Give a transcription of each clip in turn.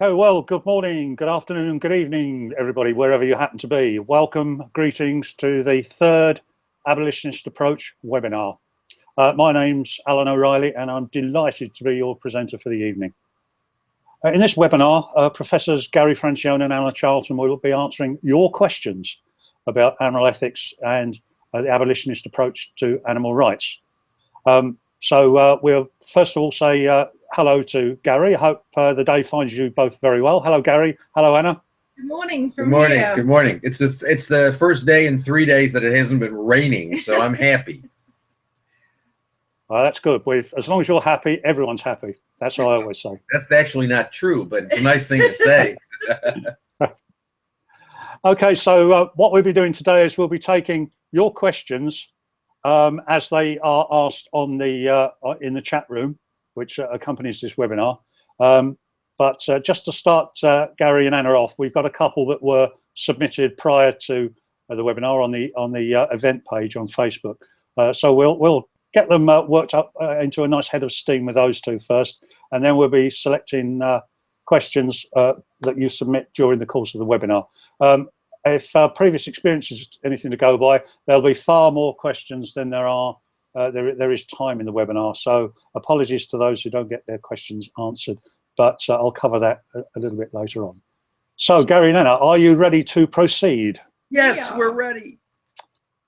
Oh, well, good morning, good afternoon, good evening, everybody, wherever you happen to be. Welcome, greetings to the third Abolitionist Approach webinar. My name's Alan O'Reilly, and I'm delighted to be your presenter for the evening. In this webinar, Professors Gary Francione and Anna Charlton will be answering your questions about animal ethics and the abolitionist approach to animal rights. We'll first of all say hello to Gary. I hope the day finds you both very well. Hello, Gary. Hello, Anna. Good morning. Good morning. Here. Good morning. It's the first day in 3 days that it hasn't been raining, so I'm happy. That's good. As long as you're happy, everyone's happy. That's what I always say. That's actually not true, but it's a nice thing to say. Okay, so what we'll be doing today is we'll be taking your questions as they are asked on the in the chat room, which accompanies this webinar. But just to start Gary and Anna off, we've got a couple that were submitted prior to the webinar on the event page on Facebook. So we'll get them worked up into a nice head of steam with those two first, and then we'll be selecting questions that you submit during the course of the webinar. If previous experience is anything to go by, there'll be far more questions than there is time in the webinar. So apologies to those who don't get their questions answered, but I'll cover that a little bit later on. So Gary and Anna, are you ready to proceed? Yes, we're ready.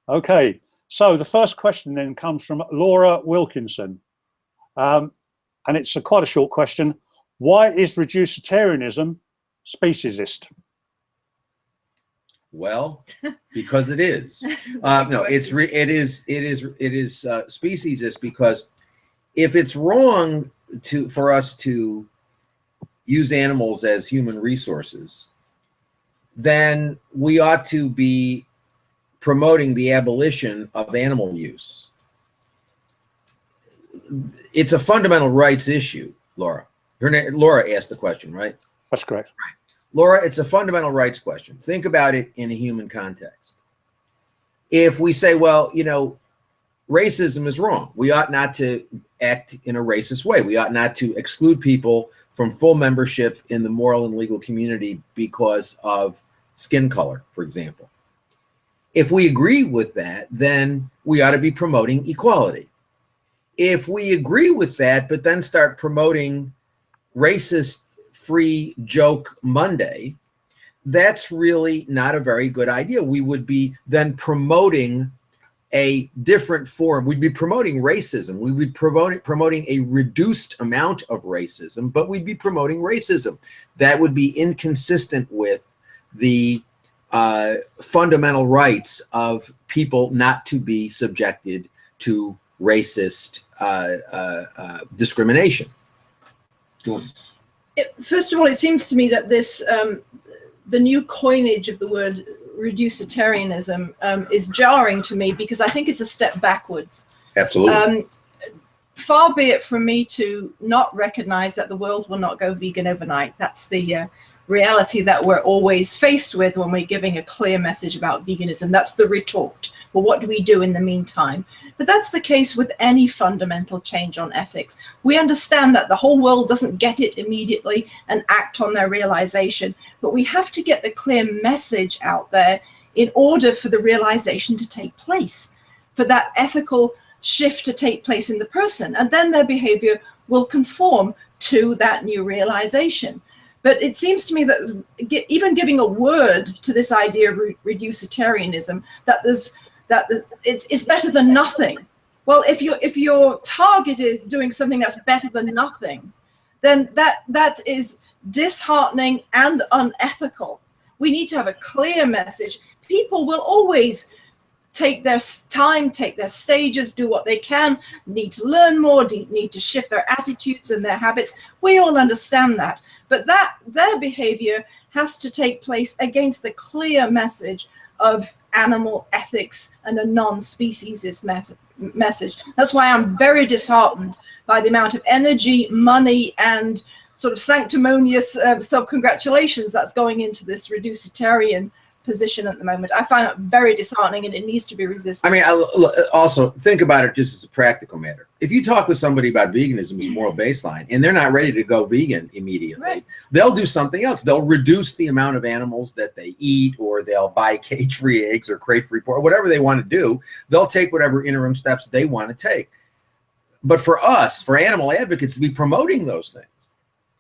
Okay. So the first question then comes from Laura Wilkinson, and it's quite a short question. Why is reducitarianism speciesist? Well, because it is. No, it is speciesist because if it's wrong for us to use animals as human resources, then we ought to be promoting the abolition of animal use. It's a fundamental rights issue, Laura. Laura asked the question, right? That's correct. Right. Laura, it's a fundamental rights question. Think about it in a human context. If we say, well, you know, racism is wrong, we ought not to act in a racist way. We ought not to exclude people from full membership in the moral and legal community because of skin color, for example. If we agree with that, then we ought to be promoting equality. If we agree with that, but then start promoting racist free joke Monday, that's really not a very good idea. We would be then promoting a different form. We'd be promoting racism. We would be promoting a reduced amount of racism, but we'd be promoting racism. That would be inconsistent with the fundamental rights of people not to be subjected to racist discrimination. First of all, it seems to me that this the new coinage of the word reducitarianism is jarring to me because I think it's a step backwards. Absolutely. Far be it from me to not recognize that the world will not go vegan overnight. That's the reality that we're always faced with when we're giving a clear message about veganism. That's the retort. Well, what do we do in the meantime? But that's the case with any fundamental change on ethics. We understand that the whole world doesn't get it immediately and act on their realization, but we have to get the clear message out there in order for the realization to take place, for that ethical shift to take place in the person, and then their behavior will conform to that new realization. But it seems to me that even giving a word to this idea of reducitarianism, it's better than nothing. Well, if your target is doing something that's better than nothing, then that is disheartening and unethical. We need to have a clear message. People will always take their time, take their stages, do what they can, need to learn more, need to shift their attitudes and their habits. We all understand that. But their behavior has to take place against the clear message of animal ethics and a non-speciesist message. That's why I'm very disheartened by the amount of energy, money, and sort of sanctimonious self-congratulations that's going into this reducitarian position at the moment. I find it very disheartening, and it needs to be resisted. I mean, also think about it just as a practical matter. If you talk with somebody about veganism as a moral baseline and they're not ready to go vegan immediately, Right. they'll do something else. They'll reduce the amount of animals that they eat, or they'll buy cage-free eggs or crate-free pork, whatever they want to do. They'll take whatever interim steps they want to take. But for us, for animal advocates, to be promoting those things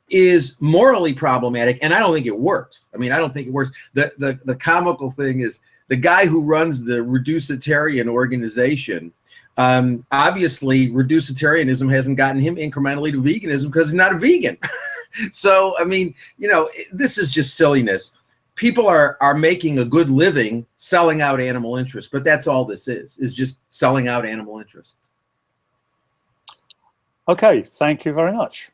is morally problematic, and I don't think it works. I mean, I don't think it works. The comical thing is the guy who runs the reducitarian organization, obviously reducitarianism hasn't gotten him incrementally to veganism because he's not a vegan. So, I mean, you know, this is just silliness. People are making a good living selling out animal interests, but that's all this is just selling out animal interests. Okay, thank you very much.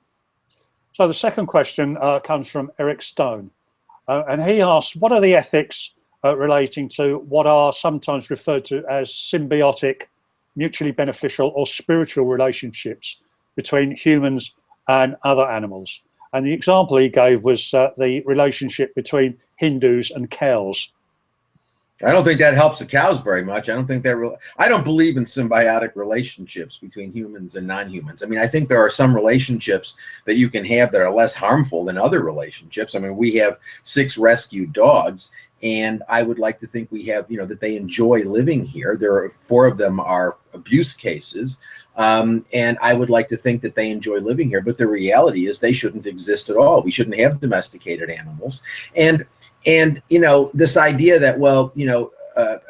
So the second question comes from Eric Stone, and he asks, what are the ethics relating to what are sometimes referred to as symbiotic, mutually beneficial or spiritual relationships between humans and other animals? And the example he gave was the relationship between Hindus and cows. I don't think that helps the cows very much. I don't think that I don't believe in symbiotic relationships between humans and non-humans. I mean, I think there are some relationships that you can have that are less harmful than other relationships. I mean, we have 6 rescued dogs, and I would like to think we have, you know, that they enjoy living here. There are 4 of them are abuse cases. And I would like to think that they enjoy living here, but the reality is they shouldn't exist at all. We shouldn't have domesticated animals. And you know, this idea that, well, you know,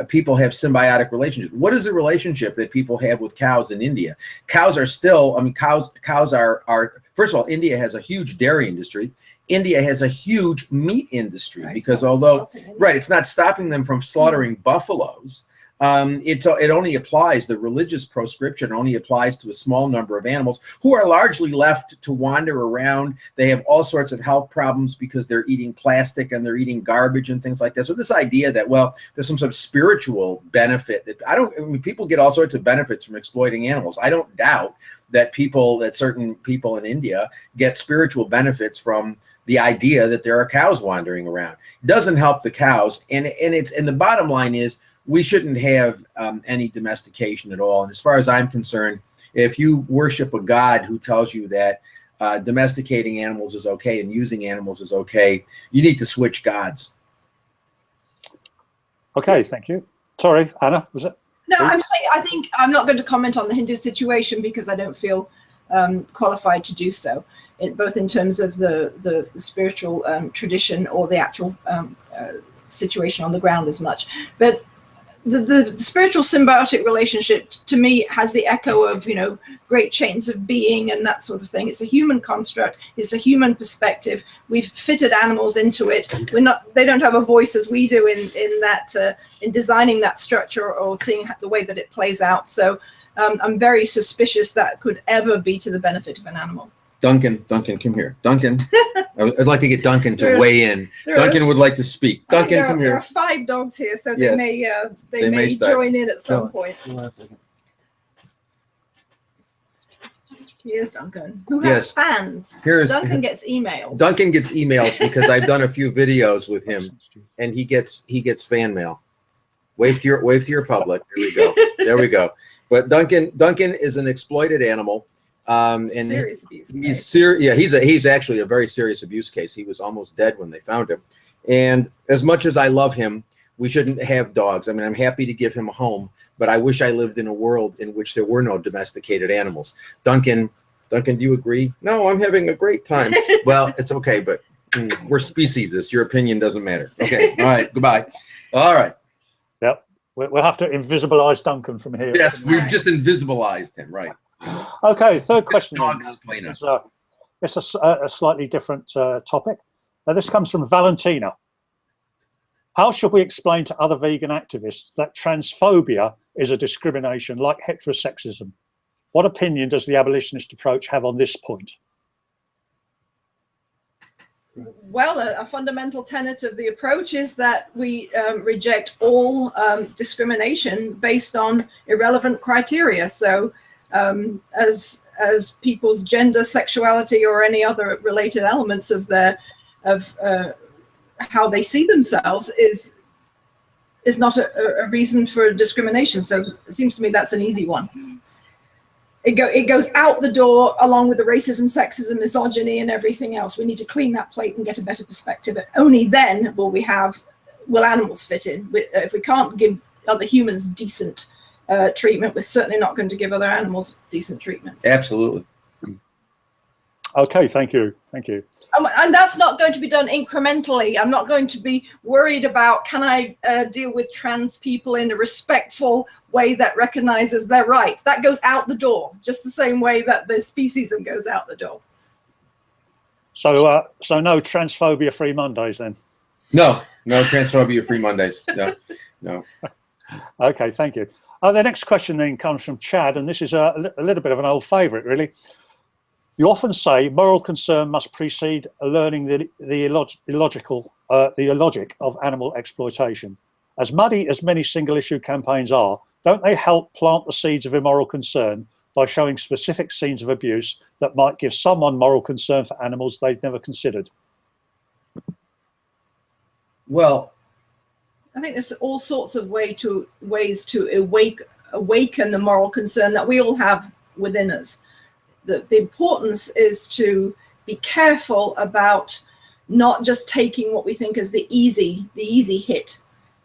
people have symbiotic relationships. What is the relationship that people have with cows in India? Cows are still, I mean, cows are, first of all, India has a huge dairy industry. India has a huge meat industry, right, because although, right, it's not stopping them from slaughtering buffaloes. It only applies, the religious proscription only applies to a small number of animals who are largely left to wander around. They have all sorts of health problems because they're eating plastic and they're eating garbage and things like that. So this idea that, well, there's some sort of spiritual benefit that I mean, people get all sorts of benefits from exploiting animals. I don't doubt that certain people in India get spiritual benefits from the idea that there are cows wandering around. It doesn't help the cows. And the bottom line is, we shouldn't have any domestication at all. And as far as I'm concerned, if you worship a God who tells you that domesticating animals is okay and using animals is okay, you need to switch gods. Okay, thank you. Sorry, Anna, was it? No, I'm saying, I think I'm not going to comment on the Hindu situation because I don't feel qualified to do so, both in terms of the spiritual tradition or the actual situation on the ground as much. But the spiritual symbiotic relationship to me has the echo of, you know, great chains of being and that sort of thing. It's a human construct. It's a human perspective. We've fitted animals into it. They don't have a voice as we do in designing that structure or seeing the way that it plays out. So I'm very suspicious that could ever be to the benefit of an animal. Duncan, come here. Duncan, I'd like to get Duncan to weigh in. Duncan would like to speak. Duncan, come here. There are 5 dogs here, so yes. they may join in at some point. Here's Duncan, who has fans. Duncan gets emails. Duncan gets emails because I've done a few videos with him, and he gets fan mail. Wave to your public. There we go. There we go. But Duncan is an exploited animal. And serious abuse he's actually a very serious abuse case. He was almost dead when they found him. And as much as I love him, we shouldn't have dogs. I mean, I'm happy to give him a home, but I wish I lived in a world in which there were no domesticated animals. Duncan, do you agree? No, I'm having a great time. Well, it's okay, but we're speciesists. Your opinion doesn't matter. Okay, all right, goodbye. All right. Yep, we'll have to invisibilize Duncan from here. Yes, we've just invisibilized him, right. Okay, third question. It's a slightly different topic. Now, this comes from Valentina. How should we explain to other vegan activists that transphobia is a discrimination like heterosexism? What opinion does the abolitionist approach have on this point? Well, a fundamental tenet of the approach is that we reject all discrimination based on irrelevant criteria. So as people's gender, sexuality, or any other related elements of how they see themselves is is not a reason for discrimination. So it seems to me that's an easy one. It goes out the door along with the racism, sexism, misogyny, and everything else. We need to clean that plate and get a better perspective. Only then will animals fit in. If we can't give other humans decent treatment, we're certainly not going to give other animals decent treatment. Absolutely. Okay, thank you. And that's not going to be done incrementally. I'm not going to be worried about, can I deal with trans people in a respectful way that recognizes their rights? That goes out the door, just the same way that the speciesism goes out the door. So no transphobia-free Mondays then? No transphobia-free Mondays. No. Okay, thank you. The next question then comes from Chad, and this is a little bit of an old favorite, really. You often say moral concern must precede learning the illogic of animal exploitation. As muddy as many single-issue campaigns are, don't they help plant the seeds of immoral concern by showing specific scenes of abuse that might give someone moral concern for animals they've never considered? Well, I think there's all sorts of ways to awaken the moral concern that we all have within us. The importance is to be careful about not just taking what we think is the easy hit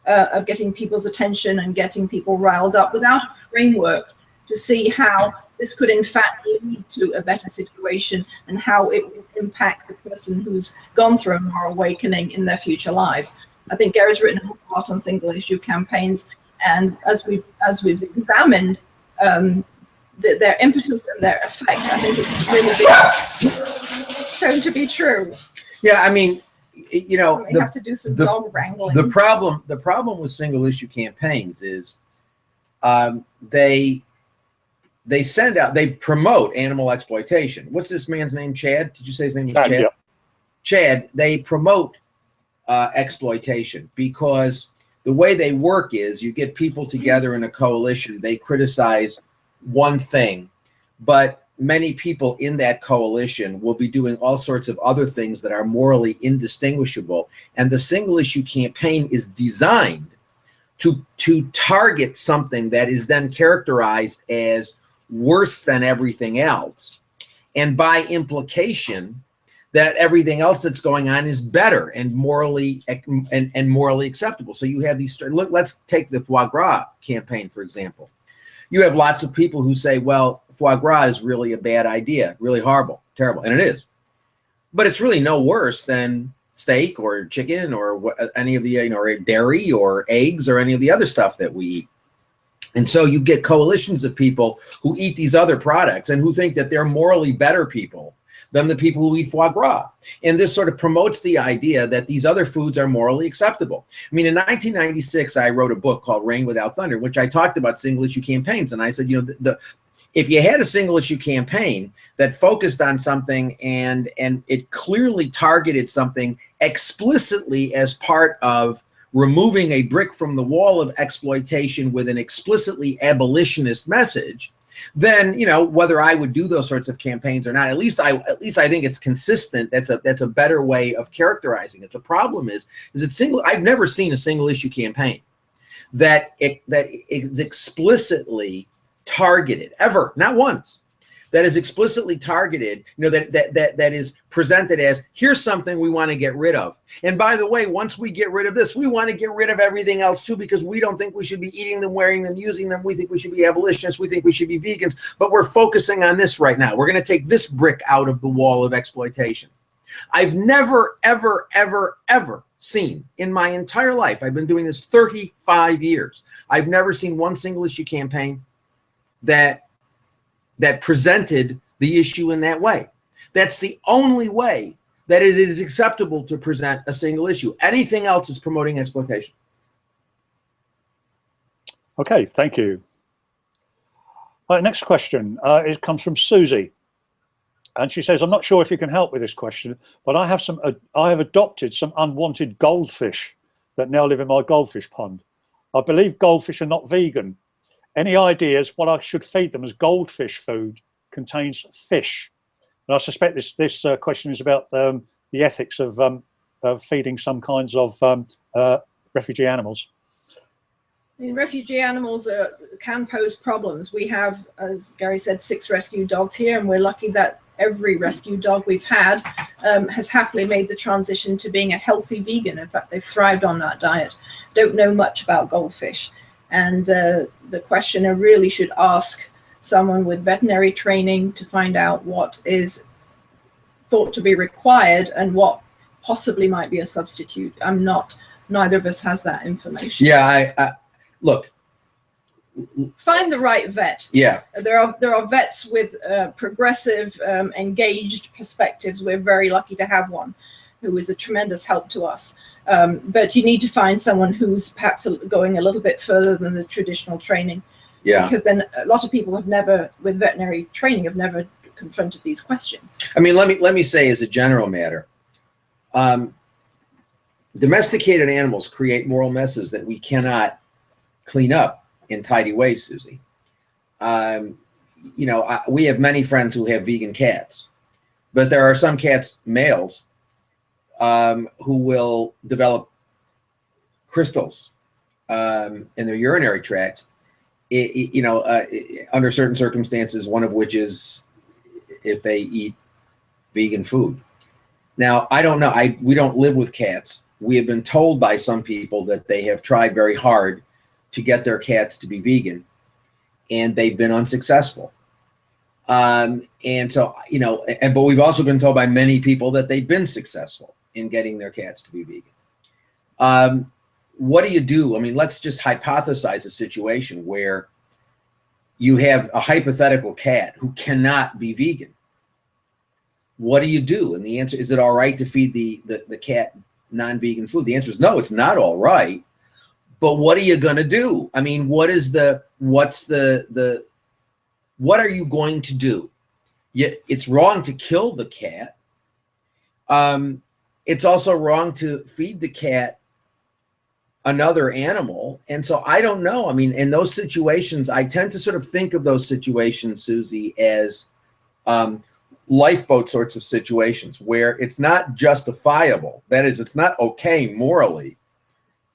of getting people's attention and getting people riled up without a framework to see how this could in fact lead to a better situation and how it will impact the person who's gone through a moral awakening in their future lives. I think Gary's written an awful lot on single issue campaigns, and as we've examined their impetus and their effect, I think it's really been shown to be true. Yeah, I mean, we have to do some dog wrangling. The problem with single issue campaigns is they promote animal exploitation. What's this man's name? Chad? Did you say his name was Chad? Yeah. Chad. They promote exploitation because the way they work is you get people together in a coalition. They criticize one thing, but many people in that coalition will be doing all sorts of other things that are morally indistinguishable. And the single issue campaign is designed to target something that is then characterized as worse than everything else. And by implication, that everything else that's going on is better and morally acceptable. So you have these, let's take the foie gras campaign, for example. You have lots of people who say, well, foie gras is really a bad idea, really horrible, terrible, and it is. But it's really no worse than steak or chicken or any of the, or dairy or eggs or any of the other stuff that we eat. And so you get coalitions of people who eat these other products and who think that they're morally better people than the people who eat foie gras. And this sort of promotes the idea that these other foods are morally acceptable. I mean, in 1996, I wrote a book called Rain Without Thunder, in which I talked about single issue campaigns. And I said, if you had a single issue campaign that focused on something and it clearly targeted something explicitly as part of removing a brick from the wall of exploitation with an explicitly abolitionist message, then whether I would do those sorts of campaigns or not, at least I think it's consistent. That's a better way of characterizing it. The problem is I've never seen a single issue campaign that is explicitly targeted ever, not once. That is explicitly targeted, that is presented as, here's something we want to get rid of. And by the way, once we get rid of this, we want to get rid of everything else too, because we don't think we should be eating them, wearing them, using them. We think we should be abolitionists. We think we should be vegans, but we're focusing on this right now. We're going to take this brick out of the wall of exploitation. I've never, ever, ever, ever seen in my entire life, I've been doing this 35 years, I've never seen one single issue campaign that presented the issue in that way. That's the only way that it is acceptable to present a single issue. Anything else is promoting exploitation. Okay, thank you. Next question, it comes from Susie. And she says, I'm not sure if you can help with this question, but I have adopted some unwanted goldfish that now live in my goldfish pond. I believe goldfish are not vegan. Any ideas what I should feed them, as goldfish food contains fish? And I suspect this question is about the ethics of feeding some kinds of refugee animals. Refugee animals can pose problems. We have, as Gary said, 6 rescue dogs here, and we're lucky that every rescue dog we've had has happily made the transition to being a healthy vegan. In fact, they've thrived on that diet. Don't know much about goldfish. And the questioner really should ask someone with veterinary training to find out what is thought to be required and what possibly might be a substitute. Neither of us has that information. Yeah, I look. Find the right vet. Yeah, there are vets with progressive, engaged perspectives. We're very lucky to have one who is a tremendous help to us. But you need to find someone who's perhaps going a little bit further than the traditional training. Yeah. Because then a lot of people with veterinary training, have never confronted these questions. I mean, let me say as a general matter, domesticated animals create moral messes that we cannot clean up in tidy ways, Susie. We have many friends who have vegan cats, but there are some cats, males, who will develop crystals in their urinary tracts, under certain circumstances, one of which is if they eat vegan food. Now, I don't know. We don't live with cats. We have been told by some people that they have tried very hard to get their cats to be vegan, and they've been unsuccessful. But we've also been told by many people that they've been successful in getting their cats to be vegan. What do you do? I mean, let's just hypothesize a situation where you have a hypothetical cat who cannot be vegan. What do you do? And the answer is, it all right to feed the cat non-vegan food? The answer is no, it's not all right. But what are you going to do? I mean, what are you going to do? It's wrong to kill the cat. It's also wrong to feed the cat another animal. And so I don't know. I mean, in those situations, I tend to sort of think of those situations, Susie, as lifeboat sorts of situations where it's not justifiable. That is, it's not okay morally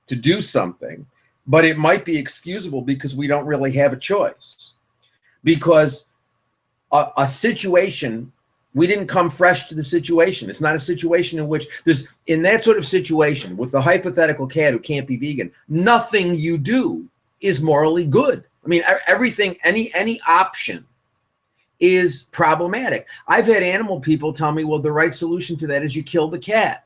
to do something, but it might be excusable because we don't really have a choice. Because a situation, we didn't come fresh to the situation. It's not a situation in which in that sort of situation with the hypothetical cat who can't be vegan, nothing you do is morally good. I mean, everything, any option is problematic. I've had animal people tell me, well, the right solution to that is you kill the cat.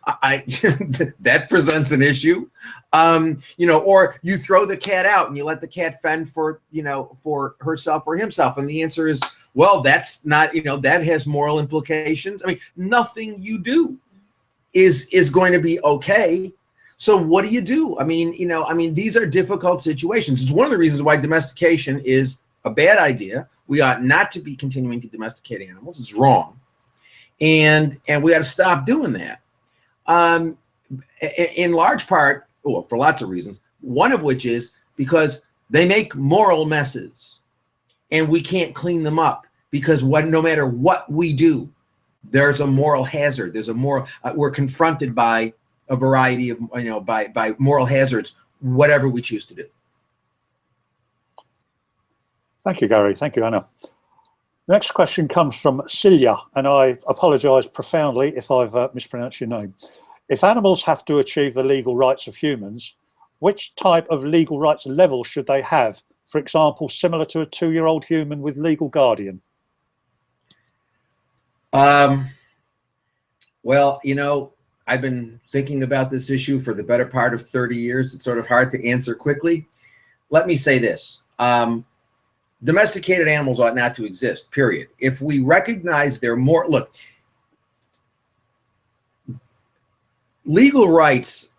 That presents an issue, or you throw the cat out and you let the cat fend for herself or himself. And the answer is, well, that's not, that has moral implications. I mean, nothing you do is going to be okay. So what do you do? I mean, these are difficult situations. It's one of the reasons why domestication is a bad idea. We ought not to be continuing to domesticate animals. It's wrong. And we got to stop doing that. In large part, well, for lots of reasons, one of which is because they make moral messes and we can't clean them up because no matter what we do, there's a moral hazard. There's we're confronted by a variety of, by moral hazards, whatever we choose to do. Thank you, Gary. Thank you, Anna. Next question comes from Celia, and I apologise profoundly if I've mispronounced your name. If animals have to achieve the legal rights of humans, which type of legal rights level should they have? For example, similar to a 2-year-old human with legal guardian? Well, I've been thinking about this issue for the better part of 30 years. It's sort of hard to answer quickly. Let me say this. Domesticated animals ought not to exist, period. If we recognize they're more, look, legal rights,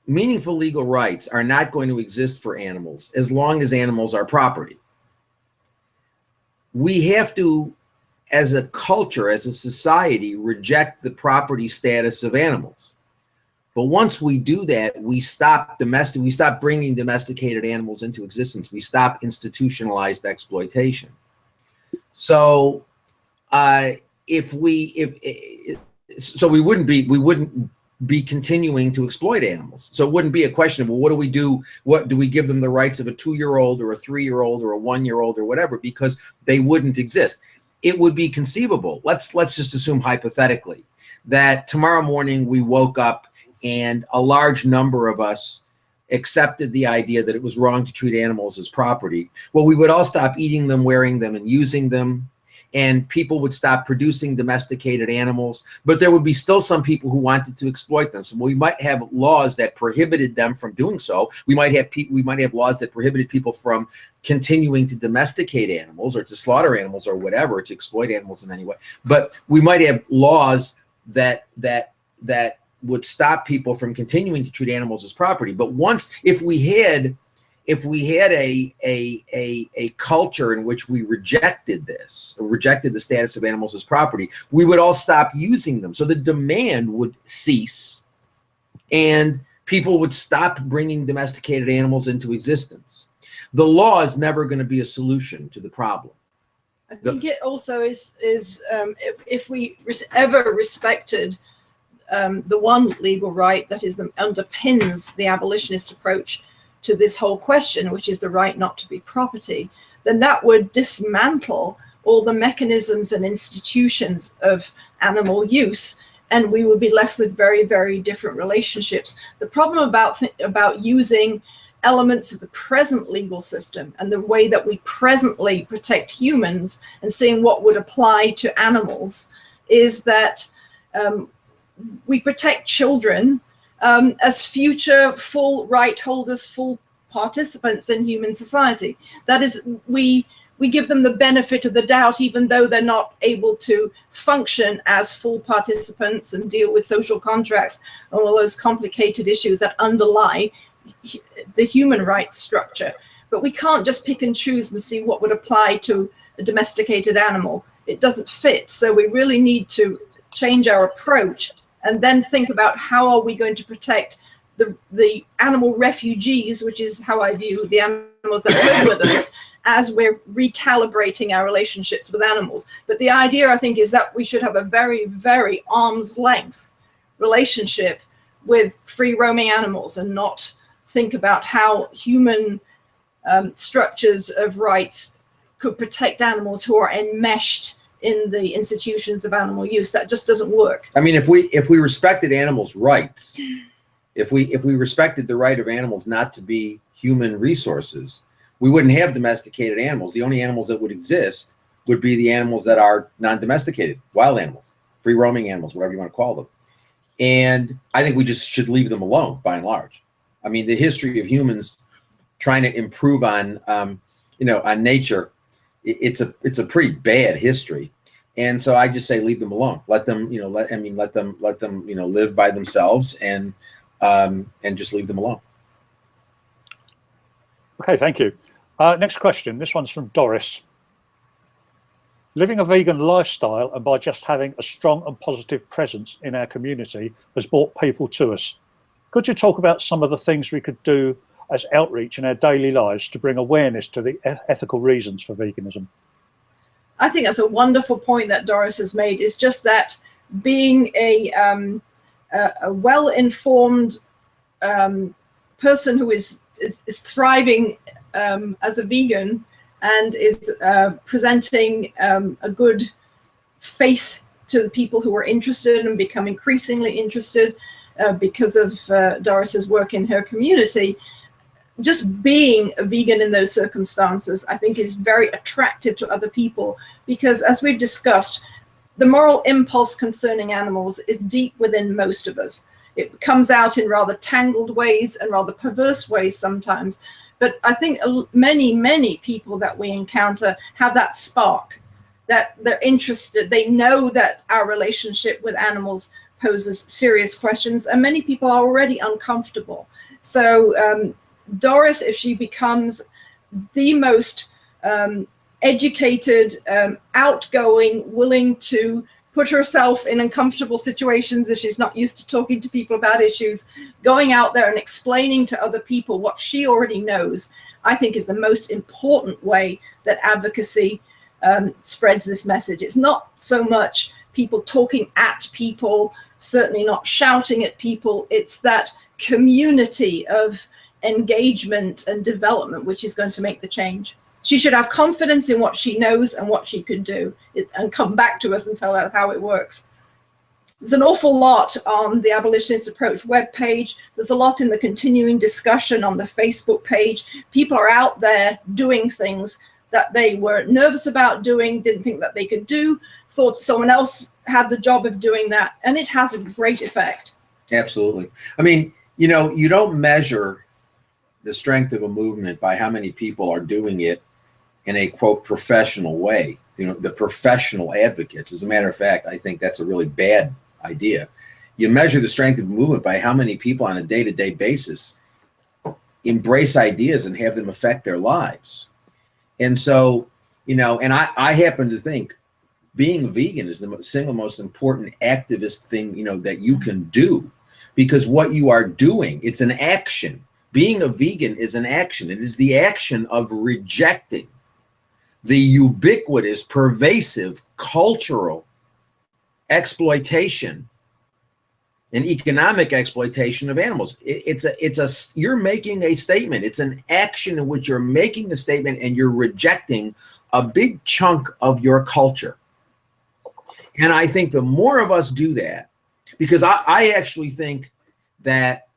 meaningful legal rights are not going to exist for animals as long as animals are property. We have to, as a culture, as a society, reject the property status of animals. But once we do that, we stop bringing domesticated animals into existence. We stop institutionalized exploitation. So we wouldn't be continuing to exploit animals. So it wouldn't be a question of, well, what do we do? What do we give them the rights of a 2-year-old or a 3-year-old or a 1-year-old or whatever, because they wouldn't exist. It would be conceivable. Let's just assume hypothetically that tomorrow morning we woke up and a large number of us accepted the idea that it was wrong to treat animals as property. Well, we would all stop eating them, wearing them, and using them. And people would stop producing domesticated animals, but there would be still some people who wanted to exploit them. So we might have laws that prohibited them from doing so. We might have laws that prohibited people from continuing to domesticate animals or to slaughter animals or whatever, to exploit animals in any way. But we might have laws that would stop people from continuing to treat animals as property. But if we had a culture in which we rejected this, or rejected the status of animals as property, we would all stop using them. So the demand would cease and people would stop bringing domesticated animals into existence. The law is never going to be a solution to the problem. I think it also is if we ever respected the one legal right that underpins the abolitionist approach to this whole question, which is the right not to be property, then that would dismantle all the mechanisms and institutions of animal use, and we would be left with very, very different relationships. The problem about using elements of the present legal system and the way that we presently protect humans and seeing what would apply to animals is that we protect children as future full right holders, full participants in human society. That is, we give them the benefit of the doubt, even though they're not able to function as full participants and deal with social contracts and all those complicated issues that underlie the human rights structure. But we can't just pick and choose and see what would apply to a domesticated animal. It doesn't fit. So we really need to change our approach and then think about how are we going to protect the animal refugees, which is how I view the animals that live with us, as we're recalibrating our relationships with animals. But the idea, I think, is that we should have a very, very arm's length relationship with free roaming animals and not think about how human structures of rights could protect animals who are enmeshed in the institutions of animal use. That just doesn't work. I mean, if we respected animals' rights, if we respected the right of animals not to be human resources, we wouldn't have domesticated animals. The only animals that would exist would be the animals that are non-domesticated, wild animals, free roaming animals, whatever you want to call them. And I think we just should leave them alone, by and large. I mean, the history of humans trying to improve on, on nature, it's a pretty bad history. And so I just say leave them alone. Let them, let them, live by themselves and just leave them alone. Okay, thank you. Next question. This one's from Doris. Living a vegan lifestyle and by just having a strong and positive presence in our community has brought people to us. Could you talk about some of the things we could do as outreach in our daily lives to bring awareness to the ethical reasons for veganism? I think that's a wonderful point that Doris has made, is just that being a well-informed person who is thriving as a vegan and is presenting a good face to the people who are interested and become increasingly interested because of Doris's work in her community. Just being a vegan in those circumstances, I think, is very attractive to other people because, as we've discussed, the moral impulse concerning animals is deep within most of us. It comes out in rather tangled ways and rather perverse ways sometimes. But I think many, many people that we encounter have that spark, that they're interested. They know that our relationship with animals poses serious questions, and many people are already uncomfortable. So Doris, if she becomes the most educated, outgoing, willing to put herself in uncomfortable situations if she's not used to talking to people about issues, going out there and explaining to other people what she already knows, I think is the most important way that advocacy spreads this message. It's not so much people talking at people, certainly not shouting at people. It's that community of engagement and development which is going to make the change. She should have confidence in what she knows and what she could do, and come back to us and tell us how it works. There's an awful lot on the Abolitionist Approach webpage. There's a lot in the continuing discussion on the Facebook page. People are out there doing things that they were nervous about doing, didn't think that they could do, thought someone else had the job of doing that, and it has a great effect. Absolutely. I mean, you know, you don't measure the strength of a movement by how many people are doing it in a, quote, professional way. You know, the professional advocates. As a matter of fact, I think that's a really bad idea. You measure the strength of a movement by how many people on a day-to-day basis embrace ideas and have them affect their lives. And so, you know, and I happen to think being vegan is the single most important activist thing, you know, that you can do, because what you are doing, it's an action. Being a vegan is an action. It is the action of rejecting the ubiquitous, pervasive, cultural exploitation and economic exploitation of animals. You're making a statement. It's an action in which you're making a statement and you're rejecting a big chunk of your culture. And I think the more of us do that, because I actually think that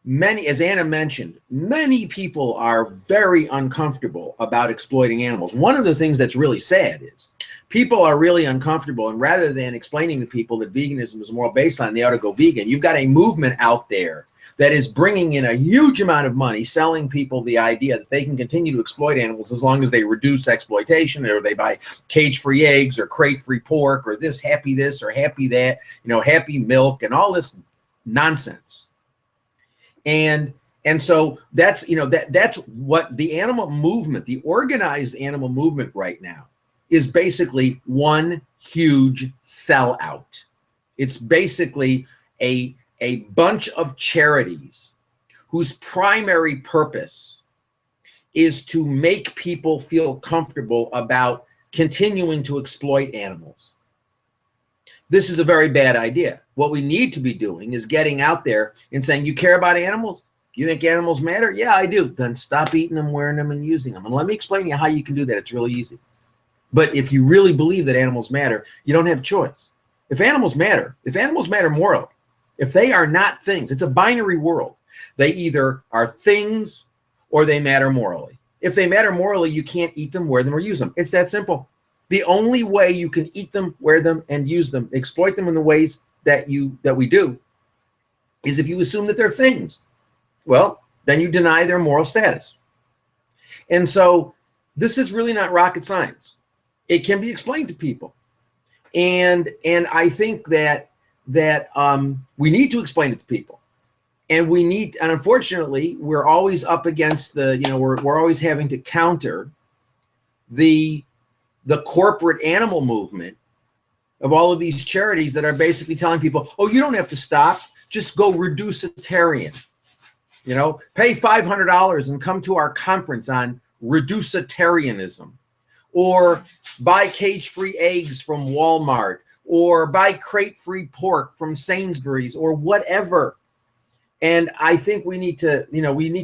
many, as Anna mentioned, many people are very uncomfortable about exploiting animals. One of the things that's really sad is people are really uncomfortable, and rather than explaining to people that veganism is a moral baseline, they ought to go vegan. You've got a movement out there that is bringing in a huge amount of money, selling people the idea that they can continue to exploit animals as long as they reduce exploitation, or they buy cage-free eggs or crate-free pork or this or happy that, you know, happy milk and all this nonsense. And so that's, you know, that's what the animal movement, the organized animal movement right now is basically one huge sellout. It's basically a bunch of charities whose primary purpose is to make people feel comfortable about continuing to exploit animals. This is a very bad idea. What we need to be doing is getting out there and saying, you care about animals? You think animals matter? Yeah, I do. Then stop eating them, wearing them, and using them. And let me explain to you how you can do that. It's really easy. But if you really believe that animals matter, you don't have a choice. If animals matter morally, if they are not things, it's a binary world. They either are things or they matter morally. If they matter morally, you can't eat them, wear them, or use them. It's that simple. The only way you can eat them, wear them, and use them, exploit them in the ways that we do, is if you assume that they're things. Well, then you deny their moral status. And so this is really not rocket science. It can be explained to people. And I think that we need to explain it to people. And unfortunately, we're always up against we're always having to counter the corporate animal movement of all of these charities that are basically telling people, oh, you don't have to stop, just go reducitarian. You know, pay $500 and come to our conference on reducitarianism, or buy cage-free eggs from Walmart, or buy crate-free pork from Sainsbury's, or whatever. And I think we need to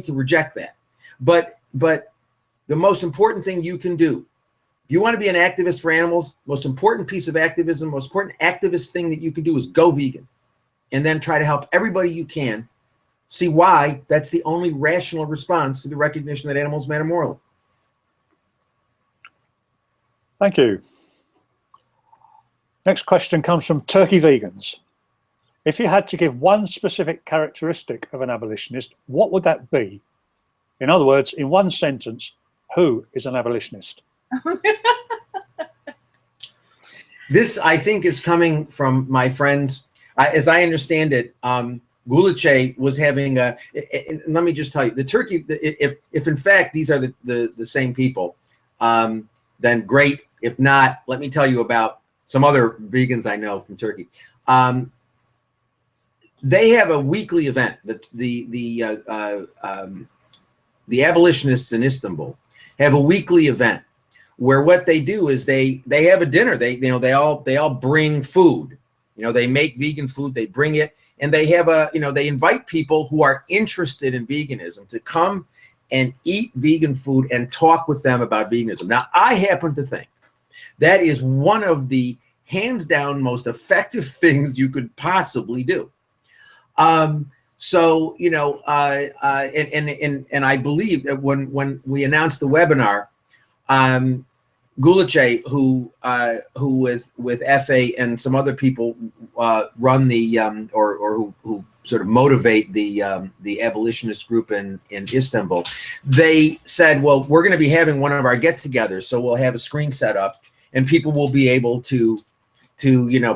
reject that. But the most important thing you can do, if you want to be an activist for animals, most important piece of activism, most important activist thing that you can do is go vegan, and then try to help everybody you can see why that's the only rational response to the recognition that animals matter morally. Thank you. Next question comes from Turkey Vegans. If you had to give one specific characteristic of an abolitionist, what would that be? In other words, in one sentence, who is an abolitionist? This, I think, is coming from my friends. As I understand it, Gulice was having a, let me just tell you, the Turkey, if in fact these are the same people, then great. If not, let me tell you about some other vegans I know from Turkey. They have a weekly event. The abolitionists in Istanbul have a weekly event where what they do is they have a dinner. They all bring food. They make vegan food. They bring it, and they have they invite people who are interested in veganism to come and eat vegan food and talk with them about veganism. Now, I happen to think that is one of the hands down most effective things you could possibly do. So, and I believe that when we announced the webinar, Gulache, who with FA and some other people run the who sort of motivate the abolitionist group in Istanbul, they said, well, we're going to be having one of our get-togethers, so we'll have a screen set up, and people will be able to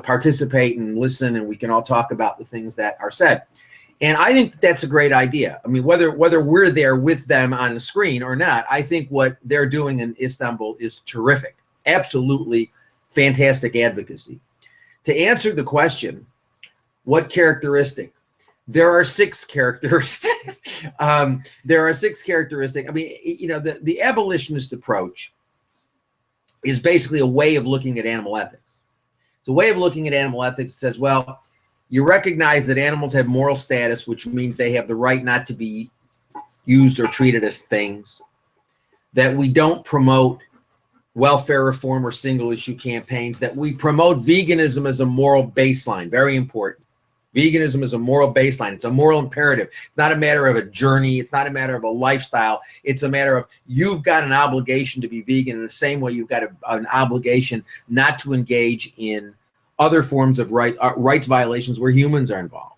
participate and listen, and we can all talk about the things that are said. And I think that's a great idea. I mean, whether we're there with them on the screen or not, I think what they're doing in Istanbul is terrific. Absolutely fantastic advocacy. To answer the question, what characteristic? There are 6 characteristics. There are 6 characteristics. I mean, the abolitionist approach is basically a way of looking at animal ethics. It's a way of looking at animal ethics that says, well, you recognize that animals have moral status, which means they have the right not to be used or treated as things, that we don't promote welfare reform or single issue campaigns, that we promote veganism as a moral baseline. Very important. Veganism is a moral baseline. It's a moral imperative. It's not a matter of a journey. It's not a matter of a lifestyle. It's a matter of you've got an obligation to be vegan in the same way you've got an obligation not to engage in other forms of rights violations where humans are involved.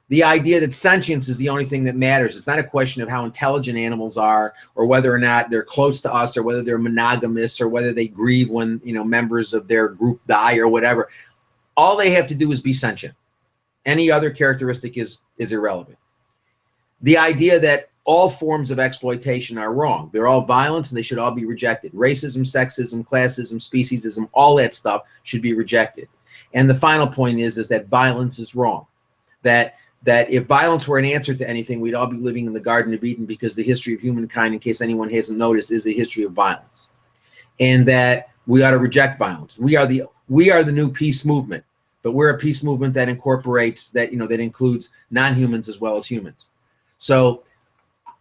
The idea that sentience is the only thing that matters. It's not a question of how intelligent animals are, or whether or not they're close to us, or whether they're monogamous, or whether they grieve when members of their group die or whatever. All they have to do is be sentient. Any other characteristic is irrelevant. The idea that all forms of exploitation are wrong. They're all violence and they should all be rejected. Racism, sexism, classism, speciesism, all that stuff should be rejected. And the final point is that violence is wrong. That if violence were an answer to anything, we'd all be living in the Garden of Eden, because the history of humankind, in case anyone hasn't noticed, is a history of violence. And that we ought to reject violence. We are the new peace movement, but we're a peace movement that incorporates, that includes non-humans as well as humans. So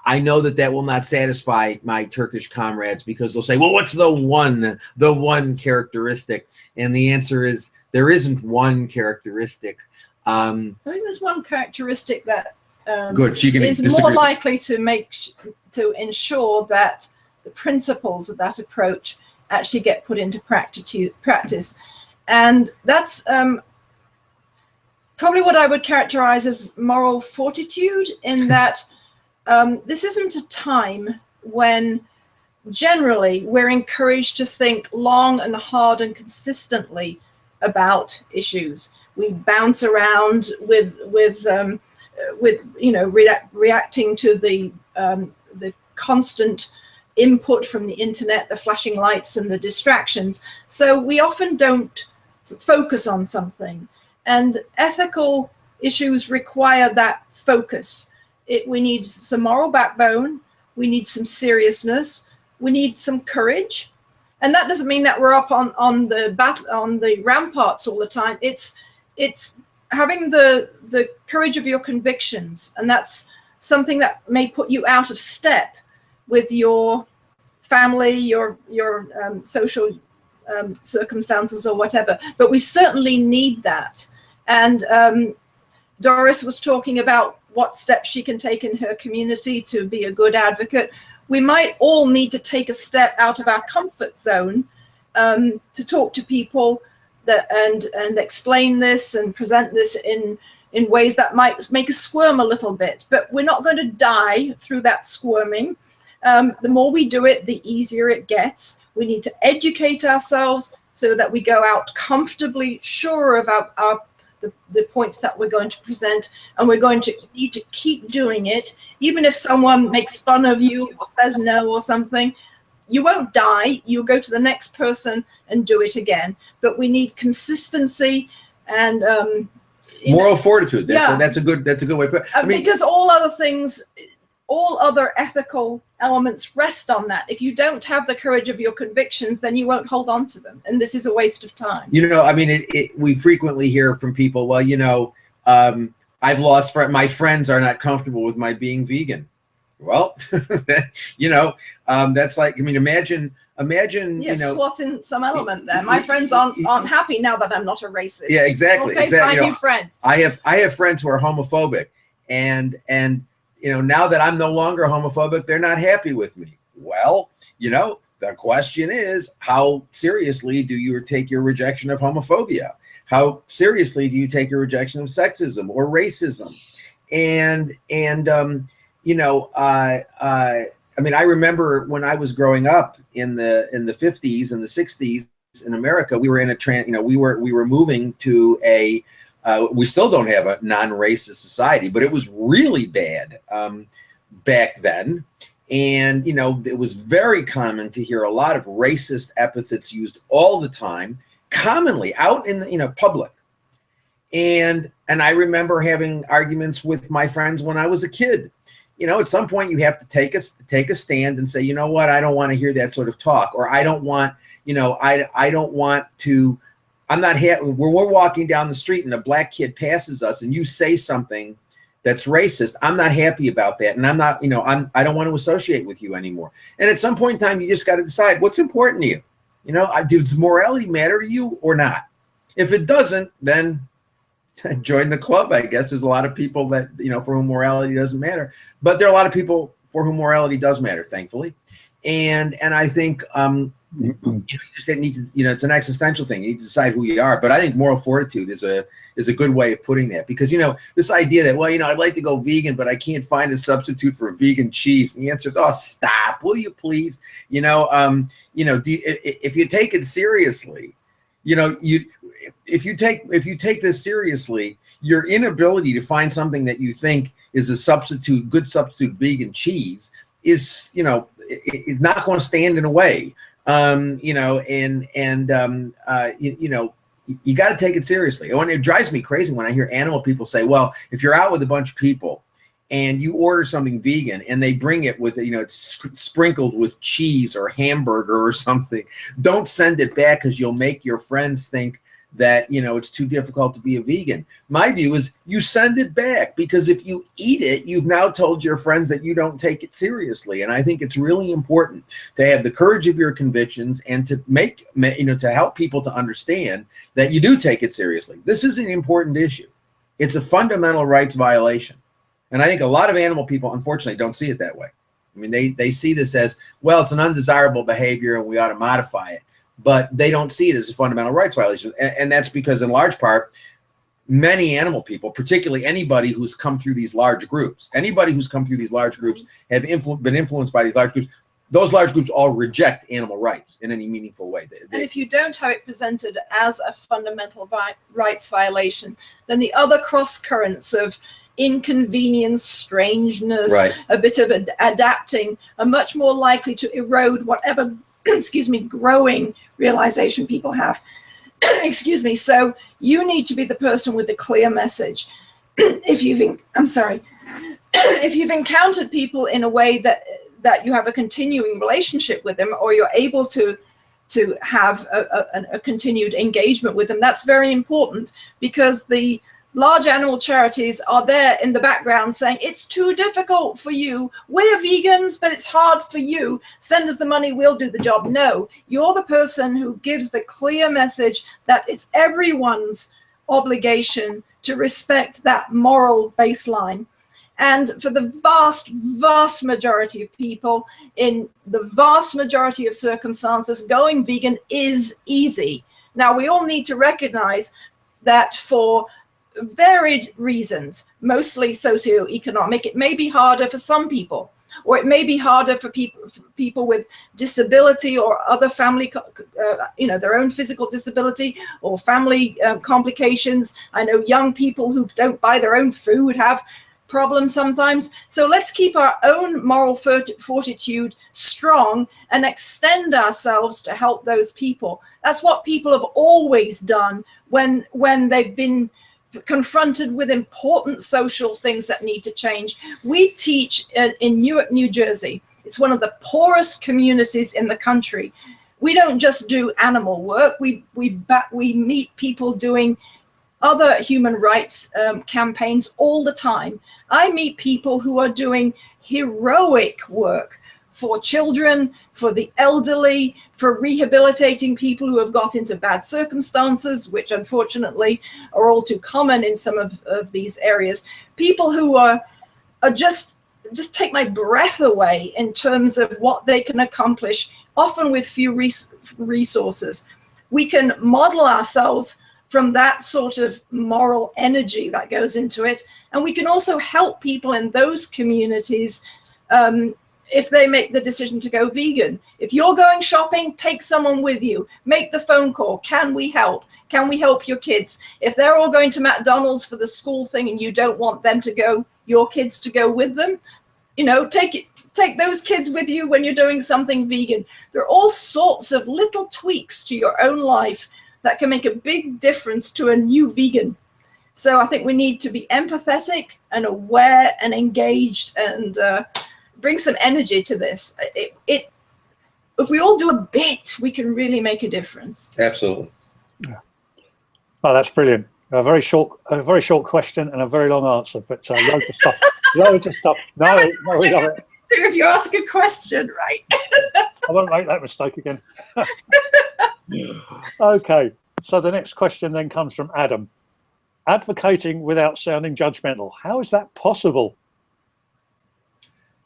I know that will not satisfy my Turkish comrades, because they'll say, well, what's the one characteristic? And the answer is there isn't one characteristic. I think there's one characteristic that is more likely to ensure that the principles of that approach actually get put into practice. And that's probably what I would characterize as moral fortitude, in that this isn't a time when generally we're encouraged to think long and hard and consistently about issues. We bounce around with reacting to the constant input from the internet, the flashing lights and the distractions. So we often don't focus on something, and ethical issues require that focus. We need some moral backbone, we need some seriousness, we need some courage. And that doesn't mean that we're up on the ramparts all the time. It's having the courage of your convictions, and that's something that may put you out of step with your family, your social circumstances or whatever. But we certainly need that. And Doris was talking about what steps she can take in her community to be a good advocate. We might all need to take a step out of our comfort zone to talk to people and explain this and present this in ways that might make us squirm a little bit. But we're not going to die through that squirming. The more we do it, the easier it gets. We need to educate ourselves so that we go out comfortably sure of the points that we're going to present, and we're going to need to keep doing it. Even if someone makes fun of you or says no or something, you won't die. You'll go to the next person and do it again. But we need consistency and moral fortitude. That's a good way to put it. Because all other things all other ethical elements rest on that. If you don't have the courage of your convictions, then you won't hold on to them. And this is a waste of time. You know, I mean, we frequently hear from people, well, you know, I've lost my friends are not comfortable with my being vegan. Well, you know, that's like, I mean, imagine, you know, slot in some element there. My friends aren't happy now that I'm not a racist. Yeah, exactly. Okay, exactly. find new friends. I have friends who are homophobic, and you know, now that I'm no longer homophobic, they're not happy with me. Well, you know, the question is, how seriously do you take your rejection of homophobia? How seriously do you take your rejection of sexism or racism? And you know, I mean, I remember when I was growing up in the 50s and the 60s in America, we were in a we were moving to a we still don't have a non-racist society, but it was really bad back then. And, you know, it was very common to hear a lot of racist epithets used all the time, commonly out in the, you know, public. And I remember having arguments with my friends when I was a kid. You know, at some point you have to take a stand and say, you know what, I don't want to hear that sort of talk, or I don't want, you know, I don't want to, I'm not happy. We're walking down the street and a black kid passes us and you say something that's racist. I'm not happy about that. And I'm not, you know, I don't want to associate with you anymore. And at some point in time, you just got to decide what's important to you. You know, does morality matter to you or not? If it doesn't, then join the club, I guess. There's a lot of people that, you know, for whom morality doesn't matter, but there are a lot of people for whom morality does matter, thankfully. And I think, you just need to, you know, it's an existential thing. You need to decide who you are. But I think moral fortitude is a good way of putting that, because, you know, this idea that, well, you know, I'd like to go vegan, but I can't find a substitute for vegan cheese. And the answer is, oh, stop, will you please? You know, if you take it seriously, you know, if you take this seriously, your inability to find something that you think is a good substitute vegan cheese is, you know, it's not going to stand in a way. You know, you know, you got to take it seriously. And it drives me crazy when I hear animal people say, well, if you're out with a bunch of people and you order something vegan and they bring it with, you know, it's sprinkled with cheese or hamburger or something, don't send it back because you'll make your friends think that, you know, it's too difficult to be a vegan. My view is you send it back, because if you eat it, you've now told your friends that you don't take it seriously. And I think it's really important to have the courage of your convictions and to make, you know, to help people to understand that you do take it seriously. This is an important issue. It's a fundamental rights violation. And I think a lot of animal people, unfortunately, don't see it that way. I mean, they see this as, well, it's an undesirable behavior and we ought to modify it. But they don't see it as a fundamental rights violation. And that's because, in large part, many animal people, particularly anybody who's come through these large groups, have been influenced by these large groups. Those large groups all reject animal rights in any meaningful way. And if you don't have it presented as a fundamental rights violation, then the other cross currents of inconvenience, strangeness, right, a bit of adapting are much more likely to erode whatever growing realization people have. Excuse me. So you need to be the person with the clear message. If you've encountered people in a way that you have a continuing relationship with them, or you're able to have a continued engagement with them, that's very important, because the large animal charities are there in the background saying, it's too difficult for you. We're vegans, but it's hard for you. Send us the money, we'll do the job. No, you're the person who gives the clear message that it's everyone's obligation to respect that moral baseline. And for the vast, vast majority of people, in the vast majority of circumstances, going vegan is easy. Now, we all need to recognize that for varied reasons, mostly socioeconomic, it may be harder for some people, or it may be harder for people with disability or other family, you know, their own physical disability or family complications. I know young people who don't buy their own food have problems sometimes. So let's keep our own moral fortitude strong and extend ourselves to help those people. That's what people have always done when they've been confronted with important social things that need to change. We teach in Newark, New Jersey. It's one of the poorest communities in the country. We don't just do animal work. We meet people doing other human rights campaigns all the time. I meet people who are doing heroic work for children, for the elderly, for rehabilitating people who have got into bad circumstances, which unfortunately are all too common in some of these areas. People who are just take my breath away in terms of what they can accomplish, often with few resources. We can model ourselves from that sort of moral energy that goes into it. And we can also help people in those communities if they make the decision to go vegan. If you're going shopping, take someone with you. Make the phone call. Can we help? Can we help your kids? If they're all going to McDonald's for the school thing and you don't want them to go, your kids to go with them, you know, take those kids with you when you're doing something vegan. There are all sorts of little tweaks to your own life that can make a big difference to a new vegan. So I think we need to be empathetic and aware and engaged and bring some energy to this. If we all do a bit, we can really make a difference. Absolutely. Yeah. Oh, that's brilliant. A very short question and a very long answer, but loads of stuff. Loads of stuff. No, we love it. If you ask a question, right? I won't make that mistake again. Okay, so the next question then comes from Adam. Advocating without sounding judgmental. How is that possible?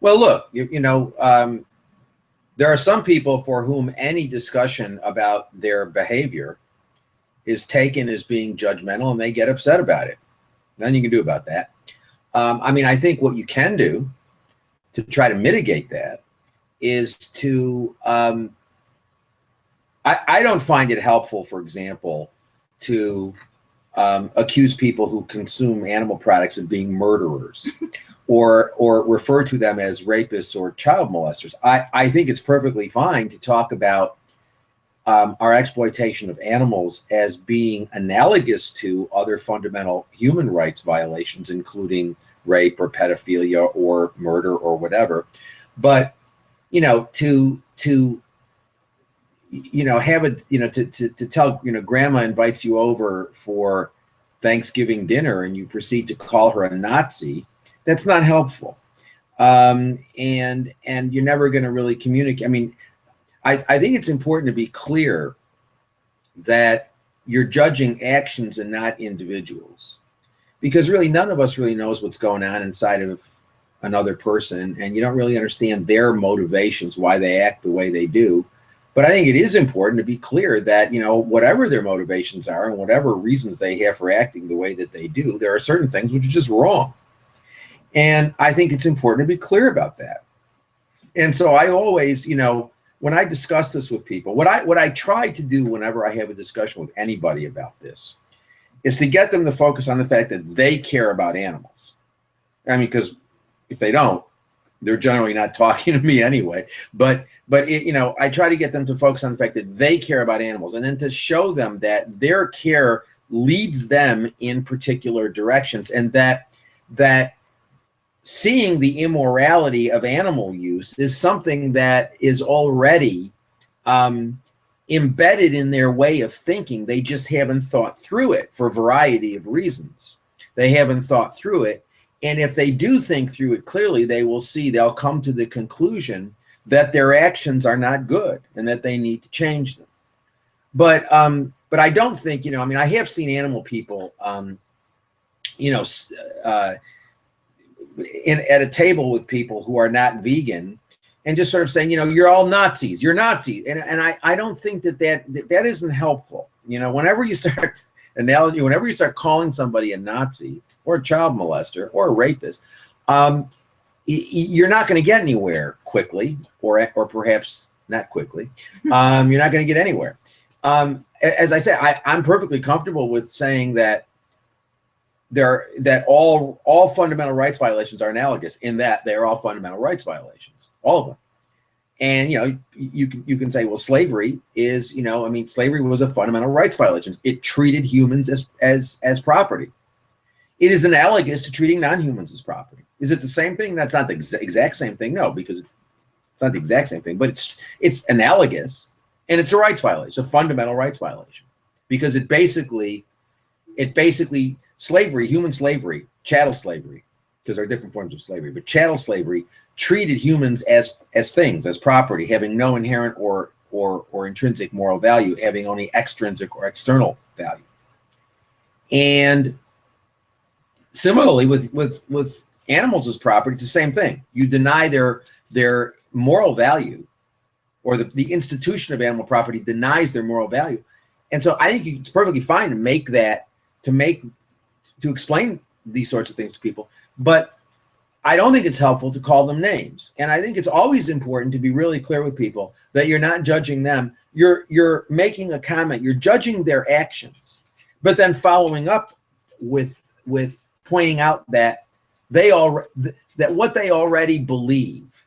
Well, look, you know, there are some people for whom any discussion about their behavior is taken as being judgmental and they get upset about it. Nothing you can do about that. I mean, I think what you can do to try to mitigate that is to, I don't find it helpful, for example, to accuse people who consume animal products of being murderers or refer to them as rapists or child molesters. I think it's perfectly fine to talk about our exploitation of animals as being analogous to other fundamental human rights violations, including rape or pedophilia or murder or whatever. But, you know, to have it, to tell, grandma invites you over for Thanksgiving dinner and you proceed to call her a Nazi, that's not helpful. And you're never going to really communicate. I mean, I think it's important to be clear that you're judging actions and not individuals, because really none of us really knows what's going on inside of another person, and you don't really understand their motivations, why they act the way they do. But I think it is important to be clear that, whatever their motivations are and whatever reasons they have for acting the way that they do, there are certain things which are just wrong. And I think it's important to be clear about that. And so I always, when I discuss this with people, what I try to do whenever I have a discussion with anybody about this is to get them to focus on the fact that they care about animals. I mean, because if they don't, they're generally not talking to me anyway. But I try to get them to focus on the fact that they care about animals, and then to show them that their care leads them in particular directions, and that seeing the immorality of animal use is something that is already embedded in their way of thinking. They just haven't thought through it for a variety of reasons. They haven't thought through it. And if they do think through it clearly, they'll come to the conclusion that their actions are not good and that they need to change them. But I don't think, I have seen animal people, at a table with people who are not vegan and just sort of saying, you're all Nazis, you're Nazis. And I don't think that isn't helpful. Whenever you start calling somebody a Nazi or a child molester or a rapist, you're not going to get anywhere quickly, or perhaps not quickly. You're not going to get anywhere. As I say, I'm perfectly comfortable with saying that all fundamental rights violations are analogous in that they are all fundamental rights violations, all of them. And you can say, well, slavery is, slavery was a fundamental rights violation. It treated humans as property. It is analogous to treating non-humans as property. Is it the same thing? That's not the exact same thing. No, because it's not the exact same thing, but it's analogous, and it's a rights violation, a fundamental rights violation, because it basically slavery, human slavery, chattel slavery, because there are different forms of slavery, but chattel slavery treated humans as things, as property, having no inherent or intrinsic moral value, having only extrinsic or external value. And similarly, with animals as property, it's the same thing. You deny their moral value, or the institution of animal property denies their moral value. And so I think it's perfectly fine to make that, to explain these sorts of things to people, but I don't think it's helpful to call them names. And I think it's always important to be really clear with people that you're not judging them. You're making a comment, you're judging their actions, but then following up with pointing out that what they already believe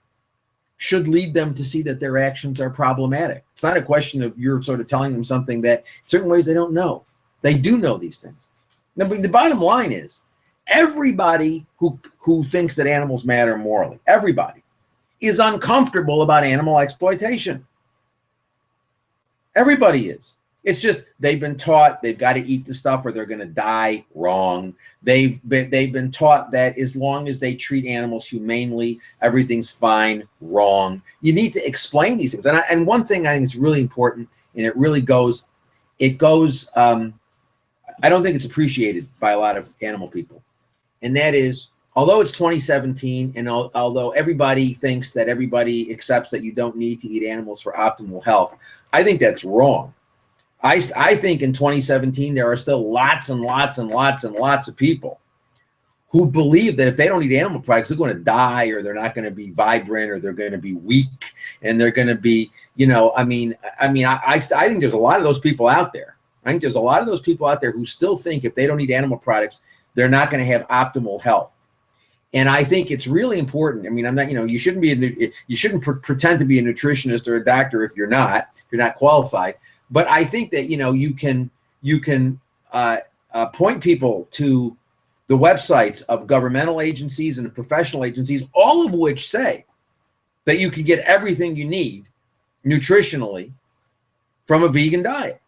should lead them to see that their actions are problematic. It's not a question of you're sort of telling them something that in certain ways they don't know. They do know these things. Now, the bottom line is, everybody who thinks that animals matter morally, everybody, is uncomfortable about animal exploitation. Everybody is. It's just they've been taught they've got to eat the stuff or they're going to die. Wrong. They've been taught that as long as they treat animals humanely, everything's fine. Wrong. You need to explain these things. And one thing I think is really important, and it really goes. I don't think it's appreciated by a lot of animal people, and that is, although it's 2017, and although everybody thinks that everybody accepts that you don't need to eat animals for optimal health, I think that's wrong. I think in 2017, there are still lots and lots and lots and lots of people who believe that if they don't eat animal products, they're going to die, or they're not going to be vibrant, or they're going to be weak, and they're going to be, I think there's a lot of those people out there. I think there's a lot of those people out there who still think if they don't eat animal products, they're not going to have optimal health. And I think it's really important. I mean, I'm not, you shouldn't pretend to be a nutritionist or a doctor if you're not qualified. But I think that, you can point people to the websites of governmental agencies and professional agencies, all of which say that you can get everything you need nutritionally from a vegan diet.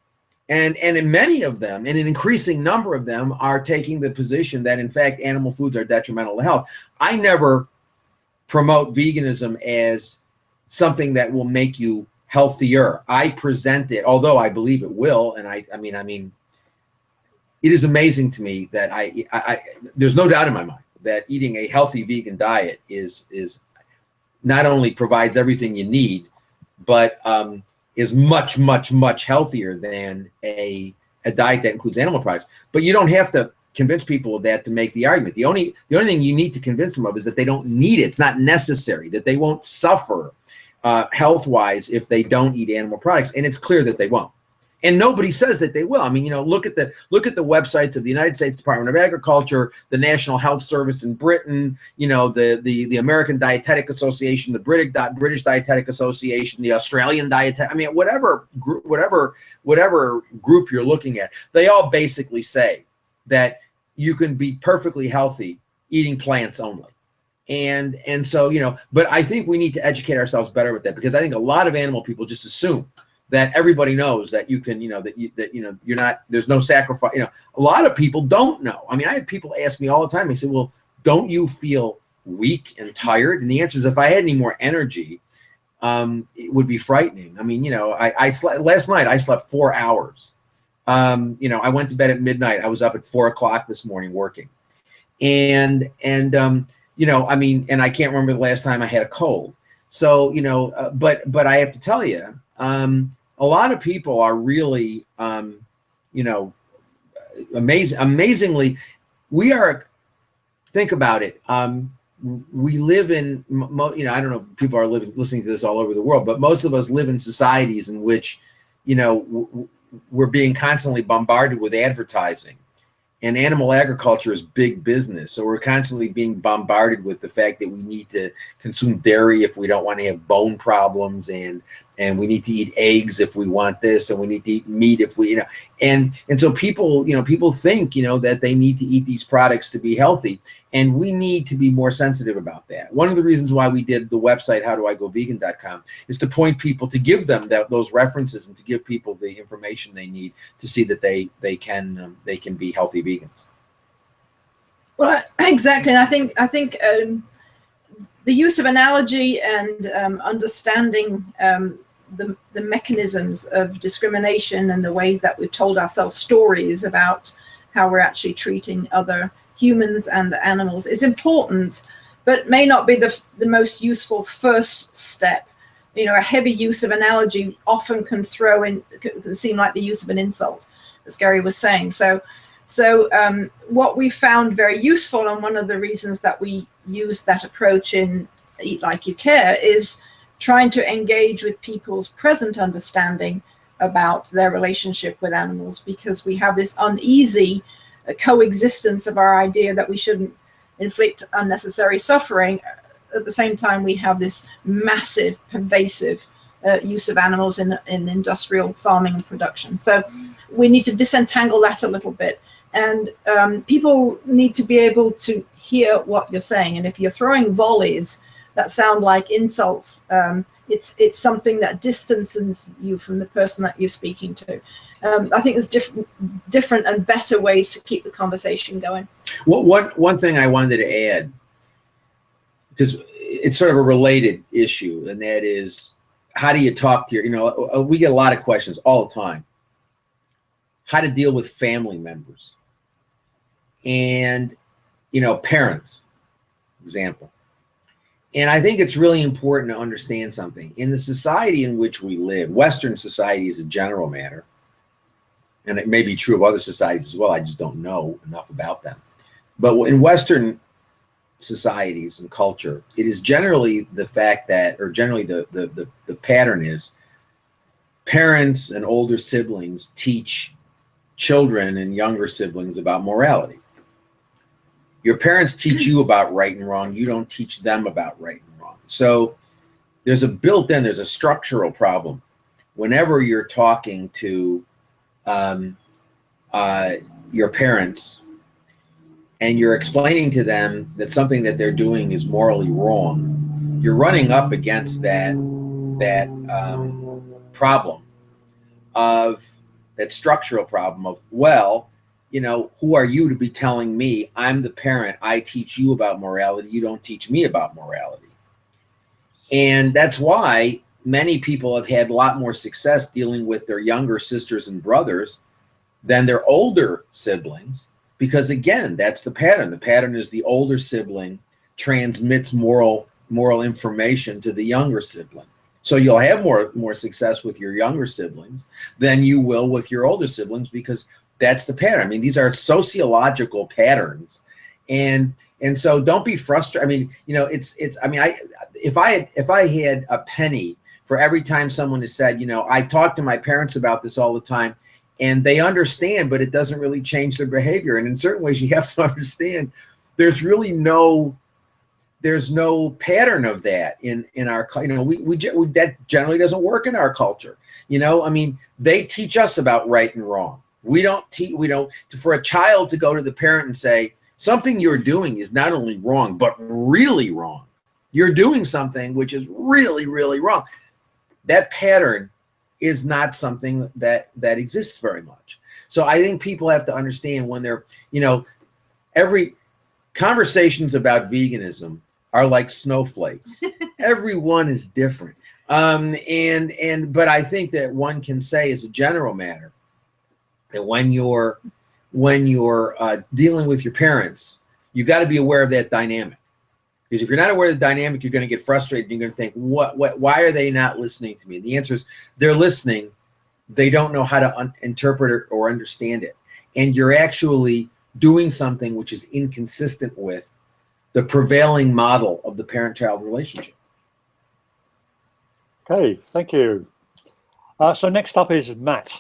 And in many of them, and an increasing number of them, are taking the position that, in fact, animal foods are detrimental to health. I never promote veganism as something that will make you healthier. I present it, although I believe it will, and I mean, it is amazing to me that I there's no doubt in my mind that eating a healthy vegan diet is not only provides everything you need, but is much, much, much healthier than a diet that includes animal products. But you don't have to convince people of that to make the argument. The only thing you need to convince them of is that they don't need it. It's not necessary, that they won't suffer health-wise if they don't eat animal products. And it's clear that they won't. And nobody says that they will. I mean, look at the websites of the United States Department of Agriculture, the National Health Service in Britain, the American Dietetic Association, the British Dietetic Association, the Australian Dietetic. I mean, whatever group you're looking at, they all basically say that you can be perfectly healthy eating plants only. And so, but I think we need to educate ourselves better with that, because I think a lot of animal people just assume that everybody knows that you can, you're not, there's no sacrifice. A lot of people don't know. I mean, I have people ask me all the time, they say, well, don't you feel weak and tired? And the answer is, if I had any more energy, it would be frightening. I mean, I slept last night, I slept 4 hours. I went to bed at midnight. I was up at 4 o'clock this morning working. And I can't remember the last time I had a cold. So, but I have to tell you, a lot of people are really, amazingly, we are, think about it. We live in, I don't know, people are listening to this all over the world, but most of us live in societies in which, we're being constantly bombarded with advertising. And animal agriculture is big business. So we're constantly being bombarded with the fact that we need to consume dairy if we don't want to have bone problems, and and we need to eat eggs if we want this, and we need to eat meat if we, and so people, people think, that they need to eat these products to be healthy, and we need to be more sensitive about that. One of the reasons why we did the website hodoigovegan.com is to point people, to give them those references, and to give people the information they need to see that they can be healthy vegans. Well, exactly. And I think the use of analogy and understanding the mechanisms of discrimination and the ways that we've told ourselves stories about how we're actually treating other humans and animals is important, but may not be the most useful first step. A heavy use of analogy often can seem like the use of an insult, as Gary was saying. So what we found very useful, and one of the reasons that we use that approach in Eat Like You Care, is trying to engage with people's present understanding about their relationship with animals, because we have this uneasy coexistence of our idea that we shouldn't inflict unnecessary suffering. At the same time, we have this massive, pervasive use of animals in industrial farming and production. So we need to disentangle that a little bit. And people need to be able to hear what you're saying. And if you're throwing volleys that sound like insults, it's something that distances you from the person that you're speaking to. I think there's different and better ways to keep the conversation going. Well, one thing I wanted to add, because it's sort of a related issue, and that is, how do you talk to your, we get a lot of questions all the time, how to deal with family members and, parents, example. And I think it's really important to understand something. In the society in which we live, Western society is a general matter, and it may be true of other societies as well, I just don't know enough about them. But in Western societies and culture, it is generally the fact that, or generally the pattern is, parents and older siblings teach children and younger siblings about morality. Your parents teach you about right and wrong. You don't teach them about right and wrong. So there's a structural problem whenever you're talking to your parents and you're explaining to them that something that they're doing is morally wrong. You're running up against that problem of that structural problem of, well, who are you to be telling me? I'm the parent. I teach you about morality. You don't teach me about morality. And that's why many people have had a lot more success dealing with their younger sisters and brothers than their older siblings, because again, that's the pattern. The pattern is the older sibling transmits moral information to the younger sibling. So you'll have more success with your younger siblings than you will with your older siblings, because that's the pattern. I mean, these are sociological patterns, and so don't be frustrated. I mean, if I had a penny for every time someone has said, I talk to my parents about this all the time, and they understand, but it doesn't really change their behavior. And in certain ways, you have to understand there's really there's no pattern of that in our, that generally doesn't work in our culture. They teach us about right and wrong. For a child to go to the parent and say, something you're doing is not only wrong, but really wrong. You're doing something which is really, really wrong. That pattern is not something that exists very much. So I think people have to understand when they're, every conversations about veganism are like snowflakes. Everyone is different. But I think that one can say as a general matter that when you're dealing with your parents, you got to be aware of that dynamic. Because if you're not aware of the dynamic, you're going to get frustrated. You're going to think, why are they not listening to me? And the answer is they're listening. They don't know how to interpret it or understand it. And you're actually doing something which is inconsistent with the prevailing model of the parent-child relationship. Okay, thank you. So next up is Matt,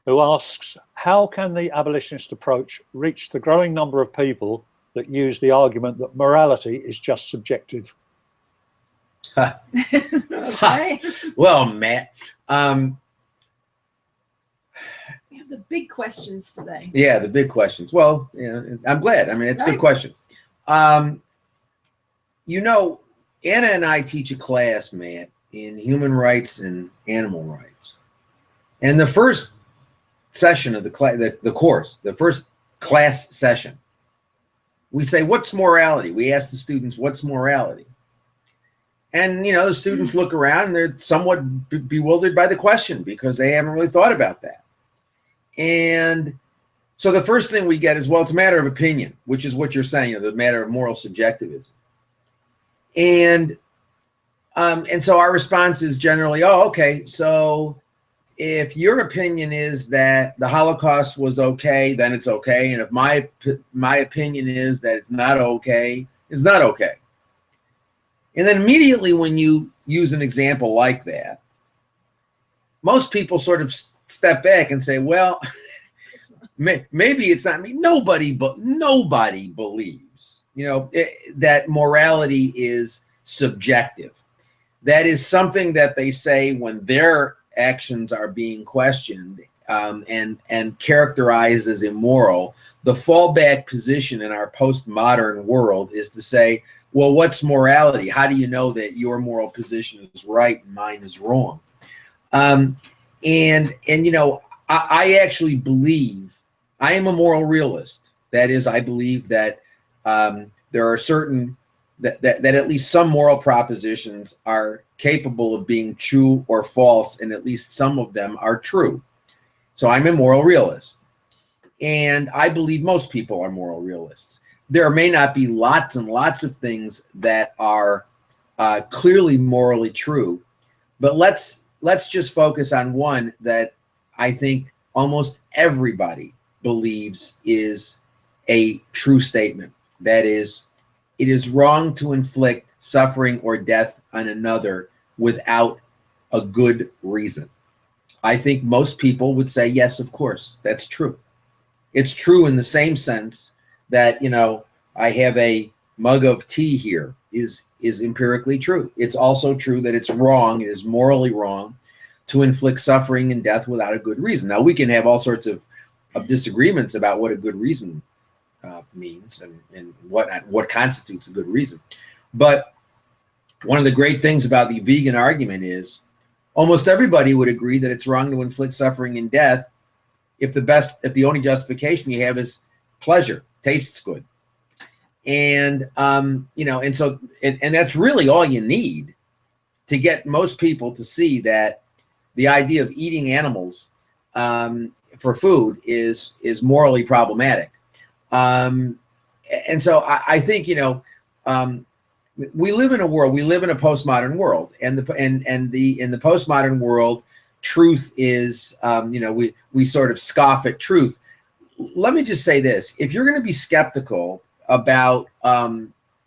who asks, how can the abolitionist approach reach the growing number of people that use the argument that morality is just subjective? Okay. Well, Matt, We have the big questions today. yeah, the big questions. Well, yeah, I'm glad. I mean, it's a good Right. question. You know, Anna and I teach a class, Matt, in human rights and animal rights. And the first session of the course, the first class session, we say, what's morality? We ask the students, what's morality? And, you know, the students look around and they're somewhat bewildered by the question because they haven't really thought about that. And so the first thing we get is, well, it's a matter of opinion, which is what you're saying, you know, the matter of moral subjectivism. And so our response is generally, oh, okay, so if your opinion is that the Holocaust was okay, then it's okay. And if my opinion is that it's not okay, it's not okay. And then immediately when you use an example like that, most people sort of step back and say, well, maybe it's not me. Nobody believes, you know, that morality is subjective. That is something that they say when their actions are being questioned and characterized as immoral. The fallback position in our postmodern world is to say, well, what's morality? How do you know that your moral position is right and mine is wrong? And you know, I actually believe, I am a moral realist. That is, I believe that there are certain, that at least some moral propositions are capable of being true or false, and at least some of them are true. So I'm a moral realist. And I believe most people are moral realists. There may not be lots and lots of things that are clearly morally true, but let's just focus on one that I think almost everybody believes is a true statement. That is, it is wrong to inflict suffering or death on another without a good reason. I think most people would say, yes, of course, that's true. It's true in the same sense that, you know, I have a mug of tea here is empirically true. It's also true that it's wrong, it is morally wrong to inflict suffering and death without a good reason. Now, we can have all sorts of disagreements about what a good reason means and what constitutes a good reason. But one of the great things about the vegan argument is almost everybody would agree that it's wrong to inflict suffering and death if the only justification you have is pleasure, tastes good. And you know, and so and that's really all you need to get most people to see that the idea of eating animals for food is morally problematic. And so I think, you know, we live in a postmodern world, and in the postmodern world, truth is, you know, we sort of scoff at truth. Let me just say this: if you're going to be skeptical about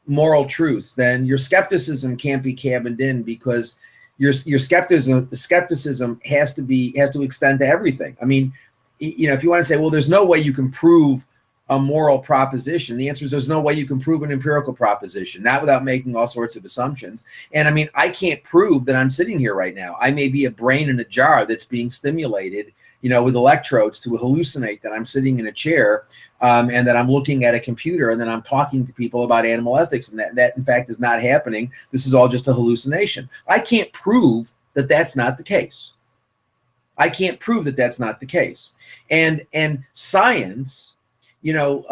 moral truths, then your skepticism can't be cabined in, because your skepticism has to extend to everything. I mean, you know, if you want to say, well, there's no way you can prove a moral proposition, the answer is there's no way you can prove an empirical proposition, not without making all sorts of assumptions. And I mean, I can't prove that I'm sitting here right now. I may be a brain in a jar that's being stimulated, you know, with electrodes to hallucinate that I'm sitting in a chair and that I'm looking at a computer and then I'm talking to people about animal ethics, and that in fact is not happening. This is all just a hallucination. I can't prove that that's not the case. I can't prove that that's not the case. And science, you know,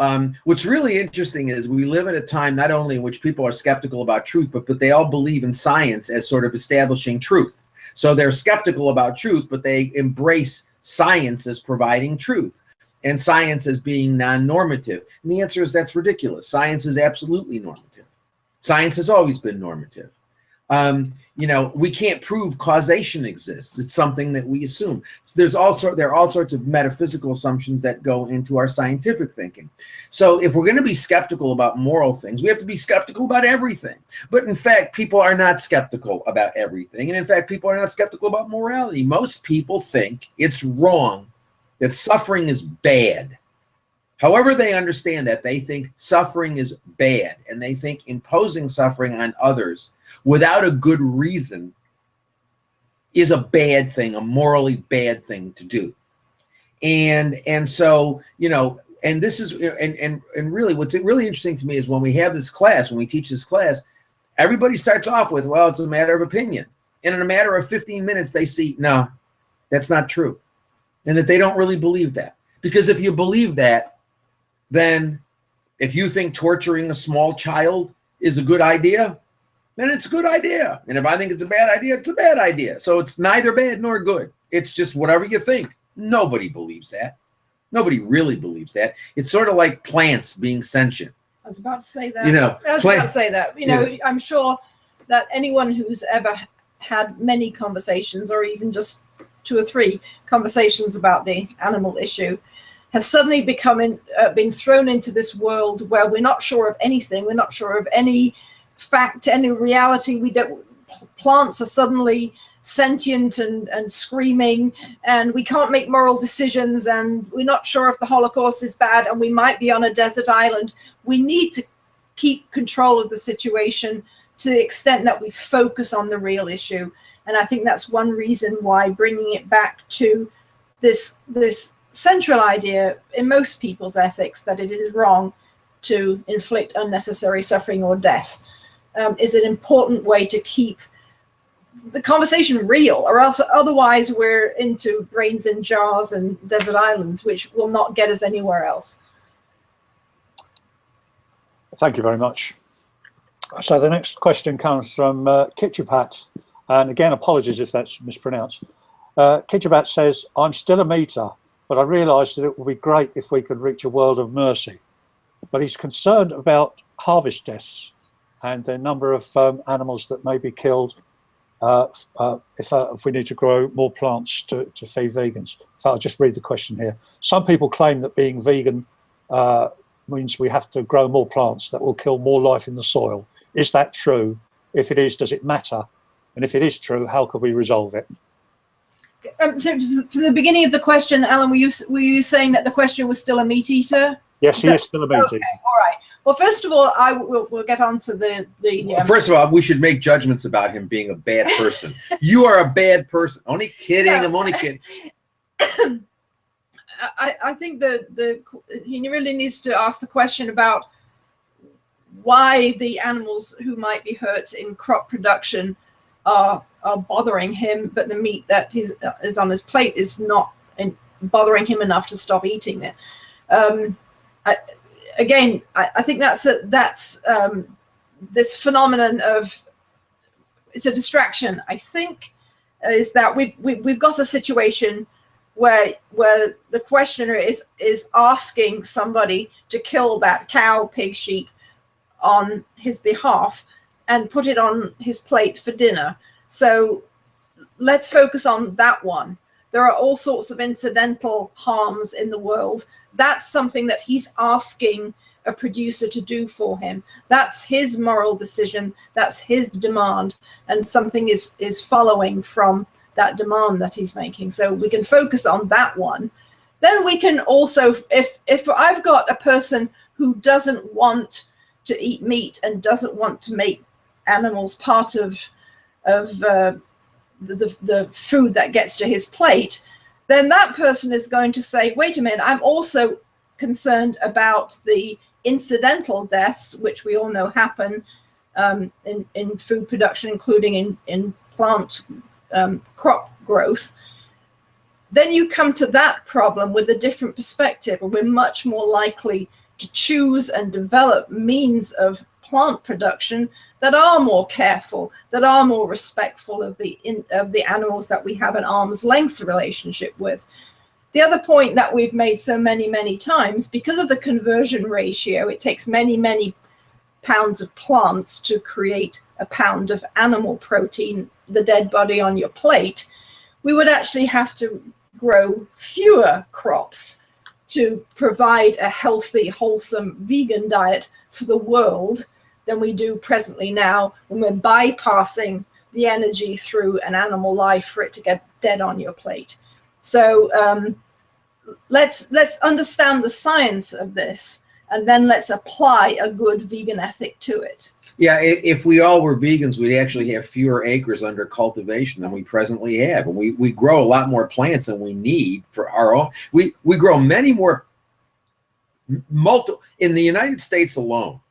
what's really interesting is we live in a time not only in which people are skeptical about truth, but they all believe in science as sort of establishing truth. So they're skeptical about truth, but they embrace science as providing truth and science as being non-normative. And the answer is that's ridiculous. Science is absolutely normative. Science has always been normative. You know, we can't prove causation exists. It's something that we assume. So there are all sorts of metaphysical assumptions that go into our scientific thinking. So if we're going to be skeptical about moral things, we have to be skeptical about everything. But in fact, people are not skeptical about everything. And in fact, people are not skeptical about morality. Most people think it's wrong, that suffering is bad. However they understand that, they think suffering is bad, and they think imposing suffering on others without a good reason is a bad thing, a morally bad thing to do. And so, you know, and this is, and really what's really interesting to me is when we have this class, when we teach this class, everybody starts off with, well, it's a matter of opinion. And in a matter of 15 minutes, they see, no, that's not true. And that they don't really believe that. Because if you believe that, then if you think torturing a small child is a good idea, then it's a good idea. And if I think it's a bad idea, it's a bad idea. So it's neither bad nor good. It's just whatever you think. Nobody believes that. Nobody really believes that. It's sort of like plants being sentient. I was about to say that. You know, I was about to say that. You know, I'm sure that anyone who's ever had many conversations, or even just 2 or 3 conversations about the animal issue, has suddenly been thrown into this world where we're not sure of anything. We're not sure of any fact, any reality. Plants are suddenly sentient and screaming, and we can't make moral decisions, and we're not sure if the Holocaust is bad, and we might be on a desert island. We need to keep control of the situation to the extent that we focus on the real issue. And I think that's one reason why bringing it back to this central idea in most people's ethics, that it is wrong to inflict unnecessary suffering or death, is an important way to keep the conversation real, or else otherwise we're into brains in jars and desert islands, which will not get us anywhere else. Thank you very much. So the next question comes from Kitchupat, and again, apologies if that's mispronounced. Kitchupat says, I'm still a meter, but I realised that it would be great if we could reach a world of mercy. But he's concerned about harvest deaths and the number of animals that may be killed if we need to grow more plants to feed vegans. So I'll just read the question here. Some people claim that being vegan means we have to grow more plants that will kill more life in the soil. Is that true? If it is, does it matter? And if it is true, how could we resolve it? So to the beginning of the question, Alan, were you saying that the question was still a meat eater? Yes, he is still a meat eater. Okay, all right. Well, first of all, we'll get on to the First of all, we should make judgments about him being a bad person. You are a bad person. Only kidding. Yeah. I'm only kidding. I think he really needs to ask the question about why the animals who might be hurt in crop production are bothering him, but the meat that is on his plate is not bothering him enough to stop eating it. Again, I think that's this phenomenon of, it's a distraction. I think is that we've got a situation where the questioner is asking somebody to kill that cow, pig, sheep on his behalf and put it on his plate for dinner. So let's focus on that one. There are all sorts of incidental harms in the world. That's something that he's asking a producer to do for him. That's his moral decision. That's his demand. And something is following from that demand that he's making. So we can focus on that one. Then we can also, if I've got a person who doesn't want to eat meat and doesn't want to make animals part of the food that gets to his plate, then that person is going to say, wait a minute, I'm also concerned about the incidental deaths, which we all know happen in food production, including in plant crop growth. Then you come to that problem with a different perspective, and we're much more likely to choose and develop means of plant production that are more careful, that are more respectful of the animals that we have an arm's length relationship with. The other point that we've made so many times, because of the conversion ratio, it takes many pounds of plants to create a pound of animal protein, the dead body on your plate. We would actually have to grow fewer crops to provide a healthy, wholesome vegan diet for the world than we do presently now, when we're bypassing the energy through an animal life for it to get dead on your plate. So let's understand the science of this, and then let's apply a good vegan ethic to it. Yeah, if we all were vegans, we'd actually have fewer acres under cultivation than we presently have. And we grow a lot more plants than we need for our own. We grow many more, in the United States alone,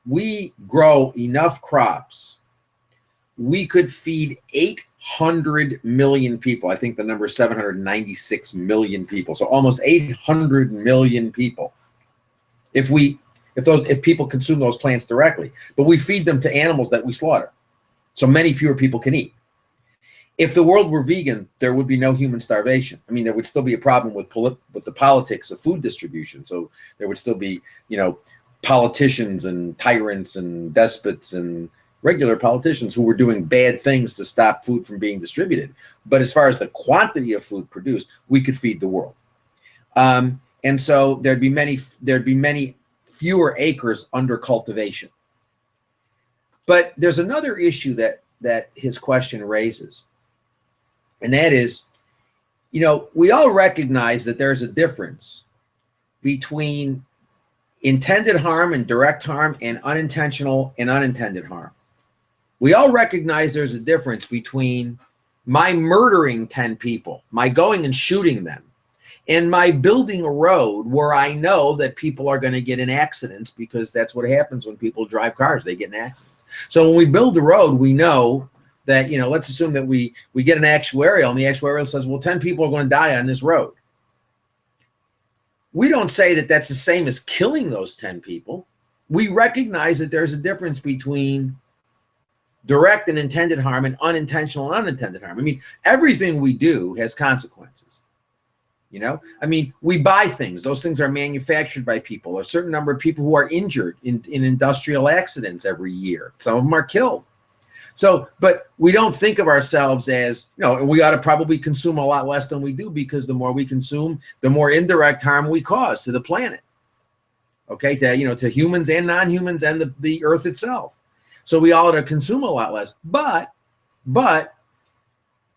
we grow enough crops. We could feed 800 million people. I think the number is 796 million people. So almost 800 million people. If people consume those plants directly, but we feed them to animals that we slaughter. So many fewer people can eat. If the world were vegan, there would be no human starvation. I mean, there would still be a problem with the politics of food distribution. So there would still be, politicians and tyrants and despots and regular politicians who were doing bad things to stop food from being distributed. But as far as the quantity of food produced, we could feed the world. And so there'd be many fewer acres under cultivation. But there's another issue that his question raises. And that is, we all recognize that there's a difference between intended harm and direct harm and unintentional and unintended harm. We all recognize there's a difference between my murdering 10 people, my going and shooting them, and my building a road where I know that people are going to get in accidents, because that's what happens when people drive cars. They get in accidents. So when we build a road, we know that, let's assume that we get an actuarial, and the actuarial says, well, 10 people are going to die on this road. We don't say that that's the same as killing those 10 people. We recognize that there's a difference between direct and intended harm and unintentional and unintended harm. I mean, everything we do has consequences. We buy things. Those things are manufactured by people. A certain number of people who are injured in industrial accidents every year. Some of them are killed. So, but we don't think of ourselves as, we ought to probably consume a lot less than we do, because the more we consume, the more indirect harm we cause to the planet. Okay, to humans and non-humans and the earth itself. So we ought to consume a lot less. But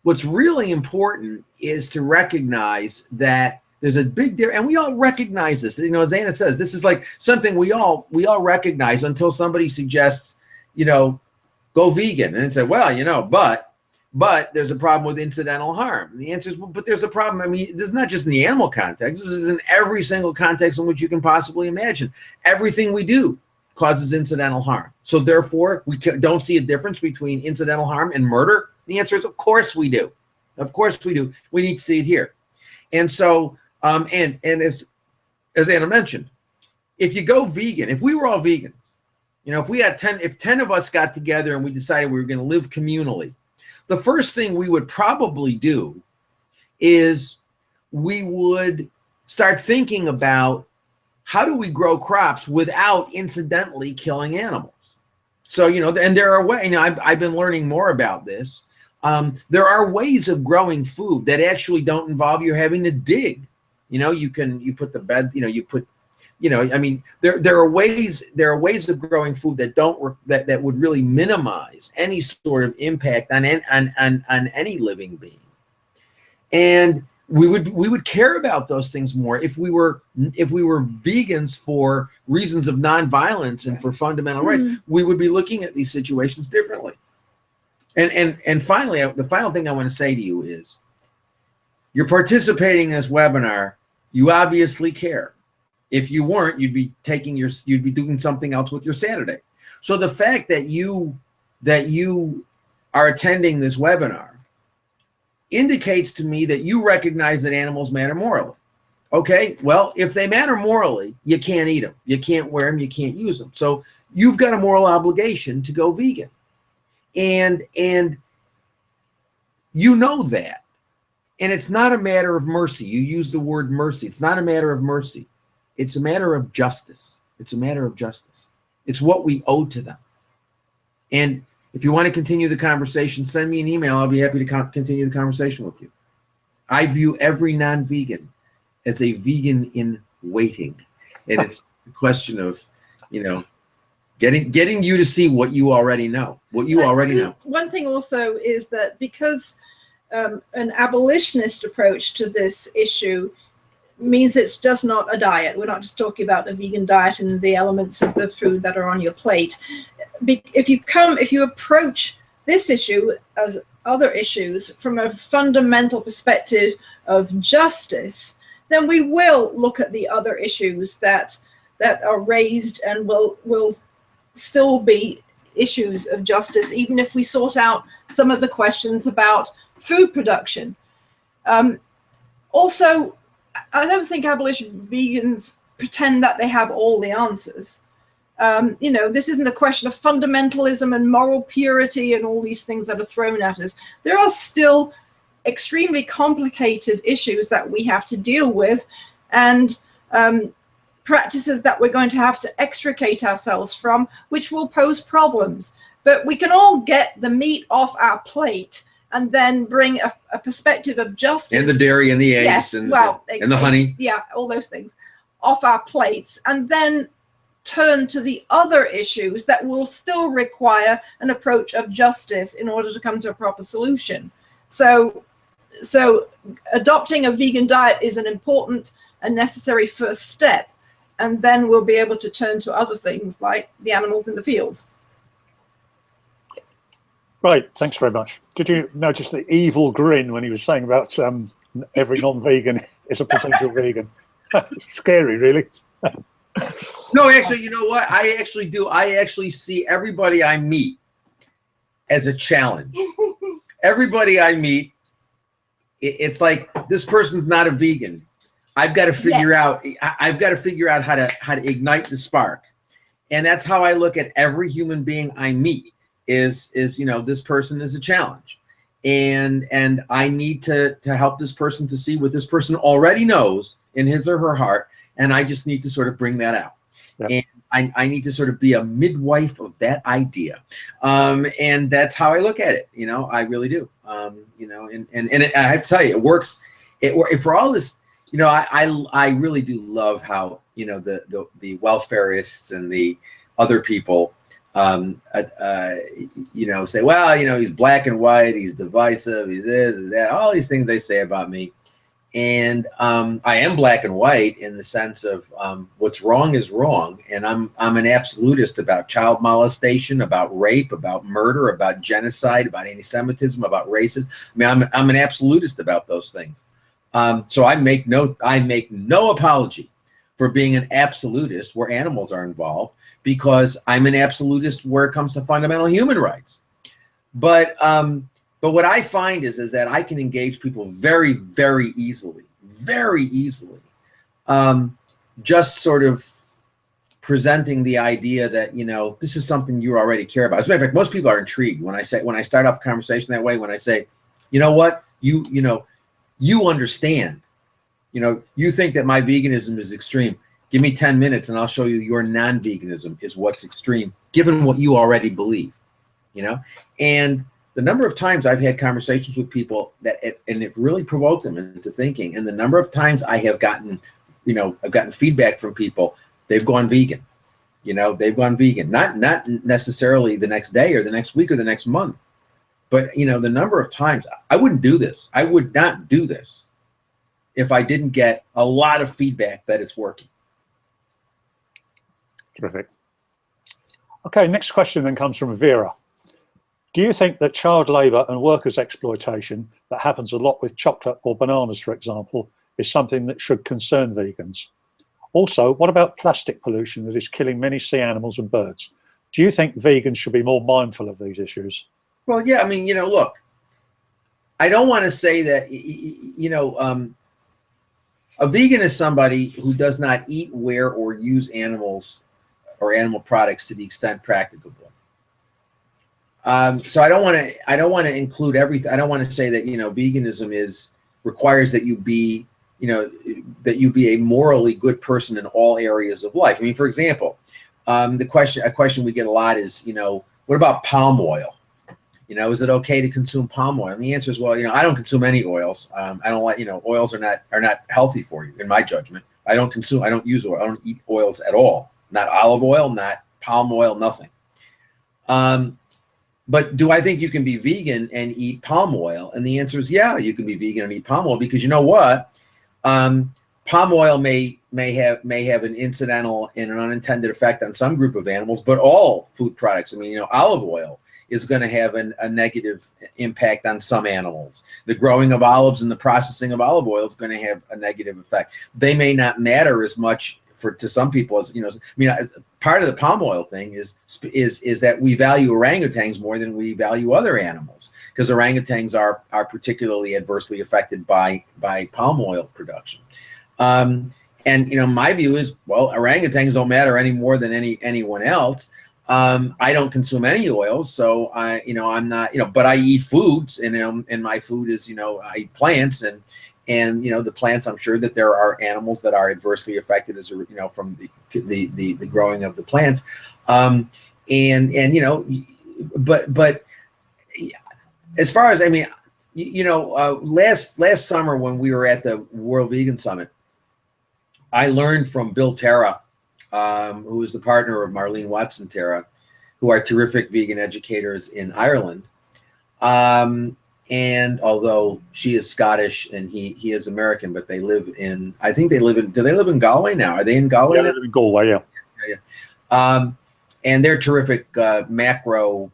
what's really important is to recognize that there's a big difference, and we all recognize this. As Anna says, this is like something we all recognize until somebody suggests, go vegan, and say, well, but there's a problem with incidental harm. And the answer is, well, but there's a problem. I mean, this is not just in the animal context. This is in every single context in which you can possibly imagine. Everything we do causes incidental harm. So therefore, we don't see a difference between incidental harm and murder. The answer is, of course we do. Of course we do. We need to see it here. And so, and as Anna mentioned, if you go vegan, if we were all vegans, if 10 of us got together and we decided we were going to live communally, the first thing we would probably do is we would start thinking about, how do we grow crops without incidentally killing animals? So, and there are ways, I've been learning more about this. There are ways of growing food that actually don't involve you having to dig. You put the bed, there are ways of growing food that would really minimize any sort of impact on any living being. And we would care about those things more if we were vegans for reasons of nonviolence and for fundamental rights. We would be looking at these situations differently. And finally, the final thing I want to say to you is, you're participating in this webinar. You obviously care. If you weren't, you'd be doing something else with your Saturday. So the fact that you are attending this webinar indicates to me that you recognize that animals matter morally. Okay, well, if they matter morally, you can't eat them, you can't wear them, you can't use them. So you've got a moral obligation to go vegan. And you know that. And it's not a matter of mercy. You use the word mercy. It's not a matter of mercy. It's a matter of justice. It's a matter of justice. It's what we owe to them. And if you want to continue the conversation, send me an email. I'll be happy to continue the conversation with you. I view every non-vegan as a vegan in waiting. And it's a question of, getting you to see what you already know, One thing also is that because an abolitionist approach to this issue means it's just not a diet. We're not just talking about a vegan diet and the elements of the food that are on your plate. If you approach this issue as other issues from a fundamental perspective of justice, then we will look at the other issues that are raised and will still be issues of justice, even if we sort out some of the questions about food production. Also, I don't think abolition vegans pretend that they have all the answers. This isn't a question of fundamentalism and moral purity and all these things that are thrown at us. There are still extremely complicated issues that we have to deal with, and practices that we're going to have to extricate ourselves from, which will pose problems. But we can all get the meat off our plate and then bring a perspective of justice. And the dairy and the eggs, yes, and the honey. Yeah, all those things off our plates, and then turn to the other issues that will still require an approach of justice in order to come to a proper solution. So adopting a vegan diet is an important and necessary first step, and then we'll be able to turn to other things like the animals in the fields. Right, thanks very much. Did you notice the evil grin when he was saying about every non-vegan is a potential vegan? Scary, really. No, actually, you know what? I actually do. I actually see everybody I meet as a challenge. Everybody I meet, it's like, this person's not a vegan. I've got to figure out. I've got to figure out how to ignite the spark, and that's how I look at every human being I meet. Is this person is a challenge, and I need to help this person to see what this person already knows in his or her heart, and I just need to sort of bring that out. Yep. And I need to sort of be a midwife of that idea, and that's how I look at it. I really do. And I have to tell you, it works. For all this. I really do love how the welfareists and the other people say, well, he's black and white, he's divisive, he's this, he's that, all these things they say about me. And I am black and white in the sense of what's wrong is wrong, and I'm an absolutist about child molestation, about rape, about murder, about genocide, about anti-Semitism, about racism. I mean, I'm an absolutist about those things. So I make no apology for being an absolutist where animals are involved, because I'm an absolutist where it comes to fundamental human rights. But what I find is that I can engage people very, very easily, just sort of presenting the idea that, this is something you already care about. As a matter of fact, most people are intrigued when I start off a conversation that way, when I say, you know what, you understand, you think that my veganism is extreme. Give me 10 minutes and I'll show you your non-veganism is what's extreme, given what you already believe, and the number of times I've had conversations with people and it really provoked them into thinking, and the number of times I have gotten, I've gotten feedback from people, they've gone vegan, not necessarily the next day or the next week or the next month. But, the number of times I wouldn't do this. I would not do this if I didn't get a lot of feedback that it's working. Terrific. Okay, next question then comes from Vera. Do you think that child labour and workers' exploitation that happens a lot with chocolate or bananas, for example, is something that should concern vegans? Also, what about plastic pollution that is killing many sea animals and birds? Do you think vegans should be more mindful of these issues? Well, yeah, I mean, look, I don't want to say that, a vegan is somebody who does not eat, wear, or use animals or animal products to the extent practicable. So I don't want to include everything. I don't want to say that, veganism requires that you be, that you be a morally good person in all areas of life. I mean, for example, a question we get a lot is, what about palm oil? Is it okay to consume palm oil? And the answer is, well, I don't consume any oils. I don't like, oils are not healthy for you, in my judgment. I don't use oil. I don't eat oils at all. Not olive oil, not palm oil, nothing. But do I think you can be vegan and eat palm oil? And the answer is yeah, you can be vegan and eat palm oil, because you know what? Palm oil may have an incidental and an unintended effect on some group of animals, but all food products. I mean, you know, olive oil is going to have a negative impact on some animals. The growing of olives and the processing of olive oil is going to have a negative effect. They may not matter as much to some people as, you know, I mean, part of the palm oil thing is that we value orangutans more than we value other animals, because orangutans are particularly adversely affected by palm oil production. And, you know, my view is, well, orangutans don't matter any more than anyone else. I don't consume any oil, so I'm not, you know, but I eat foods, and my food is, you know, I eat plants, and you know, the plants, I'm sure that there are animals that are adversely affected as, you know, from the growing of the plants, and you know, but as far as, I mean, you know, last summer when we were at the World Vegan Summit, I learned from Bill Terra, who is the partner of Marlene Watson Terra, who are terrific vegan educators in Ireland. And although she is Scottish and he is American, but they live in, I think they live in, do they live in Galway now? Are they in Galway? Yeah, they live in Galway, yeah. Yeah. And they're terrific macro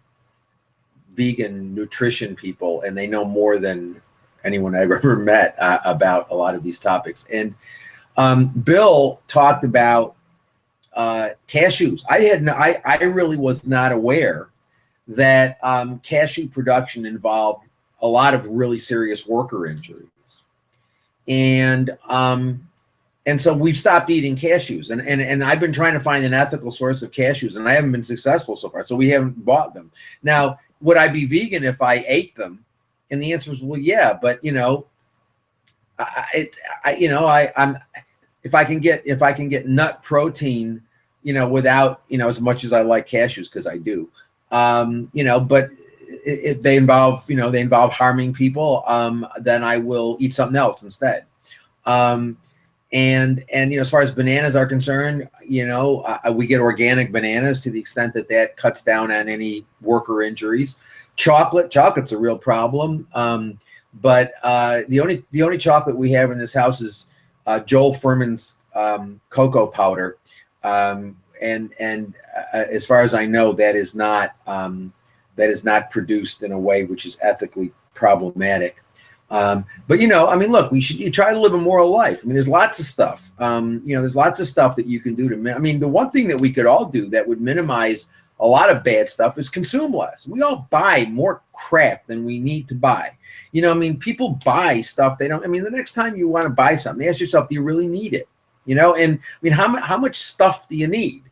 vegan nutrition people, and they know more than anyone I've ever met about a lot of these topics. And Bill talked about cashews. I really was not aware that cashew production involved a lot of really serious worker injuries, and so we've stopped eating cashews, and I've been trying to find an ethical source of cashews, and I haven't been successful so far. So we haven't bought them. Now, would I be vegan if I ate them? And the answer is, well, yeah, but you know, I'm if I can get nut protein, you know, without, you know, as much as I like cashews, because I do, you know, but they involve harming people, then I will eat something else instead. And you know, as far as bananas are concerned, you know, we get organic bananas to the extent that cuts down on any worker injuries. Chocolate's a real problem. But the only chocolate we have in this house is Joel Furman's cocoa powder, and as far as I know, that is not produced in a way which is ethically problematic. But you know, I mean, look, you try to live a moral life. I mean, there's lots of stuff. You know, there's lots of stuff that you can do I mean, the one thing that we could all do that would minimize a lot of bad stuff is consume less. We all buy more crap than we need to buy. You know, I mean, people buy stuff they don't. I mean, the next time you want to buy something, ask yourself, do you really need it? You know, and I mean, how much stuff do you need?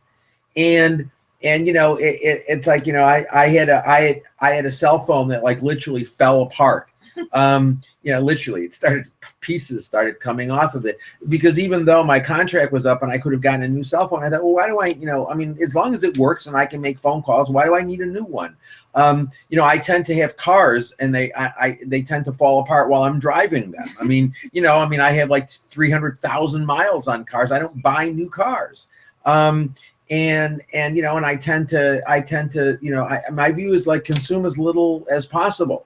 And you know, it's like, you know, I had a cell phone that like literally fell apart. You know, literally, pieces started coming off of it, because even though my contract was up and I could have gotten a new cell phone, I thought, well, why do I, you know, I mean, as long as it works and I can make phone calls, why do I need a new one? You know, I tend to have cars, and they tend to fall apart while I'm driving them. I mean, you know, I mean, I have like 300,000 miles on cars. I don't buy new cars. And you know, and I tend to, you know, my view is like consume as little as possible.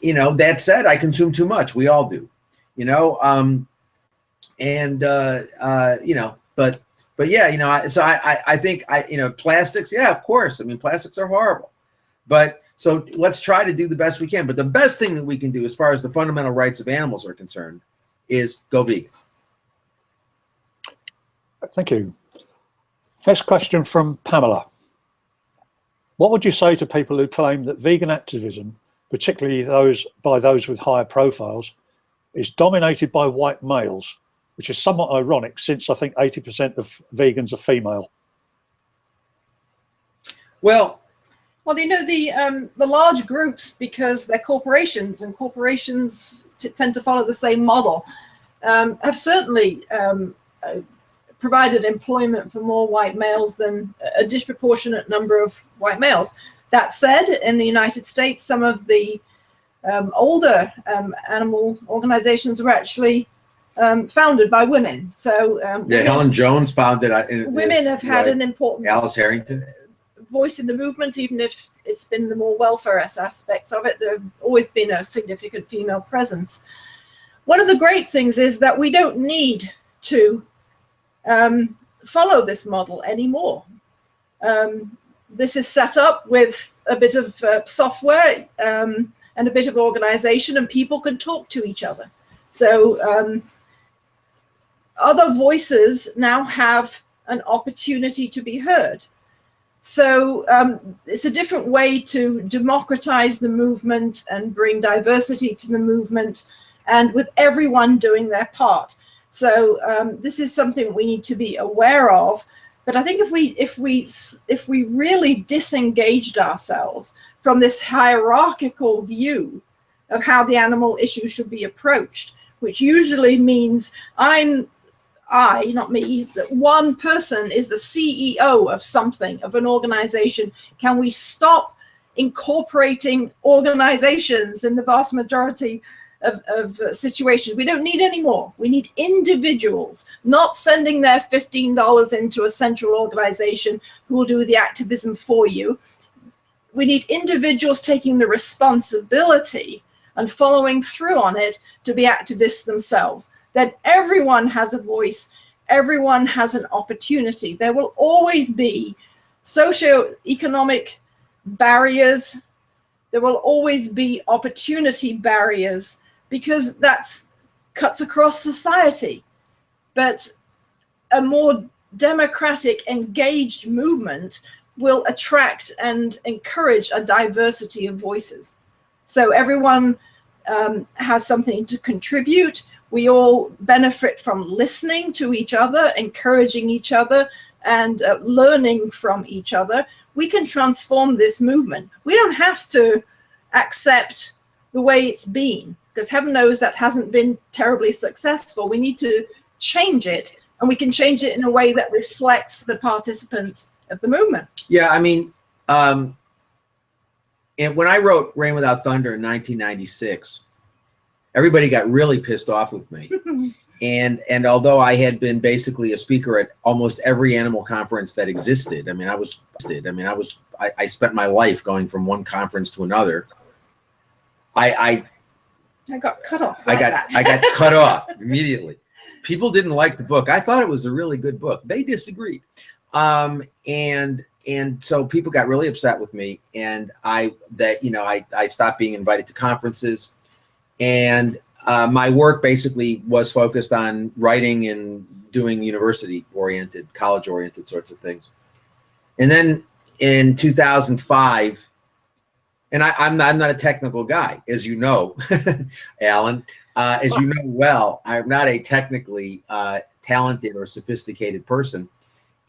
You know, that said, I consume too much. We all do, you know, you know, but yeah, you know, so I think you know, plastics, yeah, of course. I mean, plastics are horrible, but so let's try to do the best we can. But the best thing that we can do as far as the fundamental rights of animals are concerned is go vegan. Thank you. Next question from Pamela. What would you say to people who claim that vegan activism, particularly those with higher profiles, is dominated by white males, which is somewhat ironic since I think 80% of vegans are female? Well, you know, the large groups, because they're corporations, and corporations tend to follow the same model, have certainly provided employment for more white males than a disproportionate number of white males. That said, in the United States, some of the older animal organizations were actually founded by women. So yeah, Helen Jones founded. Women have had an important. Alice Harrington. voice in the movement, even if it's been the more welfarist aspects of it. There have always been a significant female presence. One of the great things is that we don't need to follow this model anymore. This is set up with a bit of software and a bit of organization, and people can talk to each other. So other voices now have an opportunity to be heard. So it's a different way to democratize the movement and bring diversity to the movement, and with everyone doing their part. So this is something we need to be aware of. But I think if we really disengaged ourselves from this hierarchical view of how the animal issue should be approached, which usually means not me, that one person is the CEO of something, of an organization. Can we stop incorporating organizations in the vast majority of situations? We don't need any more. We need individuals, not sending their $15 into a central organization who will do the activism for you. We need individuals taking the responsibility and following through on it to be activists themselves. Then everyone has a voice, everyone has an opportunity. There will always be socioeconomic barriers. There will always be opportunity barriers, because that's cuts across society. But a more democratic, engaged movement will attract and encourage a diversity of voices. So everyone has something to contribute. We all benefit from listening to each other, encouraging each other, and learning from each other. We can transform this movement. We don't have to accept the way it's been, because heaven knows that hasn't been terribly successful. We need to change it, and we can change it in a way that reflects the participants of the movement. Yeah, I mean, and when I wrote Rain Without Thunder in 1996, everybody got really pissed off with me. And although I had been basically a speaker at almost every animal conference that existed, I spent my life going from one conference to another. I got cut off. I got cut off immediately. People didn't like the book. I thought it was a really good book. They disagreed. And so people got really upset with me, and I stopped being invited to conferences, and my work basically was focused on writing and doing university-oriented, college-oriented sorts of things. And then in 2005, and I'm not a technical guy, as you know, Alan, as you know well, I'm not a technically talented or sophisticated person.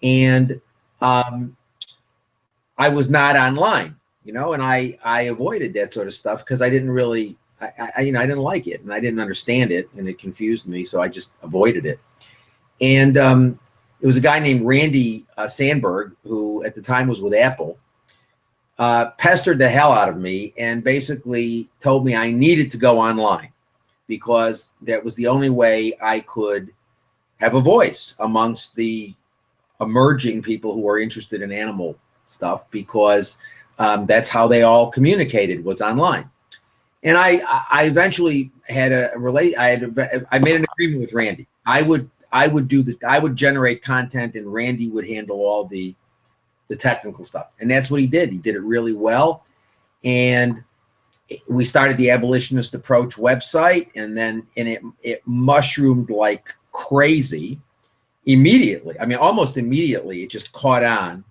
And I was not online, and I avoided that sort of stuff because I didn't really, I didn't like it, and I didn't understand it, and it confused me, so I just avoided it. And it was a guy named Randy Sandberg, who at the time was with Apple, pestered the hell out of me and basically told me I needed to go online because that was the only way I could have a voice amongst the emerging people who were interested in animal stuff, because that's how they all communicated, was online. And I eventually had I made an agreement with Randy. I would generate content, and Randy would handle all the technical stuff. And that's what he did. He did it really well. And we started the Abolitionist Approach website, and it mushroomed like crazy immediately. I mean, almost immediately, it just caught on.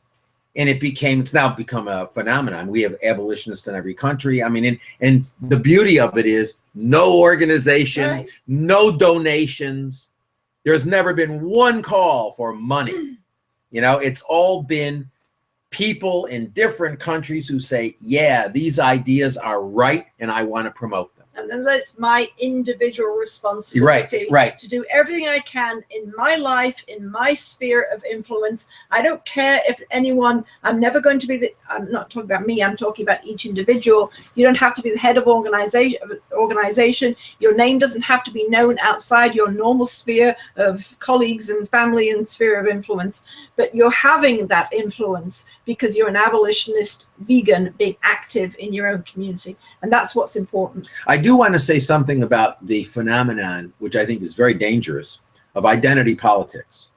And it's now become a phenomenon. We have abolitionists in every country. I mean, and the beauty of it is no organization, right, no donations. There's never been one call for money. It's all been people in different countries who say, yeah, these ideas are right, and I want to promote them. and then it's my individual responsibility to do everything I can in my life, in my sphere of influence. I don't care if anyone, I'm never going to be I'm not talking about me, I'm talking about each individual. You don't have to be the head of organization. Your name doesn't have to be known outside your normal sphere of colleagues and family and sphere of influence, but you're having that influence because you're an abolitionist vegan being active in your own community. And that's what's important. I do want to say something about the phenomenon, which I think is very dangerous, of identity politics.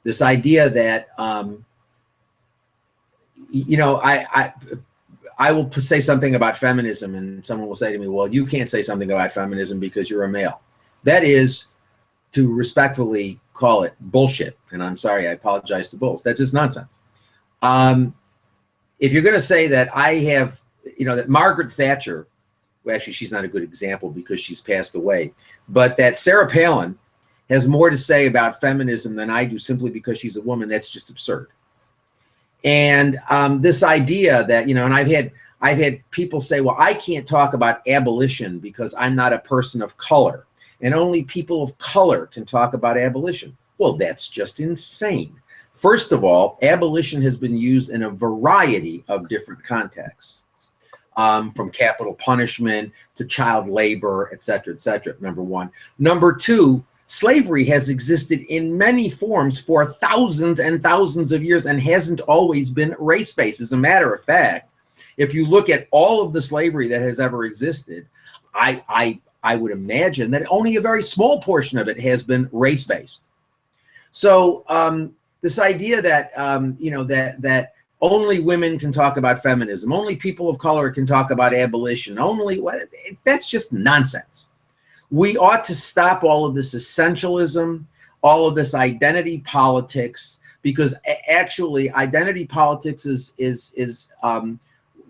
This idea that, you know, I will say something about feminism and someone will say to me, well, you can't say something about feminism because you're a male. That is, to respectfully call it, bullshit. And I'm sorry, I apologize to bulls. That's just nonsense. If you're going to say that I have, you know, that Margaret Thatcher, well, actually, she's not a good example because she's passed away, but that Sarah Palin has more to say about feminism than I do simply because she's a woman, that's just absurd. And this idea that, you know, and I've had people say, well, I can't talk about abolition because I'm not a person of color, and only people of color can talk about abolition. Well, that's just insane. First of all, abolition has been used in a variety of different contexts, from capital punishment to child labor, et cetera, number one. Number two, slavery has existed in many forms for thousands and thousands of years and hasn't always been race-based. As a matter of fact, if you look at all of the slavery that has ever existed, I would imagine that only a very small portion of it has been race-based. So this idea that, you know, that only women can talk about feminism, only people of color can talk about abolition, that's just nonsense. We ought to stop all of this essentialism, all of this identity politics, because actually identity politics is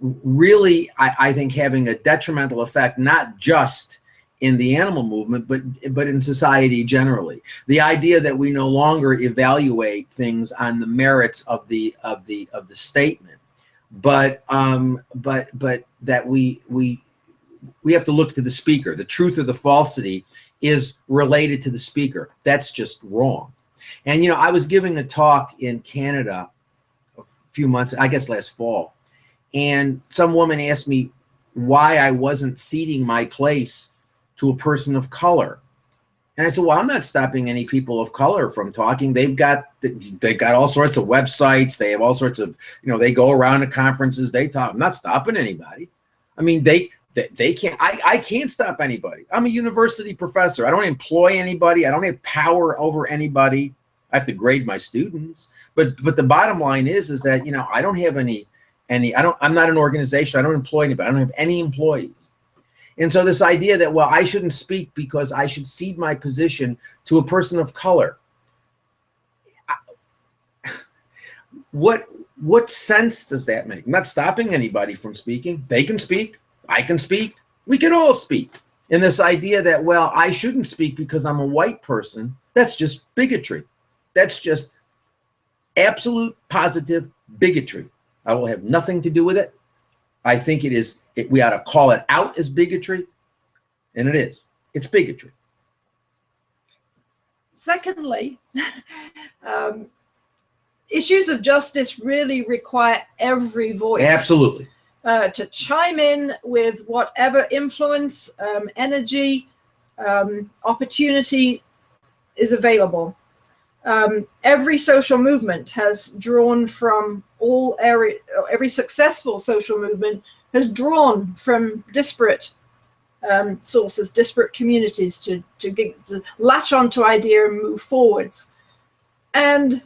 really, I think, having a detrimental effect, not just in the animal movement, but in society generally. The idea that we no longer evaluate things on the merits of the statement, but that we have to look to the speaker. The truth or the falsity is related to the speaker. That's just wrong. And, you know, I was giving a talk in Canada a few months, I guess last fall, and some woman asked me why I wasn't ceding my place to a person of color. And I said, well, I'm not stopping any people of color from talking. They've got all sorts of websites. They have all sorts of, you know, they go around to conferences, they talk. I'm not stopping anybody. I mean, they can't, I can't stop anybody. I'm a university professor. I don't employ anybody. I don't have power over anybody. I have to grade my students. But the bottom line is that, you know, I don't have I'm not an organization. I don't employ anybody. I don't have any employees. And so this idea that, well, I shouldn't speak because I should cede my position to a person of color. What sense does that make? I'm not stopping anybody from speaking. They can speak. I can speak. We can all speak. And this idea that, well, I shouldn't speak because I'm a white person, that's just bigotry. That's just absolute positive bigotry. I will have nothing to do with it. I think we ought to call it out as bigotry, and it is. It's bigotry. Secondly, issues of justice really require every voice. Absolutely. To chime in with whatever influence, energy, opportunity is available. Every social movement has drawn from all areas. Every successful social movement has drawn from disparate sources, disparate communities to latch onto idea and move forwards. And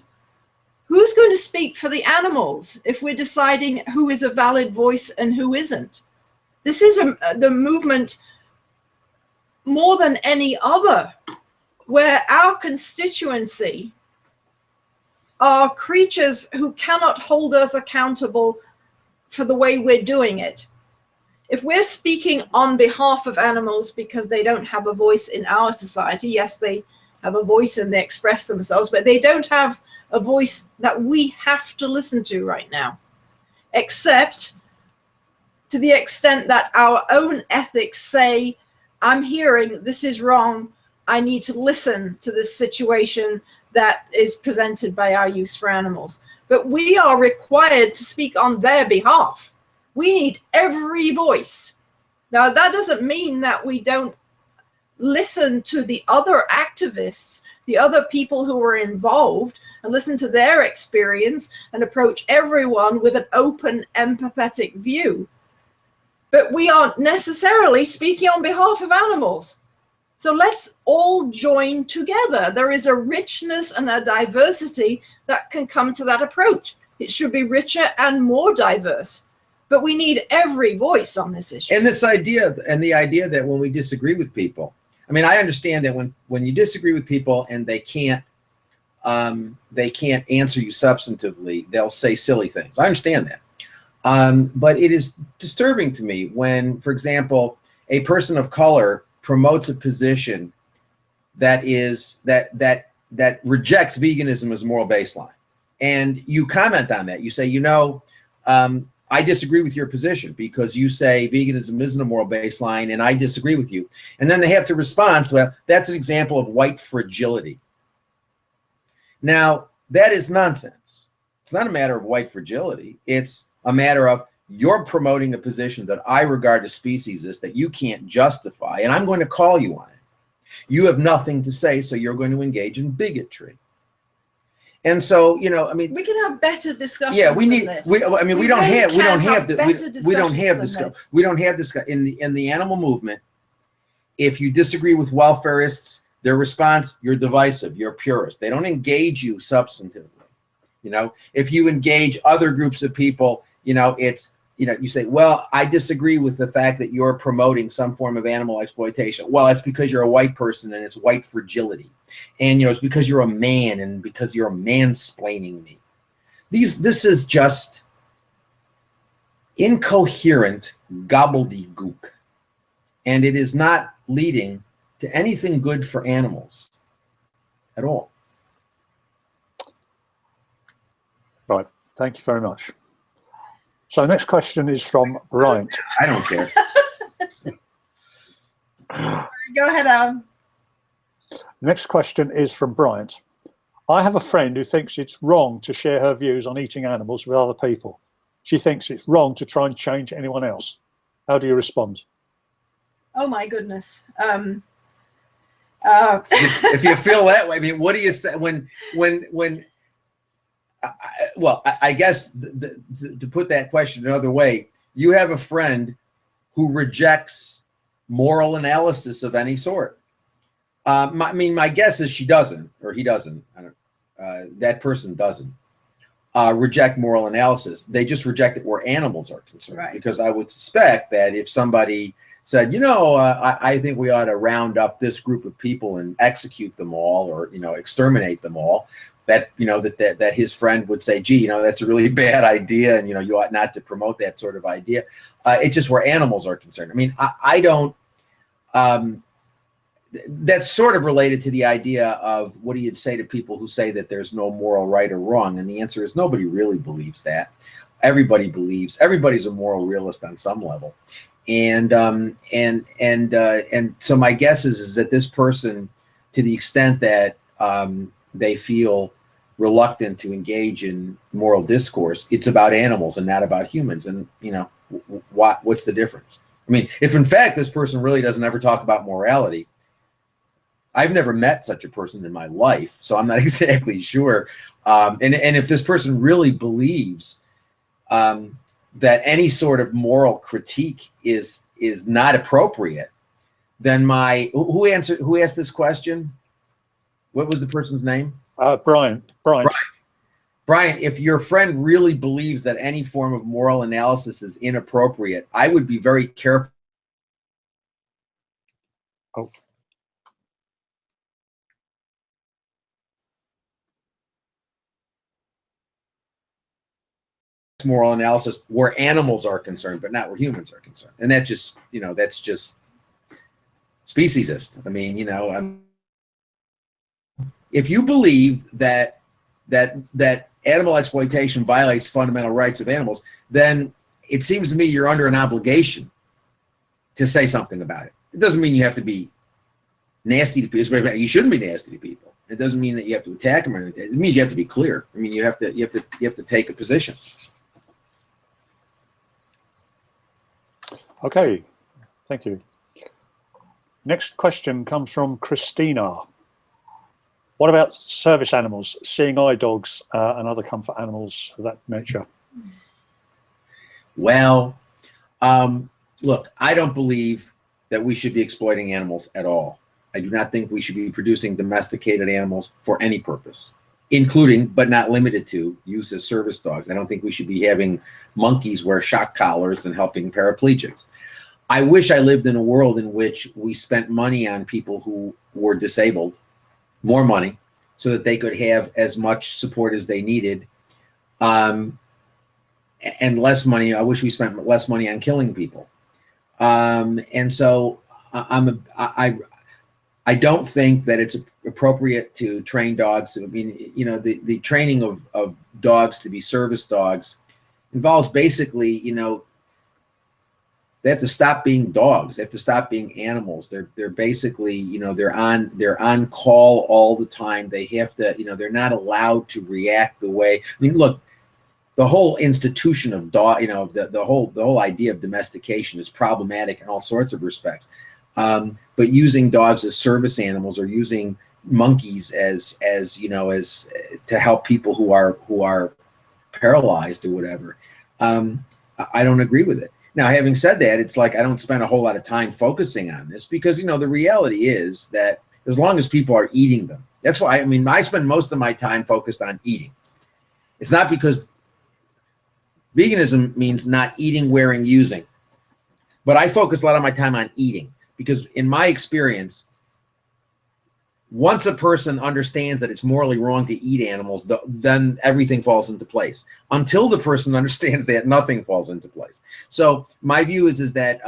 who's going to speak for the animals if we're deciding who is a valid voice and who isn't? This is the movement more than any other, where our constituency are creatures who cannot hold us accountable for the way we're doing it. If we're speaking on behalf of animals because they don't have a voice in our society, yes, they have a voice and they express themselves, but they don't have a voice that we have to listen to right now, except to the extent that our own ethics say, I'm hearing this is wrong, I need to listen to this situation that is presented by our use for animals. But we are required to speak on their behalf. We need every voice. Now, that doesn't mean that we don't listen to the other activists, the other people who are involved, and listen to their experience and approach everyone with an open, empathetic view. But we aren't necessarily speaking on behalf of animals. So let's all join together. There is a richness and a diversity that can come to that approach. It should be richer and more diverse. But we need every voice on this issue. And this idea, and the idea that when we disagree with people, I mean, I understand that when you disagree with people and they can't answer you substantively, they'll say silly things. I understand that. But it is disturbing to me when, for example, a person of color promotes a position that rejects veganism as a moral baseline, and you comment on that. You say, I disagree with your position because you say veganism isn't a moral baseline, and I disagree with you. And then they have to respond, well, that's an example of white fragility. Now, that is nonsense. It's not a matter of white fragility. It's a matter of you're promoting a position that I regard as speciesist that you can't justify, and I'm going to call you on it. You have nothing to say, so you're going to engage in bigotry. And so, I mean, we can have better discussions. Yeah, we need. Than this. We don't have discussion in the animal movement. If you disagree with welfarists, their response, you're divisive, you're purist. They don't engage you substantively. If you engage other groups of people, it's, you say, well, I disagree with the fact that you're promoting some form of animal exploitation. Well, it's because you're a white person and it's white fragility. And, it's because you're a man and because you're mansplaining me. This is just incoherent gobbledygook. And it is not leading to anything good for animals at all. Right. Thank you very much. So next question is from Bryant. I don't care. Go ahead, Alan. Next question is from Bryant. I have a friend who thinks it's wrong to share her views on eating animals with other people. She thinks it's wrong to try and change anyone else. How do you respond? Oh my goodness. If you feel that way, I mean, what do you say when well, I guess to put that question another way, you have a friend who rejects moral analysis of any sort. My guess is she doesn't, or he doesn't. That person doesn't reject moral analysis. They just reject it where animals are concerned. Right. Because I would suspect that if somebody said, I think we ought to round up this group of people and execute them all, or exterminate them all, that that his friend would say, gee, that's a really bad idea, and you ought not to promote that sort of idea. It's just where animals are concerned. I mean, I don't. That's sort of related to the idea of what do you say to people who say that there's no moral right or wrong, and the answer is nobody really believes that. Everybody's a moral realist on some level, and so my guess is that this person, to the extent that they feel reluctant to engage in moral discourse, it's about animals and not about humans. And what's the difference? I mean, if in fact this person really doesn't ever talk about morality, I've never met such a person in my life, so I'm not exactly sure. And if this person really believes that any sort of moral critique is not appropriate, then who asked this question? What was the person's name? Brian. Brian, if your friend really believes that any form of moral analysis is inappropriate, I would be very careful. Oh. Moral analysis where animals are concerned, but not where humans are concerned. And that's just speciesist. I mean, if you believe that animal exploitation violates fundamental rights of animals, then it seems to me you're under an obligation to say something about it. It doesn't mean you have to be nasty to people. You shouldn't be nasty to people. It doesn't mean that you have to attack them or anything. It means you have to be clear. I mean, you have to take a position. Okay, thank you. Next question comes from Christina. What about service animals, seeing eye dogs and other comfort animals of that nature? Well, look, I don't believe that we should be exploiting animals at all. I do not think we should be producing domesticated animals for any purpose, including, but not limited to, use as service dogs. I don't think we should be having monkeys wear shock collars and helping paraplegics. I wish I lived in a world in which we spent money on people who were disabled, more money, so that they could have as much support as they needed, and less money. I wish we spent less money on killing people. And so I don't think that it's appropriate to train dogs. I mean, you know, the training of dogs to be service dogs involves basically, you know, they have to stop being dogs. They have to stop being animals. They're basically, you know, they're on call all the time. They have to, you know, they're not allowed to react the way. I mean, look, the whole institution of dog, you know, the whole idea of domestication is problematic in all sorts of respects. But using dogs as service animals or using monkeys as you know, as to help people who are paralyzed or whatever, I don't agree with it. Now, having said that, it's like I don't spend a whole lot of time focusing on this because, you know, the reality is that as long as people are eating them, that's why, I mean, I spend most of my time focused on eating. It's not because veganism means not eating, wearing, using, but I focus a lot of my time on eating because in my experience, once a person understands that it's morally wrong to eat animals, then everything falls into place. Until the person understands that, nothing falls into place. So my view is that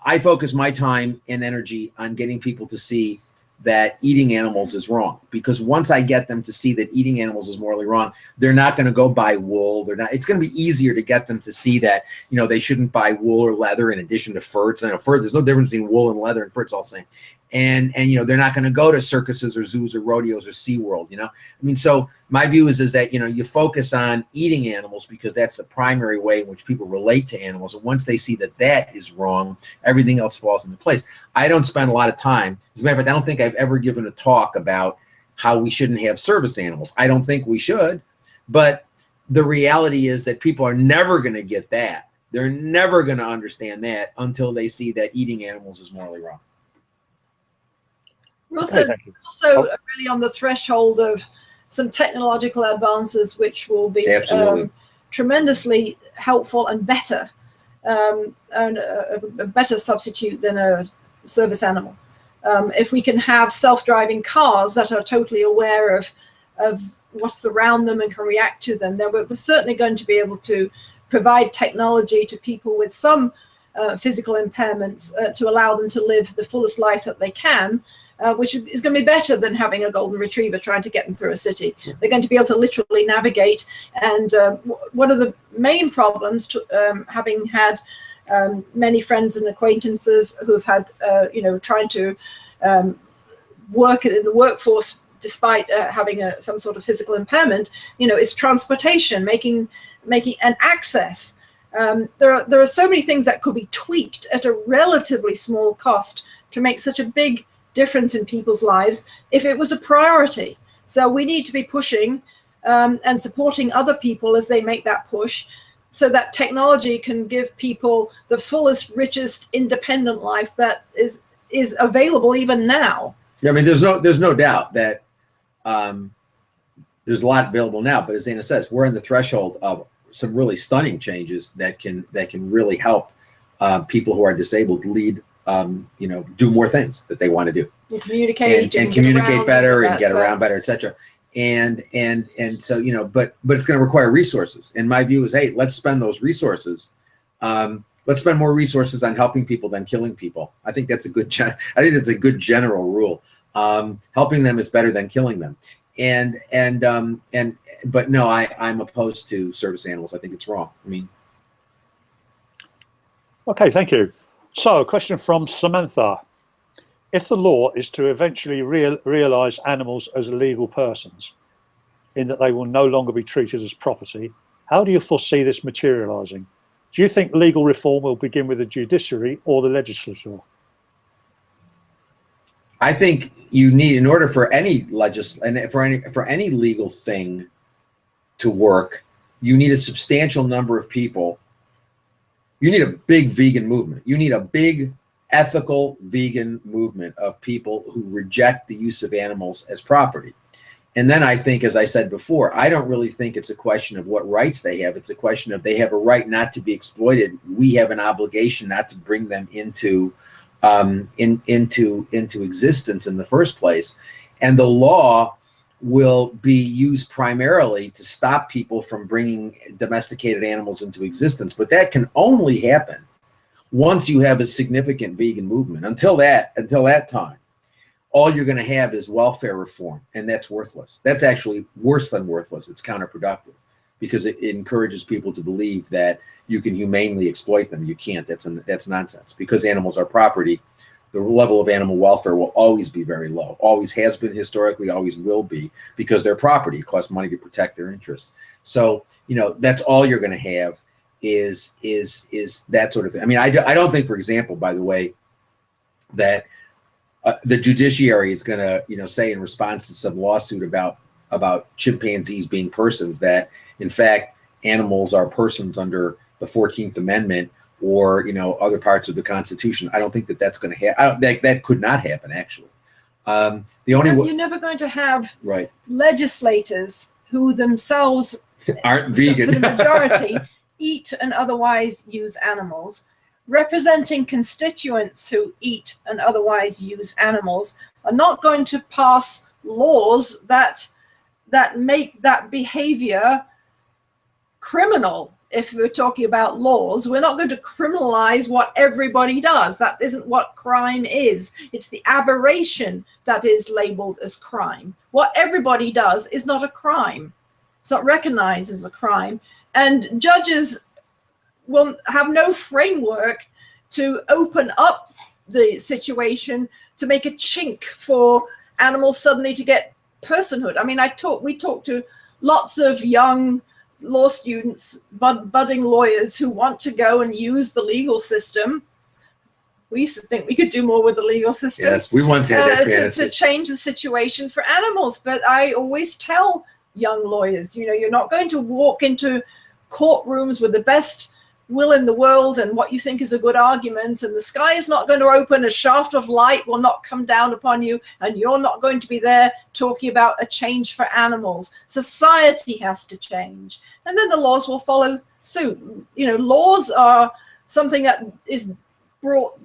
I focus my time and energy on getting people to see that eating animals is wrong. Because once I get them to see that eating animals is morally wrong, they're not going to go buy wool. It's going to be easier to get them to see that, you know, they shouldn't buy wool or leather in addition to fur. It's, you know, fur, there's no difference between wool and leather, and fur, it's all the same. And you know, they're not going to go to circuses or zoos or rodeos or SeaWorld, you know. I mean, so my view is that, you know, you focus on eating animals because that's the primary way in which people relate to animals. And once they see that that is wrong, everything else falls into place. I don't spend a lot of time. As a matter of fact, I don't think I've ever given a talk about how we shouldn't have service animals. I don't think we should. But the reality is that people are never going to get that. They're never going to understand that until they see that eating animals is morally wrong. We're also really on the threshold of some technological advances which will be tremendously helpful and better, and a better substitute than a service animal. If we can have self-driving cars that are totally aware of what's around them and can react to them, then we're certainly going to be able to provide technology to people with some physical impairments to allow them to live the fullest life that they can. Which is going to be better than having a golden retriever trying to get them through a city. They're going to be able to literally navigate. And one of the main problems, having had many friends and acquaintances who have had, you know, trying to work in the workforce despite having some sort of physical impairment, you know, is transportation, making an access. There are so many things that could be tweaked at a relatively small cost to make such a big difference in people's lives if it was a priority. So we need to be pushing and supporting other people as they make that push so that technology can give people the fullest, richest, independent life that is available even now. Yeah, I mean, there's no doubt that there's a lot available now, but as Anna says, we're on the threshold of some really stunning changes that can really help people who are disabled lead, you know, do more things that they want to do, and communicate better and get around better, etc. And so, you know, but it's going to require resources. And my view is, hey, let's spend those resources. Let's spend more resources on helping people than killing people. I think that's a good. I think that's a good general rule. Helping them is better than killing them. But no, I'm opposed to service animals. I think it's wrong. I mean, Okay, thank you. So, a question from Samantha. If the law is to eventually realise animals as legal persons, in that they will no longer be treated as property, how do you foresee this materialising? Do you think legal reform will begin with the judiciary or the legislature? I think you need, in order for any for any legal thing to work, you need a substantial number of people. You need a big vegan movement. You need a big ethical vegan movement of people who reject the use of animals as property. And then I think, as I said before, I don't really think it's a question of what rights they have. It's a question of they have a right not to be exploited. We have an obligation not to bring them into existence in the first place. And the law will be used primarily to stop people from bringing domesticated animals into existence. But that can only happen once you have a significant vegan movement. Until that time, all you're going to have is welfare reform, and that's worthless. That's actually worse than worthless. It's counterproductive because it encourages people to believe that you can humanely exploit them. You can't. That's nonsense. Because animals are property, the level of animal welfare will always be very low. Always has been historically, always will be, because they're property. It costs money to protect their interests. So, that's all you're going to have is that sort of thing. I mean, I don't think, for example, by the way, that the judiciary is going to, say in response to some lawsuit about chimpanzees being persons, that in fact animals are persons under the 14th Amendment or other parts of the Constitution. I don't think that that's going to happen. That could not happen, actually. You're never going to have right legislators who themselves aren't vegan for the majority eat and otherwise use animals. Representing constituents who eat and otherwise use animals are not going to pass laws that make that behavior criminal. If we're talking about laws, we're not going to criminalize what everybody does. That isn't what crime is. It's the aberration that is labeled as crime. What everybody does is not a crime. It's not recognized as a crime. And judges will have no framework to open up the situation to make a chink for animals suddenly to get personhood. I mean, we talked to lots of young law students, budding lawyers who want to go and use the legal system. We used to think we could do more with the legal system. Yes, we once had that fantasy. To change the situation for animals. But I always tell young lawyers, you're not going to walk into courtrooms with the best will in the world and what you think is a good argument, and the sky is not going to open, a shaft of light will not come down upon you, and you're not going to be there talking about a change for animals. Society has to change, and then the laws will follow suit. Laws are something that is brought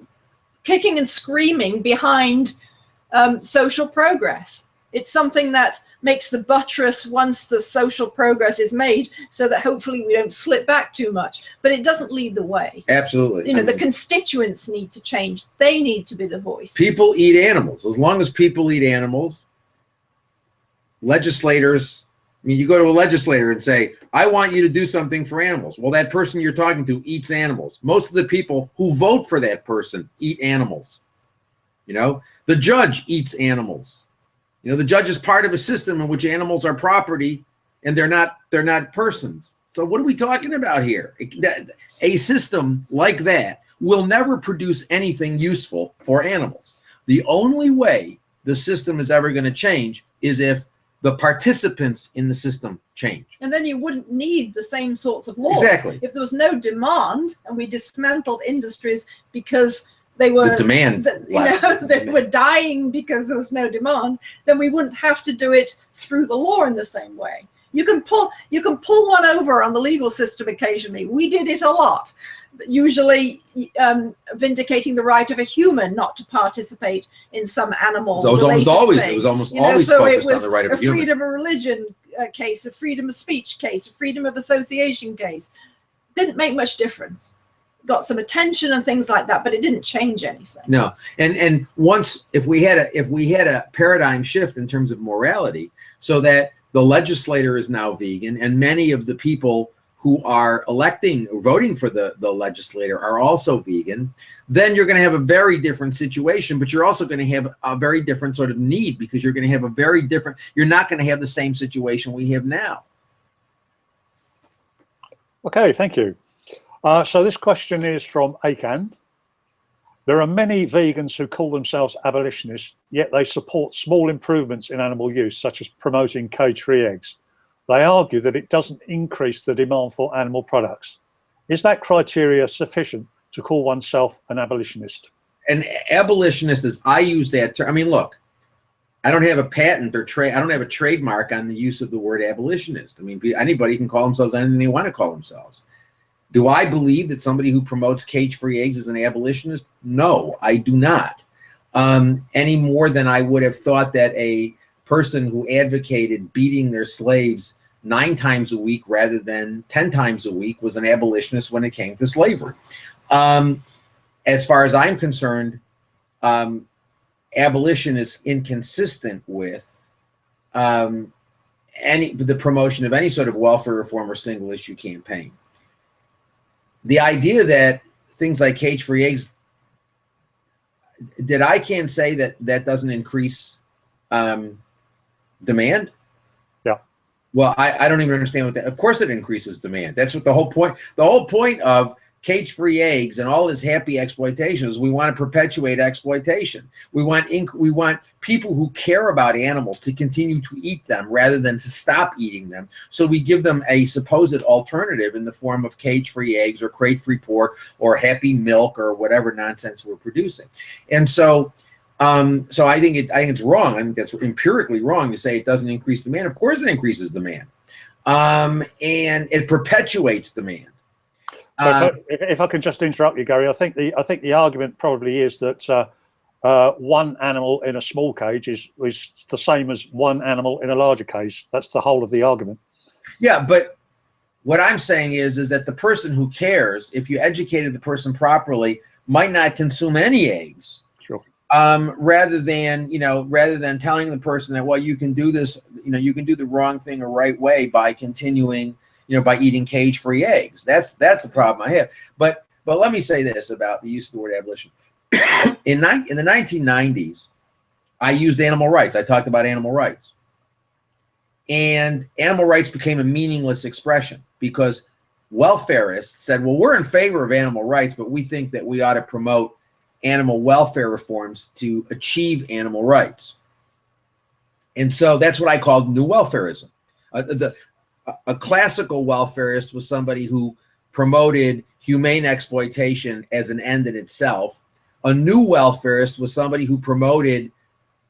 kicking and screaming behind social progress. It's something that makes the buttress once the social progress is made, so that hopefully we don't slip back too much. But it doesn't lead the way. Absolutely. The constituents need to change. They need to be the voice. People eat animals. As long as people eat animals, legislators, you go to a legislator and say, I want you to do something for animals. Well, that person you're talking to eats animals. Most of the people who vote for that person eat animals. The judge eats animals. The judge is part of a system in which animals are property and they're not persons. So what are we talking about here? A system like that will never produce anything useful for animals. The only way the system is ever going to change is if the participants in the system change. And then you wouldn't need the same sorts of laws. Exactly. If there was no demand and we dismantled industries because they were they were dying because there was no demand, then we wouldn't have to do it through the law in the same way. You can pull one over on the legal system occasionally. We did it a lot, but usually vindicating the right of a human not to participate in some animal. It was almost always focused on the right of a human. A freedom of religion case, a freedom of speech case, a freedom of association case. Didn't make much difference. Got some attention and things like that, but it didn't change anything. No, and once if we had a paradigm shift in terms of morality, so that the legislator is now vegan, and many of the people who are electing or voting for the legislator are also vegan, then you're going to have a very different situation, but you're also going to have a very different sort of need, because you're going to have a very different, you're not going to have the same situation we have now. Okay, thank you. So this question is from Akan. There are many vegans who call themselves abolitionists, yet they support small improvements in animal use, such as promoting cage-free eggs. They argue that it doesn't increase the demand for animal products. Is that criteria sufficient to call oneself an abolitionist? An abolitionist is, I use that term. I mean, look, I don't have a patent or I don't have a trademark on the use of the word abolitionist. I mean, anybody can call themselves anything they want to call themselves. Do I believe that somebody who promotes cage-free eggs is an abolitionist? No, I do not. Any more than I would have thought that a person who advocated beating their slaves 9 times a week rather than 10 times a week was an abolitionist when it came to slavery. As far as I'm concerned, abolition is inconsistent with the promotion of any sort of welfare reform or single issue campaign. The idea that things like cage-free eggs, I can't say that doesn't increase demand. Yeah. Well, I don't even understand what that. Of course, it increases demand. That's what the whole point. The whole point of cage-free eggs and all this happy exploitation is we want to perpetuate exploitation. We want people who care about animals to continue to eat them rather than to stop eating them. So we give them a supposed alternative in the form of cage-free eggs or crate-free pork or happy milk or whatever nonsense we're producing. And so I think it's wrong. I think that's empirically wrong to say it doesn't increase demand. Of course, it increases demand, and it perpetuates demand. If I can just interrupt you, Gary, I think the argument probably is that one animal in a small cage is the same as one animal in a larger cage. That's the whole of the argument. Yeah, but what I'm saying is that the person who cares, if you educated the person properly, might not consume any eggs. Sure. Rather than telling the person that, well, you can do this, you can do the wrong thing a right way by continuing, by eating cage-free eggs. That's the problem I have. But let me say this about the use of the word abolition. In the 1990s, I used animal rights. I talked about animal rights. And animal rights became a meaningless expression because welfarists said, well, we're in favor of animal rights, but we think that we ought to promote animal welfare reforms to achieve animal rights. And so that's what I called new welfarism. A classical welfarist was somebody who promoted humane exploitation as an end in itself. A new welfarist was somebody who promoted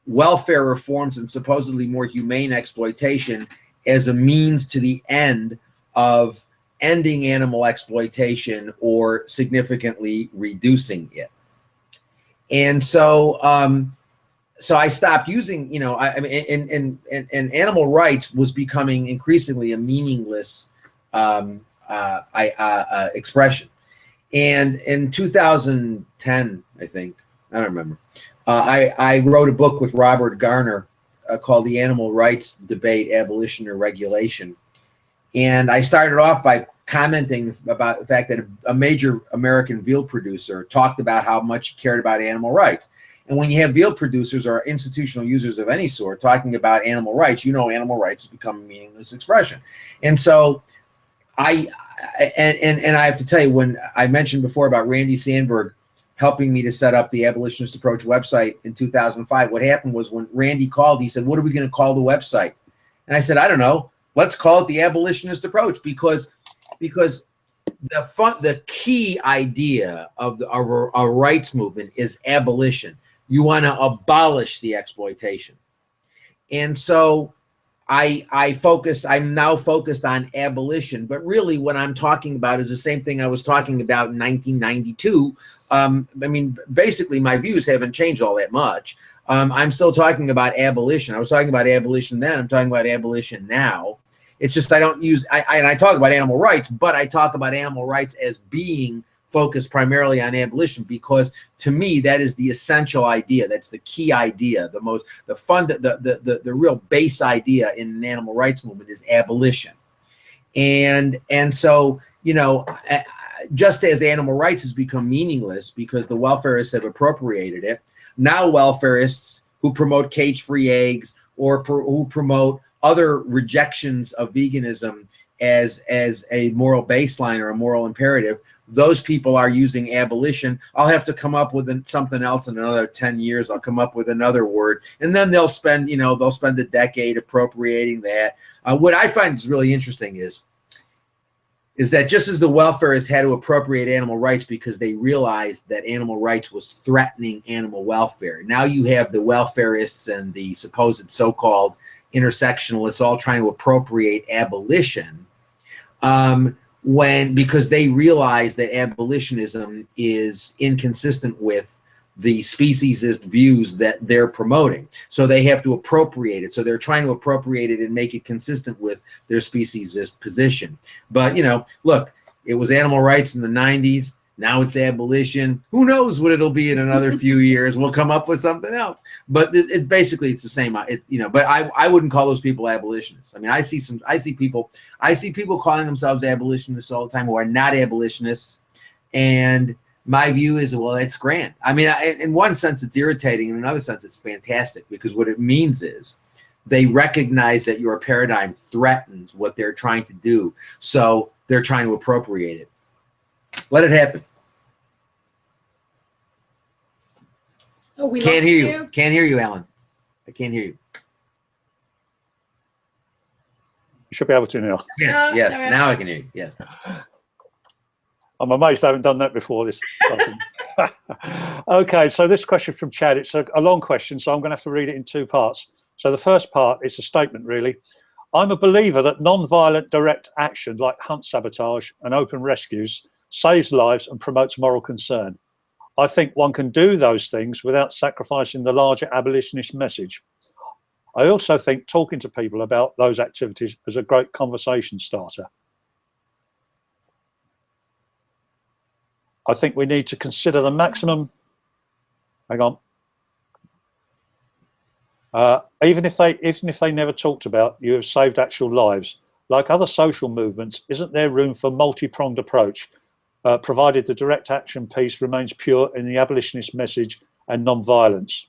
welfare reforms and supposedly more humane exploitation as a means to the end of ending animal exploitation or significantly reducing it. And so I stopped using, and animal rights was becoming increasingly a meaningless expression. And in 2010, I think, I don't remember, I wrote a book with Robert Garner called The Animal Rights Debate, Abolition or Regulation. And I started off by commenting about the fact that a major American veal producer talked about how much he cared about animal rights. And when you have veal producers or institutional users of any sort talking about animal rights, animal rights has become a meaningless expression. And so I have to tell you, when I mentioned before about Randy Sandberg helping me to set up the Abolitionist Approach website in 2005, what happened was when Randy called, he said, what are we going to call the website? And I said, I don't know. Let's call it the Abolitionist Approach because the key idea of our rights movement is abolition. You want to abolish the exploitation. And so I'm now focused on abolition, but really what I'm talking about is the same thing I was talking about in 1992. Basically my views haven't changed all that much. I'm still talking about abolition. I was talking about abolition then, I'm talking about abolition now. It's just I don't use, I talk about animal rights, but I talk about animal rights as being focused primarily on abolition because to me that is the essential idea. That's the key idea. The real base idea in an animal rights movement is abolition. And so, you know, just as animal rights has become meaningless because the welfarists have appropriated it, now welfarists who promote cage-free eggs or who promote other rejections of veganism as a moral baseline or a moral imperative, those people are using abolition. I'll have to come up with something else in another 10 years. I'll come up with another word. And then they'll spend, you know, they'll spend a decade appropriating that. What I find is really interesting is that just as the welfarists had to appropriate animal rights because they realized that animal rights was threatening animal welfare, now you have the welfarists and the supposed so-called intersectionalists all trying to appropriate abolition because they realize that abolitionism is inconsistent with the speciesist views that they're promoting. So they have to appropriate it. So they're trying to appropriate it and make it consistent with their speciesist position. But, you know, look, it was animal rights in the 90s. Now it's abolition. Who knows what it'll be in another few years? We'll come up with something else. But basically it's the same, you know. But I wouldn't call those people abolitionists. I mean, I see people calling themselves abolitionists all the time who are not abolitionists, and my view is, well, it's grand. I mean, in one sense, it's irritating. In another sense, it's fantastic because what it means is they recognize that your paradigm threatens what they're trying to do. So they're trying to appropriate it. Let it happen. Oh, we Can't lost hear you. Can't hear you, Alan. I can't hear you. You should be able to now. Yes, yes. Now I can hear you. Yes. I'm amazed I haven't done that before this. Okay, so this question from Chad, it's a long question, so I'm going to have to read it in two parts. So the first part is a statement, really. I'm a believer that non-violent direct action like hunt sabotage and open rescues saves lives and promotes moral concern. I think one can do those things without sacrificing the larger abolitionist message. I also think talking to people about those activities is a great conversation starter. I think we need to consider the maximum, hang on, even if they never talked about, you have saved actual lives. Like other social movements, isn't there room for multi-pronged approach, provided the direct action piece remains pure in the abolitionist message and non-violence?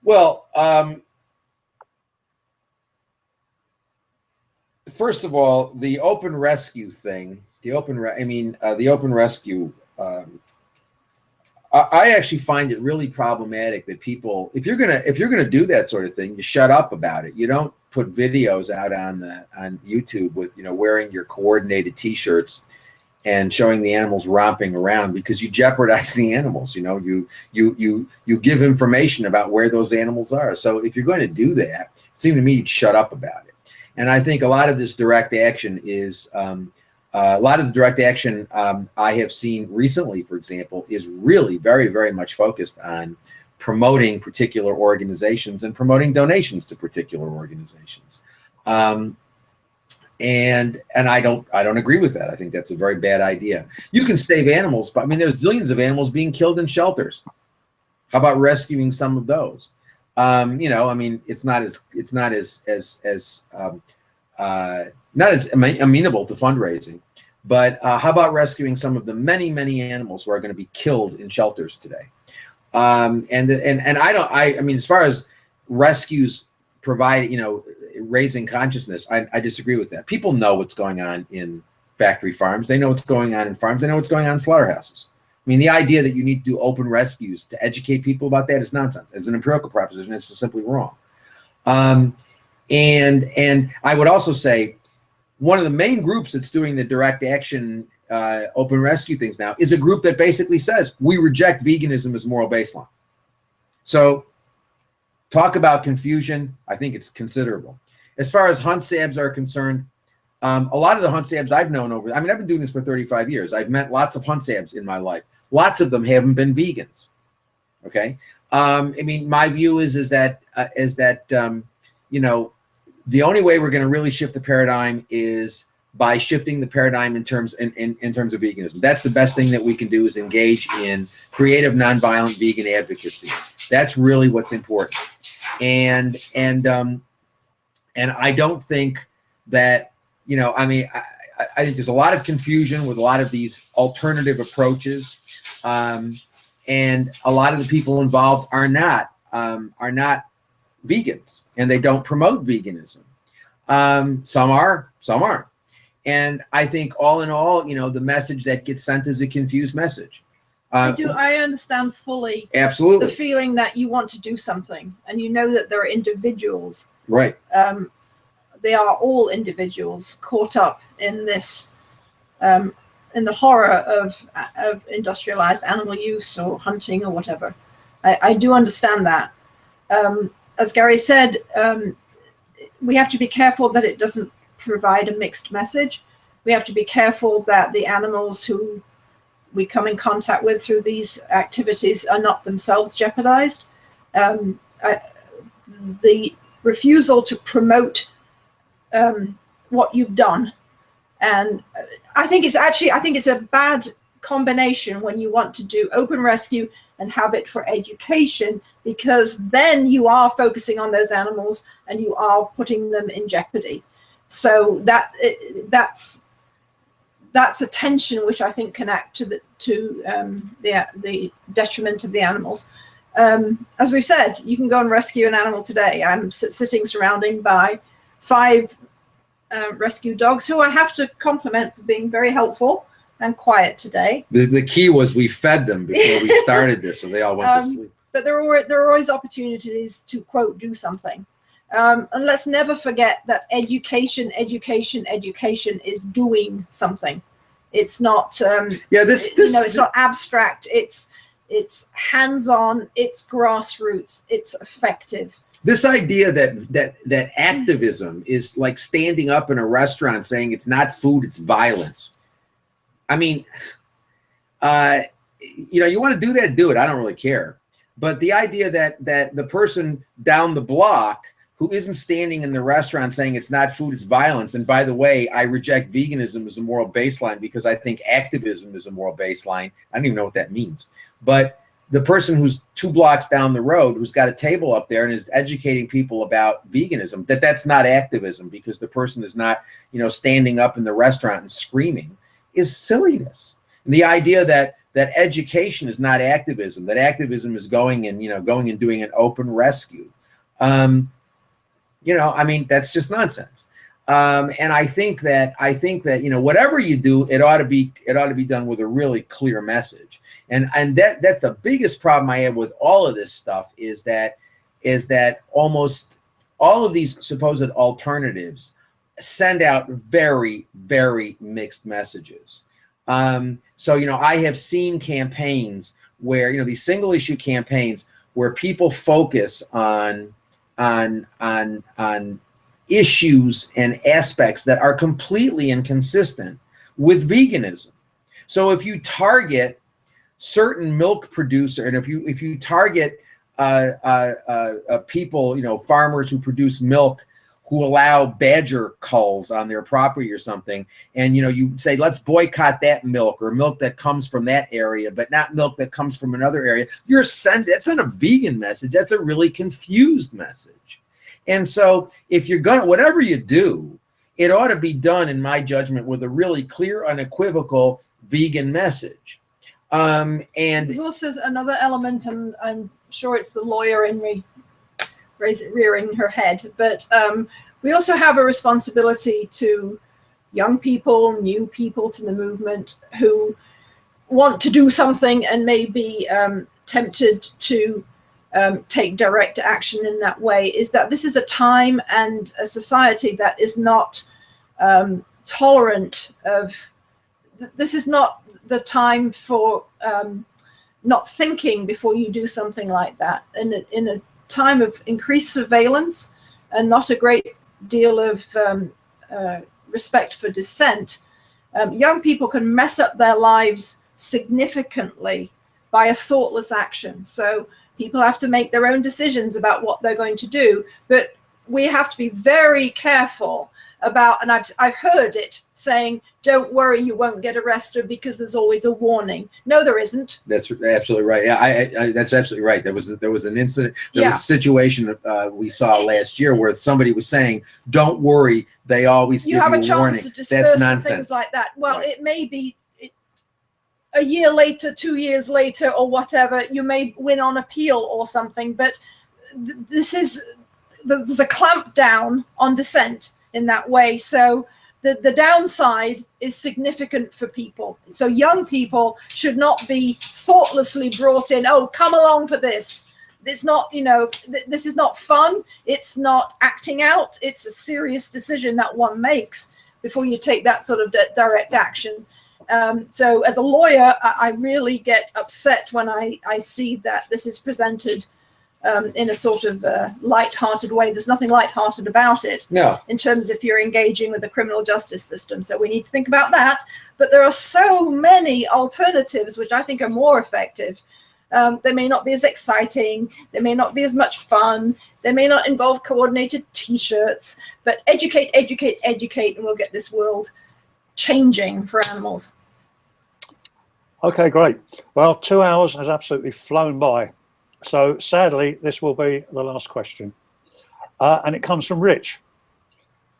Well, first of all, the open rescue thing, the open rescue, I actually find it really problematic that people, if you're gonna do that sort of thing, you shut up about it. You don't put videos out on YouTube with, you know, wearing your coordinated T-shirts and showing the animals romping around, because you jeopardize the animals. You know, you give information about where those animals are. So if you're going to do that, it seemed to me you'd shut up about it. And I think a lot of this direct action is a lot of the direct action I have seen recently, for example, is really very, very much focused on promoting particular organizations and promoting donations to particular organizations. And I don't agree with that. I think that's a very bad idea. You can save animals, but I mean, there's zillions of animals being killed in shelters. How about rescuing some of those? You know, I mean, it's not as amenable to fundraising, but how about rescuing some of the many, many animals who are going to be killed in shelters today? And I mean, as far as rescues provide, you know, raising consciousness, I disagree with that. People know what's going on in factory farms. They know what's going on in farms. They know what's going on in slaughterhouses. I mean, the idea that you need to do open rescues to educate people about that is nonsense. As an empirical proposition, it's simply wrong. And I would also say one of the main groups that's doing the direct action open rescue things now is a group that basically says we reject veganism as moral baseline. So talk about confusion. I think it's considerable. As far as hunt sabs are concerned, a lot of the hunt sabs I've known I've been doing this for 35 years. I've met lots of hunt sabs in my life. Lots of them haven't been vegans. Okay. I mean, my view is that you know, the only way we're going to really shift the paradigm is by shifting the paradigm in terms of veganism. That's the best thing that we can do, is engage in creative, nonviolent vegan advocacy. That's really what's important. And I don't think that you know, I mean, I think there's a lot of confusion with a lot of these alternative approaches, and a lot of the people involved are not vegans, and they don't promote veganism. Some are, some aren't. And I think all in all, you know, the message that gets sent is a confused message. I understand fully Absolutely. the feeling that you want to do something, and you know that there are individuals. Right. They are all individuals caught up in this, in the horror of industrialized animal use or hunting or whatever. I do understand that. As Gary said, we have to be careful that it doesn't provide a mixed message. We have to be careful that the animals who we come in contact with through these activities are not themselves jeopardized. The refusal to promote what you've done, and I think it's a bad combination when you want to do open rescue and have it for education, because then you are focusing on those animals and you are putting them in jeopardy. So that's a tension which I think can act to the detriment of the animals. As we've said, you can go and rescue an animal today. I'm sitting surrounded by 5 rescue dogs who I have to compliment for being very helpful and quiet today. The key was we fed them before we started this, so they all went to sleep. But there are always opportunities to, quote, do something. And let's never forget that education is doing something. It's not, it's not abstract. It's hands-on. It's grassroots. It's effective. This idea that activism is like standing up in a restaurant saying it's not food, it's violence. I mean, you know, you want to do that, do it. I don't really care. But the idea that the person down the block who isn't standing in the restaurant saying it's not food, it's violence. And by the way, I reject veganism as a moral baseline because I think activism is a moral baseline. I don't even know what that means. But the person who's 2 blocks down the road, who's got a table up there and is educating people about veganism, that's not activism, because the person is not, you know, standing up in the restaurant and screaming, is silliness. And the idea that education is not activism, that activism is going and doing an open rescue. You know, I mean, that's just nonsense. And I think that, you know, whatever you do, it ought to be done with a really clear message. And that's the biggest problem I have with all of this stuff is that almost all of these supposed alternatives send out very, very mixed messages. So, you know, I have seen campaigns where, you know, these single issue campaigns where people focus on issues and aspects that are completely inconsistent with veganism. So if you target certain milk producer, and if you target people, you know, farmers who produce milk who allow badger culls on their property or something, and, you know, you say, let's boycott that milk, or milk that comes from that area, but not milk that comes from another area, that's not a vegan message. That's a really confused message. And so if you're gonna, whatever you do, it ought to be done, in my judgment, with a really clear, unequivocal vegan message. And there's also another element, and I'm sure it's the lawyer in me rearing her head, but we also have a responsibility to young people, new people to the movement who want to do something and may be tempted to take direct action in that way, is that this is a time and a society that is not tolerant of, this is not the time for not thinking before you do something like that. In a time of increased surveillance and not a great deal of respect for dissent, young people can mess up their lives significantly by a thoughtless action. So people have to make their own decisions about what they're going to do, but we have to be very careful about, and I've heard it saying, don't worry, you won't get arrested because there's always a warning. No, there isn't. That's absolutely right. Yeah, that's absolutely right. There was an incident. There was a situation we saw last year where somebody was saying, "Don't worry, they always give you a warning." You have a chance to disperse and things like that. Well, it may be a year later, 2 years later, or whatever. You may win on appeal or something, but there's a clamp down on dissent in that way. So the downside is significant for people. So young people should not be thoughtlessly brought in. Oh, come along for this. It's not, this is not fun. It's not acting out. It's a serious decision that one makes before you take that sort of direct action. So as a lawyer, I really get upset when I see that this is presented in a sort of light-hearted way. There's nothing light-hearted about it. No. In terms if you're engaging with the criminal justice system. So we need to think about that. But there are so many alternatives which I think are more effective. They may not be as exciting. They may not be as much fun. They may not involve coordinated T-shirts. But educate, educate, educate, and we'll get this world changing for animals. Okay, great. Well, 2 hours has absolutely flown by. So sadly, this will be the last question. And it comes from Rich.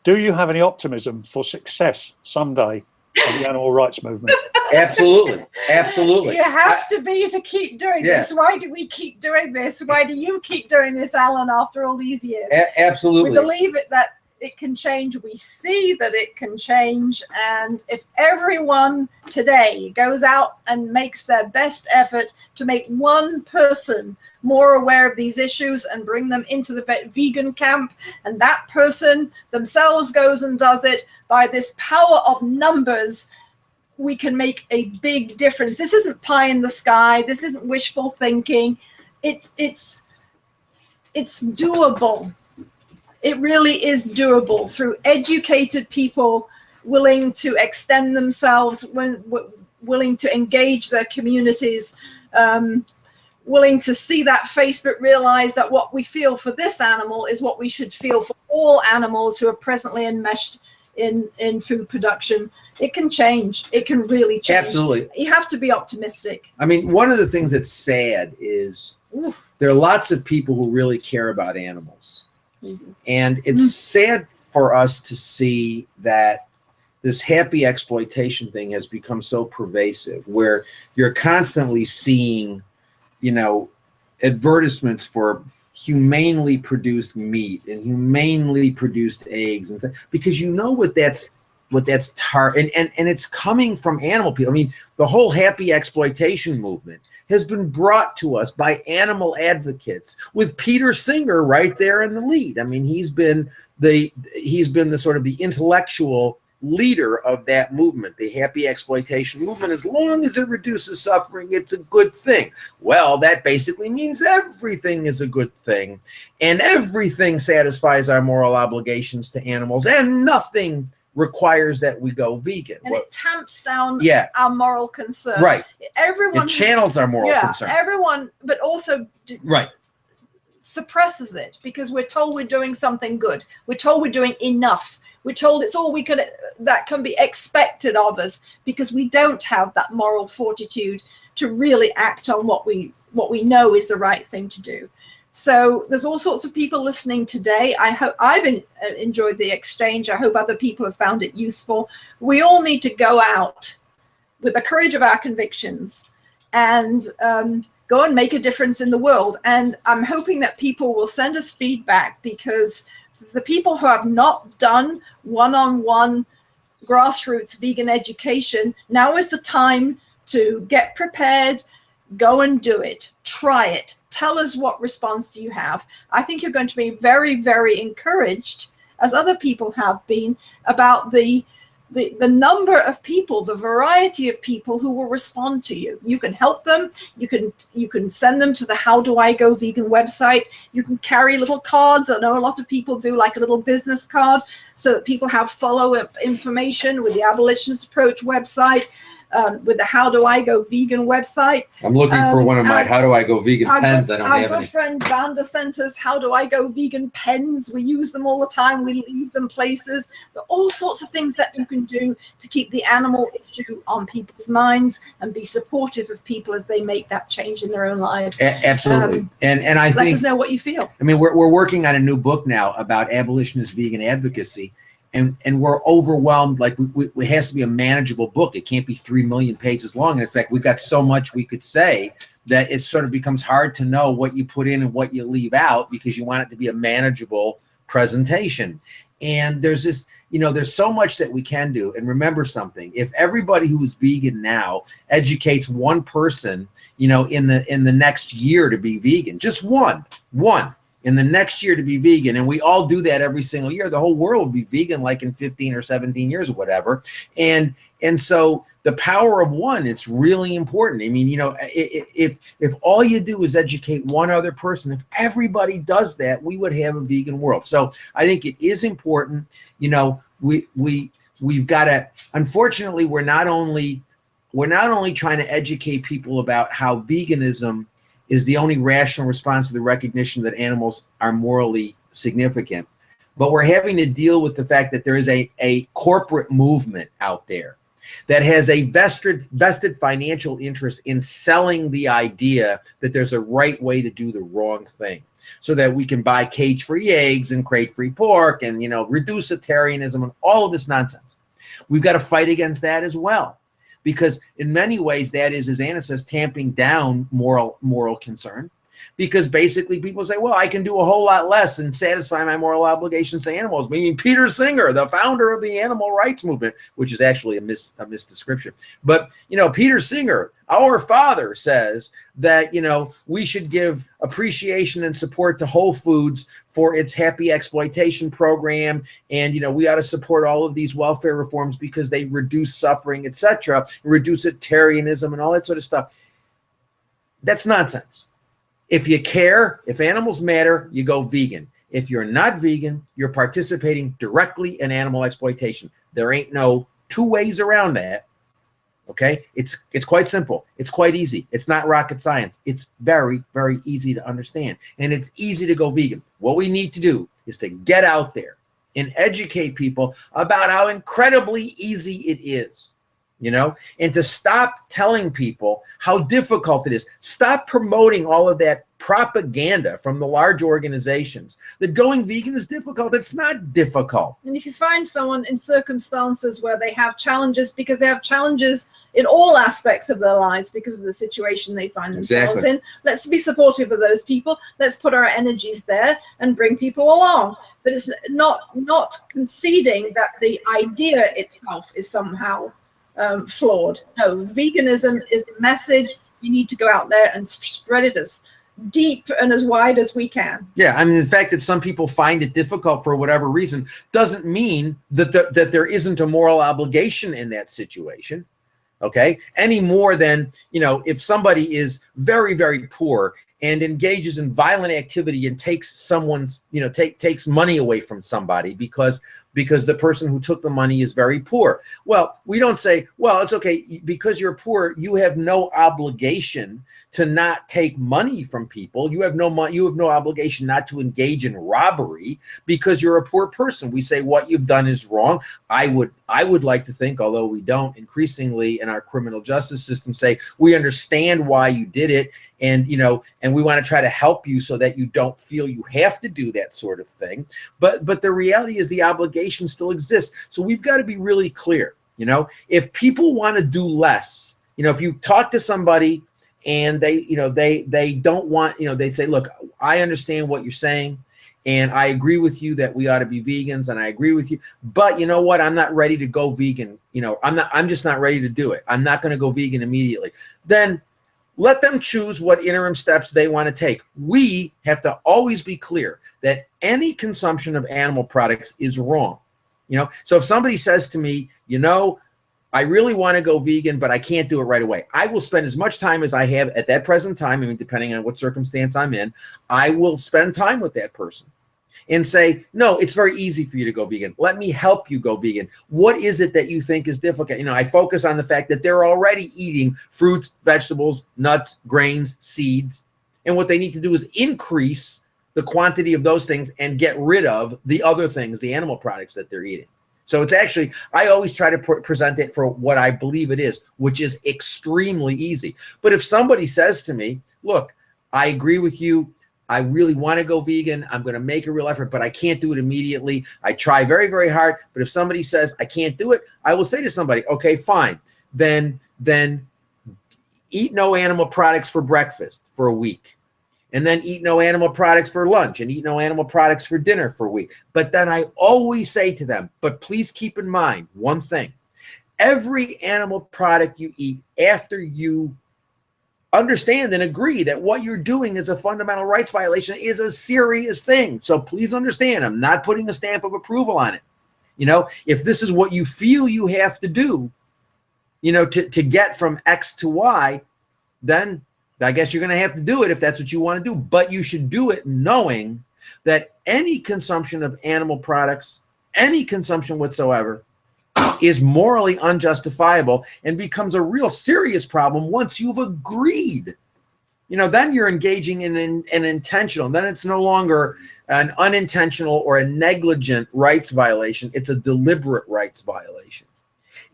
Do you have any optimism for success someday of the animal rights movement? Absolutely. Absolutely. You have to keep doing this. Why do we keep doing this? Why do you keep doing this, Alan, after all these years? Absolutely. We believe that it can change. We see that it can change. And if everyone today goes out and makes their best effort to make one person more aware of these issues and bring them into the vegan camp, and that person themselves goes and does it, by this power of numbers, we can make a big difference. This isn't pie in the sky. This isn't wishful thinking. It's doable. It really is doable through educated people willing to extend themselves, willing to engage their communities, willing to see that face, but realize that what we feel for this animal is what we should feel for all animals who are presently enmeshed in food production. It can change. It can really change. Absolutely. You have to be optimistic. I mean, one of the things that's sad is there are lots of people who really care about animals. Mm-hmm. And it's sad for us to see that this happy exploitation thing has become so pervasive, where you're constantly seeing, advertisements for humanely produced meat and humanely produced eggs, and because what that's and it's coming from animal people. I mean, the whole happy exploitation movement has been brought to us by animal advocates, with Peter Singer right there in the lead. I mean, he's been the sort of the intellectual leader of that movement, the happy exploitation movement. As long as it reduces suffering, it's a good thing. Well, that basically means everything is a good thing, and everything satisfies our moral obligations to animals, and nothing requires that we go vegan. And it tamps down our moral concern. Right. Everyone it channels our moral concern. Everyone, but also suppresses it, because we're told we're doing something good. We're told we're doing enough. We're told it's all that can be expected of us, because we don't have that moral fortitude to really act on what we know is the right thing to do. So there's all sorts of people listening today. I hope I've enjoyed the exchange. I hope other people have found it useful. We all need to go out with the courage of our convictions and go and make a difference in the world. And I'm hoping that people will send us feedback, because the people who have not done one-on-one grassroots vegan education, now is the time to get prepared, go and do it, try it. Tell us what response you have. I think you're going to be very, very encouraged, as other people have been, about the number of people, the variety of people who will respond to you. You can help them. You can send them to the How Do I Go Vegan website. You can carry little cards. I know a lot of people do, like a little business card, so that people have follow-up information with the Abolitionist Approach website. with the How Do I Go Vegan website. I'm looking for one of my How Do I Go Vegan pens. I don't have any. Our good friend Vanda sent us How Do I Go Vegan pens. We use them all the time. We leave them places. There are all sorts of things that you can do to keep the animal issue on people's minds and be supportive of people as they make that change in their own lives. Absolutely. And I think, let us know what you feel. I mean, we're working on a new book now about abolitionist vegan advocacy. And we're overwhelmed. Like it has to be a manageable book. It can't be 3 million pages long. And it's like we've got so much we could say that it sort of becomes hard to know what you put in and what you leave out because you want it to be a manageable presentation. And there's this, there's so much that we can do. And remember something: if everybody who is vegan now educates one person, in the next year to be vegan, just one. In the next year to be vegan, and we all do that every single year, the whole world will be vegan like in 15 or 17 years or whatever. And so the power of one, it's really important. I mean, if all you do is educate one other person, if everybody does that, we would have a vegan world. So I think it is important. We've got to, unfortunately, we're not only trying to educate people about how veganism is the only rational response to the recognition that animals are morally significant, but we're having to deal with the fact that there is a corporate movement out there that has a vested financial interest in selling the idea that there's a right way to do the wrong thing, so that we can buy cage-free eggs and crate-free pork and reduce sectarianism and all of this nonsense. We've got to fight against that as well. Because in many ways, that is, as Anna says, tamping down moral concern. Because basically people say, well, I can do a whole lot less and satisfy my moral obligations to animals. I mean, Peter Singer, the founder of the animal rights movement, which is actually a misdescription. But, Peter Singer, our father, says that, we should give appreciation and support to Whole Foods for its happy exploitation program. And, we ought to support all of these welfare reforms because they reduce suffering, etc., reduce sectarianism and all that sort of stuff. That's nonsense. If you care, if animals matter, you go vegan. If you're not vegan, you're participating directly in animal exploitation. There ain't no two ways around that. Okay? It's quite simple. It's quite easy. It's not rocket science. It's very, very easy to understand. And it's easy to go vegan. What we need to do is to get out there and educate people about how incredibly easy it is. And to stop telling people how difficult it is. Stop promoting all of that propaganda from the large organizations that going vegan is difficult. It's not difficult. And if you find someone in circumstances where they have challenges, because they have challenges in all aspects of their lives because of the situation they find themselves in, let's be supportive of those people. Let's put our energies there and bring people along. But it's not conceding that the idea itself is somehow flawed. No, veganism is the message. We need to go out there and spread it as deep and as wide as we can. Yeah, I mean, the fact that some people find it difficult for whatever reason doesn't mean that there isn't a moral obligation in that situation. Okay, any more than if somebody is very, very poor and engages in violent activity and takes someone's takes money away from somebody because the person who took the money is very poor. Well, we don't say, well, it's okay because you're poor, you have no obligation to not take money from people. You have no obligation not to engage in robbery because you're a poor person. We say what you've done is wrong. I would like to think, although we don't increasingly in our criminal justice system, say we understand why you did it, and we want to try to help you so that you don't feel you have to do that sort of thing. But the reality is the obligation still exists. So we've got to be really clear. If people want to do less, if you talk to somebody and they don't want, they say, look, I understand what you're saying, and I agree with you that we ought to be vegans, and I agree with you, but you know what? I'm not ready to go vegan. I'm just not ready to do it. I'm not going to go vegan immediately. Then let them choose what interim steps they want to take. We have to always be clear that any consumption of animal products is wrong. So if somebody says to me, I really want to go vegan, but I can't do it right away, I will spend as much time as I have at that present time. I mean, depending on what circumstance I'm in, I will spend time with that person. and say, no, it's very easy for you to go vegan. Let me help you go vegan. What is it that you think is difficult? You know, I focus on the fact that they're already eating fruits, vegetables, nuts, grains, seeds. And what they need to do is increase the quantity of those things and get rid of the other things, the animal products that they're eating. So it's actually, I always try to present it for what I believe it is, which is extremely easy. But if somebody says to me, look, I agree with you, I really want to go vegan, I'm going to make a real effort, but I can't do it immediately. I try very, very hard. But if somebody says I can't do it, I will say to somebody, okay, fine. Then eat no animal products for breakfast for a week. And then eat no animal products for lunch and eat no animal products for dinner for a week. But then I always say to them, but please keep in mind one thing. Every animal product you eat, after you understand and agree that what you're doing is a fundamental rights violation, is a serious thing. So please understand, I'm not putting a stamp of approval on it. You know, if this is what you feel you have to do, you know, to get from X to Y, then I guess you're going to have to do it if that's what you want to do. But you should do it knowing that any consumption of animal products, any consumption whatsoever, is morally unjustifiable and becomes a real serious problem once you've agreed. You know, then you're engaging in an intentional. Then it's no longer an unintentional or a negligent rights violation. It's a deliberate rights violation.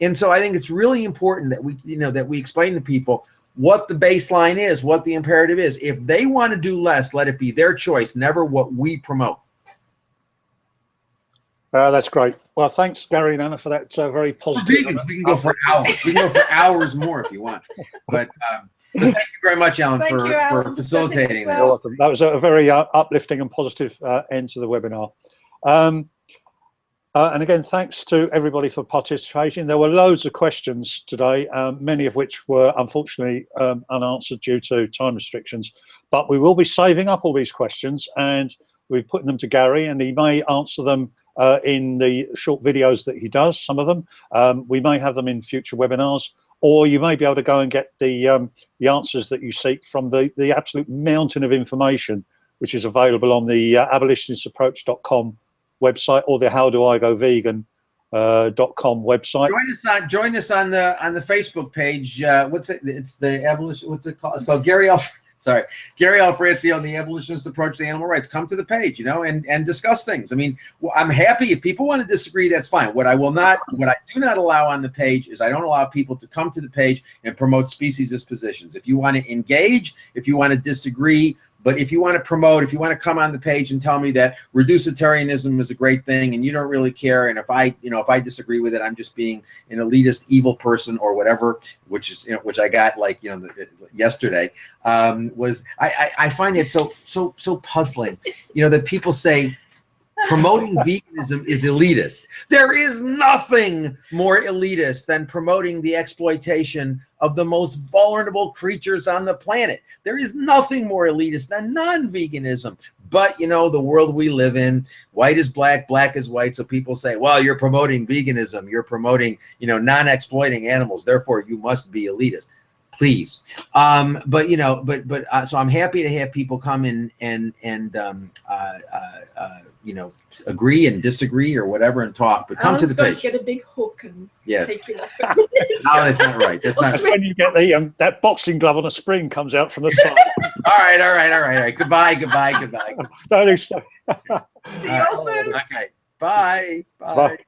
And so I think it's really important that we, you know, that we explain to people what the baseline is, what the imperative is. If they want to do less, let it be their choice, never what we promote. That's great. Well, thanks, Gary and Anna, for that very positive. Vegans, we can go for hours. We can go for hours more if you want. But thank you very much, Alan, for facilitating this. You're welcome. That was a very uplifting and positive end to the webinar. And again, thanks to everybody for participating. There were loads of questions today, many of which were unfortunately unanswered due to time restrictions. But we will be saving up all these questions and we're putting them to Gary, and he may answer them in the short videos that he does, some of them. We may have them in future webinars, or you may be able to go and get the answers that you seek from the absolute mountain of information which is available on the abolitionistapproach.com website or the howdoigovegan.com website. Join us on the Facebook page. What's it? It's the abolition. What's it called? It's called Gary Francione on the Abolitionist Approach to Animal Rights. Come to the page, you know, and discuss things. I mean, I'm happy if people want to disagree. That's fine. What I do not allow on the page is I don't allow people to come to the page and promote speciesist positions. If you want to engage, if you want to disagree. But if you want to promote, if you want to come on the page and tell me that reducitarianism is a great thing and you don't really care, and if I disagree with it, I'm just being an elitist, evil person or whatever, which is, you know, which I got like, you know, yesterday, I find it so puzzling, you know, that people say promoting veganism is elitist. There is nothing more elitist than promoting the exploitation of the most vulnerable creatures on the planet. There is nothing more elitist than non-veganism. But, you know, the world we live in, white is black, black is white. So people say, well, you're promoting veganism. You're promoting, you know, non-exploiting animals. Therefore, you must be elitist. Please. But, you know, so I'm happy to have people come in and you know, agree and disagree or whatever and talk, but come to the page. Get a big hook and take you off. No, that's not right. That's when you get the that boxing glove on a spring comes out from the side. All right. Goodbye. No, stop. See you all soon. Okay. Bye.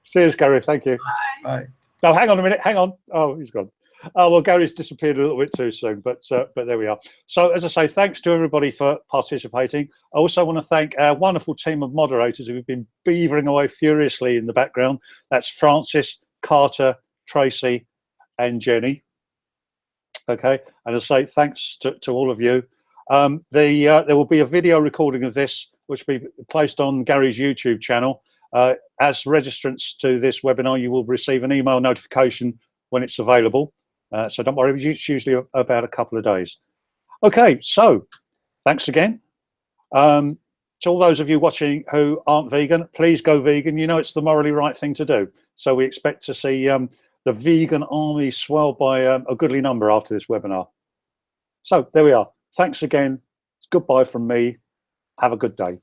Cheers, Gary. Thank you. Bye. No, hang on a minute. Hang on. Oh, he's gone. Oh, well, Gary's disappeared a little bit too soon, but there we are. So, as I say, thanks to everybody for participating. I also want to thank our wonderful team of moderators who've been beavering away furiously in the background. That's Francis, Carter, Tracy, and Jenny. Okay, and as I say, thanks to all of you. There will be a video recording of this, which will be placed on Gary's YouTube channel. As registrants to this webinar, you will receive an email notification when it's available. So don't worry, it's usually about a couple of days. Okay, so thanks again. To all those of you watching who aren't vegan, please go vegan. You know it's the morally right thing to do. So we expect to see the vegan army swell by a goodly number after this webinar. So there we are. Thanks again. Goodbye from me. Have a good day.